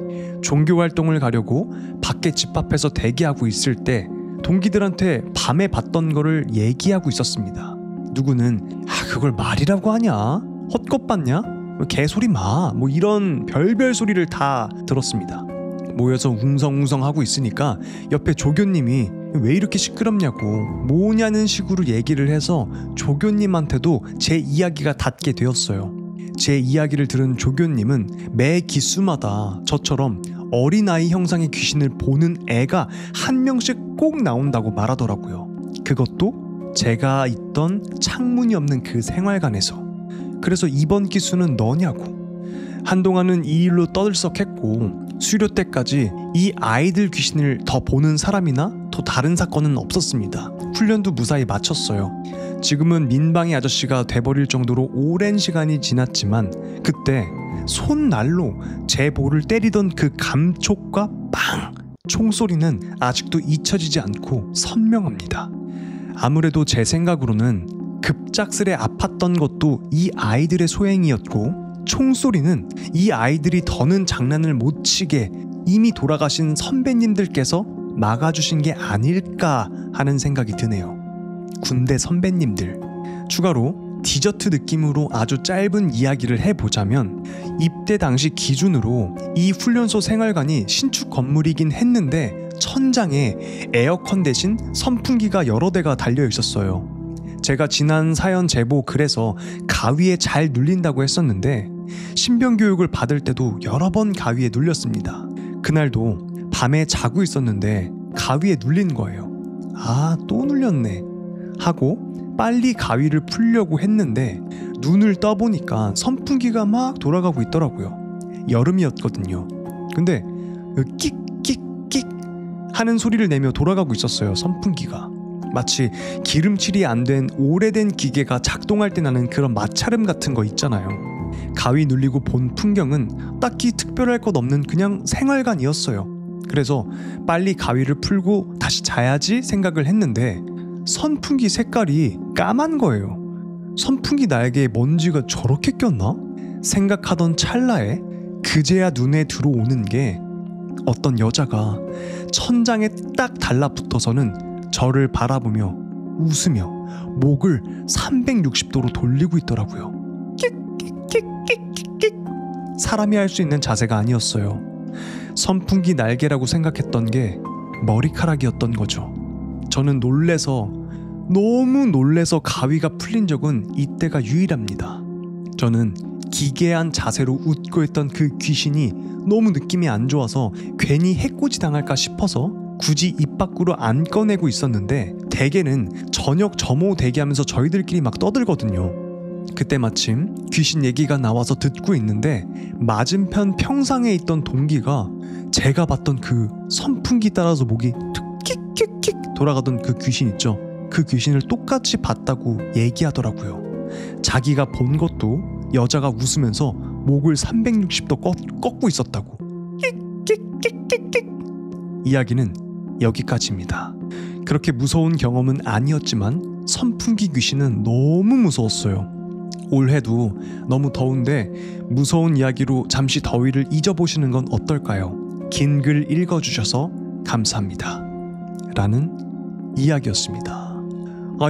종교활동을 가려고 밖에 집 앞에서 대기하고 있을 때 동기들한테 밤에 봤던 거를 얘기하고 있었습니다. 누구는 그걸 말이라고 하냐? 헛것 봤냐? 개소리 마, 이런 별별 소리를 다 들었습니다. 모여서 웅성웅성 하고 있으니까 옆에 조교님이 왜 이렇게 시끄럽냐고 뭐냐는 식으로 얘기를 해서 조교님한테도 제 이야기가 닿게 되었어요. 제 이야기를 들은 조교님은 매 기수마다 저처럼 어린아이 형상의 귀신을 보는 애가 한 명씩 꼭 나온다고 말하더라고요. 그것도 제가 있던 창문이 없는 그 생활관에서. 그래서 이번 기수는 너냐고. 한동안은 이 일로 떠들썩했고 수료 때까지 이 아이들 귀신을 더 보는 사람이나 더 다른 사건은 없었습니다. 훈련도 무사히 마쳤어요. 지금은 민방위 아저씨가 돼버릴 정도로 오랜 시간이 지났지만 그때 손날로 제 볼을 때리던 그 감촉과 빵! 총소리는 아직도 잊혀지지 않고 선명합니다. 아무래도 제 생각으로는 급작스레 아팠던 것도 이 아이들의 소행이었고 총소리는 이 아이들이 더는 장난을 못 치게 이미 돌아가신 선배님들께서 막아주신 게 아닐까 하는 생각이 드네요. 군대 선배님들. 추가로 디저트 느낌으로 아주 짧은 이야기를 해보자면 입대 당시 기준으로 이 훈련소 생활관이 신축 건물이긴 했는데 천장에 에어컨 대신 선풍기가 여러 대가 달려 있었어요. 제가 지난 사연 제보 글에서 가위에 잘 눌린다고 했었는데 신병 교육을 받을 때도 여러 번 가위에 눌렸습니다. 그날도 밤에 자고 있었는데 가위에 눌린 거예요. 또 눌렸네 하고 빨리 가위를 풀려고 했는데 눈을 떠보니까 선풍기가 막 돌아가고 있더라고요. 여름이었거든요. 근데 끽끽끽 하는 소리를 내며 돌아가고 있었어요. 선풍기가 마치 기름칠이 안 된 오래된 기계가 작동할 때 나는 그런 마찰음 같은 거 있잖아요. 가위 눌리고 본 풍경은 딱히 특별할 것 없는 그냥 생활관이었어요. 그래서 빨리 가위를 풀고 다시 자야지 생각을 했는데 선풍기 색깔이 까만 거예요. 선풍기 날개에 먼지가 저렇게 꼈나? 생각하던 찰나에 그제야 눈에 들어오는 게 어떤 여자가 천장에 딱 달라붙어서는 저를 바라보며 웃으며 목을 360도로 돌리고 있더라고요. 끽끽끽끽끽. 사람이 할 수 있는 자세가 아니었어요. 선풍기 날개라고 생각했던 게 머리카락이었던 거죠. 저는 너무 놀래서 가위가 풀린 적은 이때가 유일합니다. 저는 기괴한 자세로 웃고 있던 그 귀신이 너무 느낌이 안 좋아서 괜히 해코지 당할까 싶어서 굳이 입 밖으로 안 꺼내고 있었는데 대개는 저녁 점호 대기하면서 저희들끼리 막 떠들거든요. 그때 마침 귀신 얘기가 나와서 듣고 있는데 맞은편 평상에 있던 동기가 제가 봤던 그 선풍기 따라서 목이 툭 돌아가던 그 귀신 있죠. 그 귀신을 똑같이 봤다고 얘기하더라고요. 자기가 본 것도 여자가 웃으면서 목을 360도 꺾고 있었다고. 이야기는 여기까지입니다. 그렇게 무서운 경험은 아니었지만 선풍기 귀신은 너무 무서웠어요. 올해도 너무 더운데 무서운 이야기로 잠시 더위를 잊어보시는 건 어떨까요? 긴 글 읽어주셔서 감사합니다. 라는 이야기였습니다.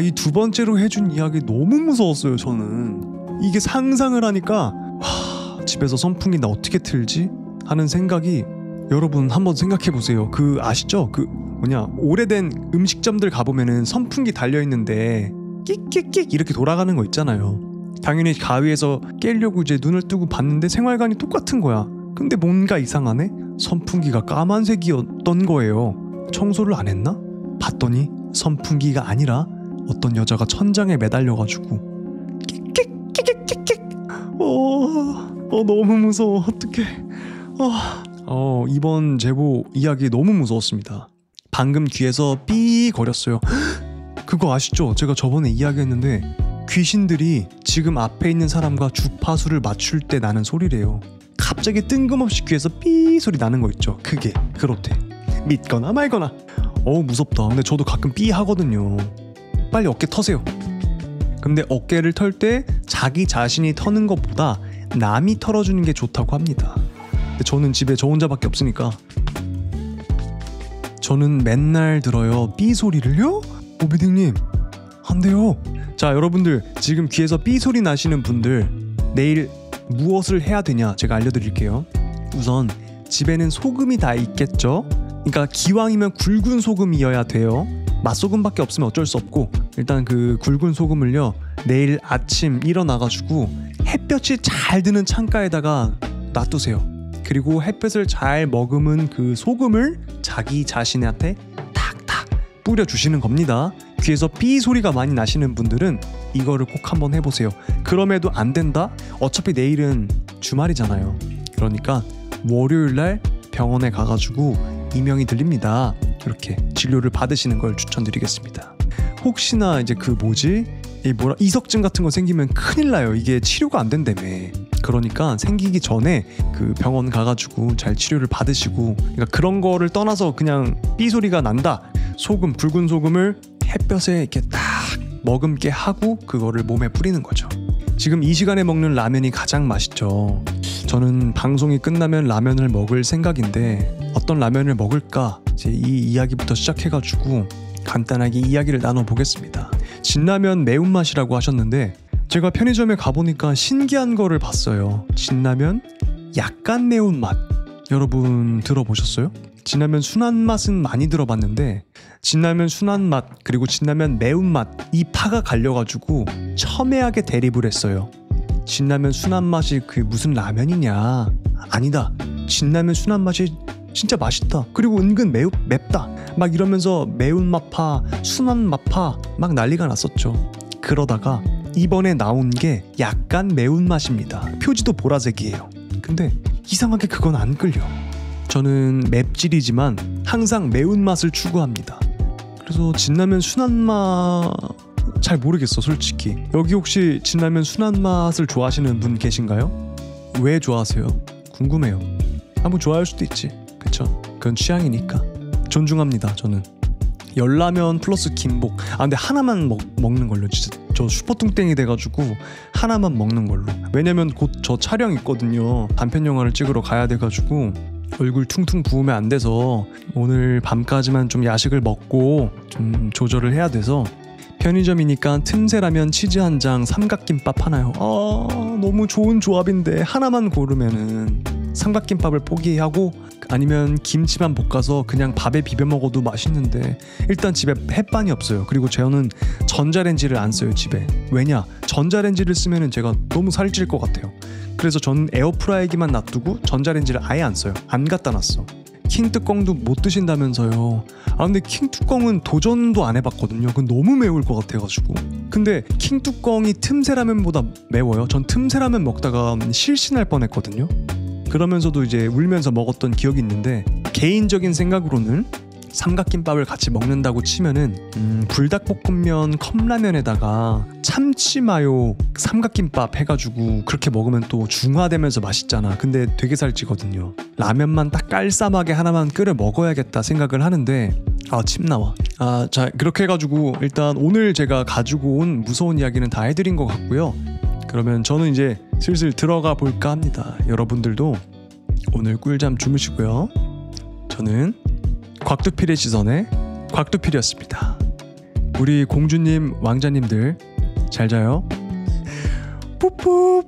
이 두 번째로 해준 이야기 너무 무서웠어요. 저는 이게 상상을 하니까 집에서 선풍기 나 어떻게 틀지? 하는 생각이, 여러분 한번 생각해보세요. 그 아시죠? 그 오래된 음식점들 가보면은 선풍기 달려있는데 끽끽끽 이렇게 돌아가는 거 있잖아요. 당연히 가위에서 깨려고 이제 눈을 뜨고 봤는데 생활관이 똑같은 거야. 근데 뭔가 이상하네? 선풍기가 까만색이었던 거예요. 청소를 안 했나? 봤더니 선풍기가 아니라 어떤 여자가 천장에 매달려가지고 끽끽끽끽끽. 너무 무서워. 어떡해. 이번 제보 이야기 너무 무서웠습니다. 방금 귀에서 삐 거렸어요. 그거 아시죠? 제가 저번에 이야기했는데 귀신들이 지금 앞에 있는 사람과 주파수를 맞출 때 나는 소리래요. 갑자기 뜬금없이 귀에서 삐 소리 나는 거 있죠. 그게 그렇대. 믿거나 말거나. 무섭다. 근데 저도 가끔 삐 하거든요. 빨리 어깨 터세요. 근데 어깨를 털 때 자기 자신이 터는 것보다 남이 털어주는 게 좋다고 합니다. 근데 저는 집에 저 혼자밖에 없으니까 저는 맨날 들어요. 삐 소리를요? 오비딩님 안 돼요. 자, 여러분들 지금 귀에서 삐 소리 나시는 분들 내일 무엇을 해야 되냐 제가 알려드릴게요. 우선 집에는 소금이 다 있겠죠. 그러니까 기왕이면 굵은 소금이어야 돼요. 맛소금밖에 없으면 어쩔 수 없고, 일단 그 굵은 소금을요 내일 아침 일어나가지고 햇볕이 잘 드는 창가에다가 놔두세요. 그리고 햇볕을 잘 머금은 그 소금을 자기 자신한테 탁탁 뿌려주시는 겁니다. 귀에서 삐 소리가 많이 나시는 분들은 이거를 꼭 한번 해보세요. 그럼에도 안 된다? 어차피 내일은 주말이잖아요. 그러니까 월요일날 병원에 가가지고 이명이 들립니다. 이렇게 진료를 받으시는 걸 추천드리겠습니다. 혹시나 이제 이석증 같은 거 생기면 큰일 나요. 이게 치료가 안 된다며. 그러니까 생기기 전에 그 병원 가가지고 잘 치료를 받으시고, 그러니까 그런 거를 떠나서 그냥 삐 소리가 난다. 소금, 붉은 소금을 햇볕에 이렇게 딱 머금게 하고 그거를 몸에 뿌리는 거죠. 지금 이 시간에 먹는 라면이 가장 맛있죠. 저는 방송이 끝나면 라면을 먹을 생각인데 어떤 라면을 먹을까? 이제 이 이야기부터 시작해가지고 간단하게 이야기를 나눠보겠습니다. 진라면 매운맛이라고 하셨는데 제가 편의점에 가보니까 신기한 거를 봤어요. 진라면 약간 매운맛. 여러분 들어보셨어요? 진라면 순한 맛은 많이 들어봤는데 진라면 순한 맛 그리고 진라면 매운맛, 이 파가 갈려가지고 첨예하게 대립을 했어요. 진라면 순한 맛이 그 무슨 라면이냐. 아니다, 진라면 순한 맛이 진짜 맛있다. 그리고 은근 맵다. 막 이러면서 매운맛파, 순한 맛파 막 난리가 났었죠. 그러다가 이번에 나온 게 약간 매운맛입니다. 표지도 보라색이에요. 근데 이상하게 그건 안 끌려. 저는 맵찔이지만 항상 매운맛을 추구합니다. 그래서 진라면 순한 맛 잘 모르겠어 솔직히. 여기 혹시 진라면 순한 맛을 좋아하시는 분 계신가요? 왜 좋아하세요? 궁금해요. 한번 좋아할 수도 있지. 그쵸? 그건 취향이니까 존중합니다. 저는 열라면 플러스 김복. 근데 하나만 먹는 걸로. 진짜 저 슈퍼뚱땡이 돼가지고 하나만 먹는 걸로. 왜냐면 곧 저 촬영 있거든요. 단편 영화를 찍으러 가야 돼가지고 얼굴 퉁퉁 부으면 안 돼서 오늘 밤까지만 좀 야식을 먹고 좀 조절을 해야 돼서 편의점이니까 틈새라면 치즈 한 장, 삼각김밥 하나요. 너무 좋은 조합인데 하나만 고르면은 삼각김밥을 포기하고 아니면 김치만 볶아서 그냥 밥에 비벼 먹어도 맛있는데 일단 집에 햇반이 없어요. 그리고 저는 전자레인지를 안 써요 집에. 왜냐? 전자레인지를 쓰면은 제가 너무 살찔 것 같아요. 그래서 저는 에어프라이기만 놔두고 전자레인지를 아예 안 써요. 안 갖다 놨어. 킹뚜껑도 못 드신다면서요. 근데 킹뚜껑은 도전도 안 해봤거든요. 그건 너무 매울 것 같아가지고. 근데 킹뚜껑이 틈새라면보다 매워요. 전 틈새라면 먹다가 실신할 뻔했거든요. 그러면서도 이제 울면서 먹었던 기억이 있는데 개인적인 생각으로는 삼각김밥을 같이 먹는다고 치면은 불닭볶음면 컵라면에다가 참치마요 삼각김밥 해가지고 그렇게 먹으면 또 중화되면서 맛있잖아. 근데 되게 살찌거든요. 라면만 딱 깔쌈하게 하나만 끓여 먹어야겠다 생각을 하는데 침 나와. 자, 그렇게 해가지고 일단 오늘 제가 가지고 온 무서운 이야기는 다 해드린 것 같고요. 그러면 저는 이제 슬슬 들어가 볼까 합니다. 여러분들도 오늘 꿀잠 주무시고요. 저는 곽두필의 시선에 곽두필이었습니다. 우리 공주님, 왕자님들 잘 자요. 푸푸.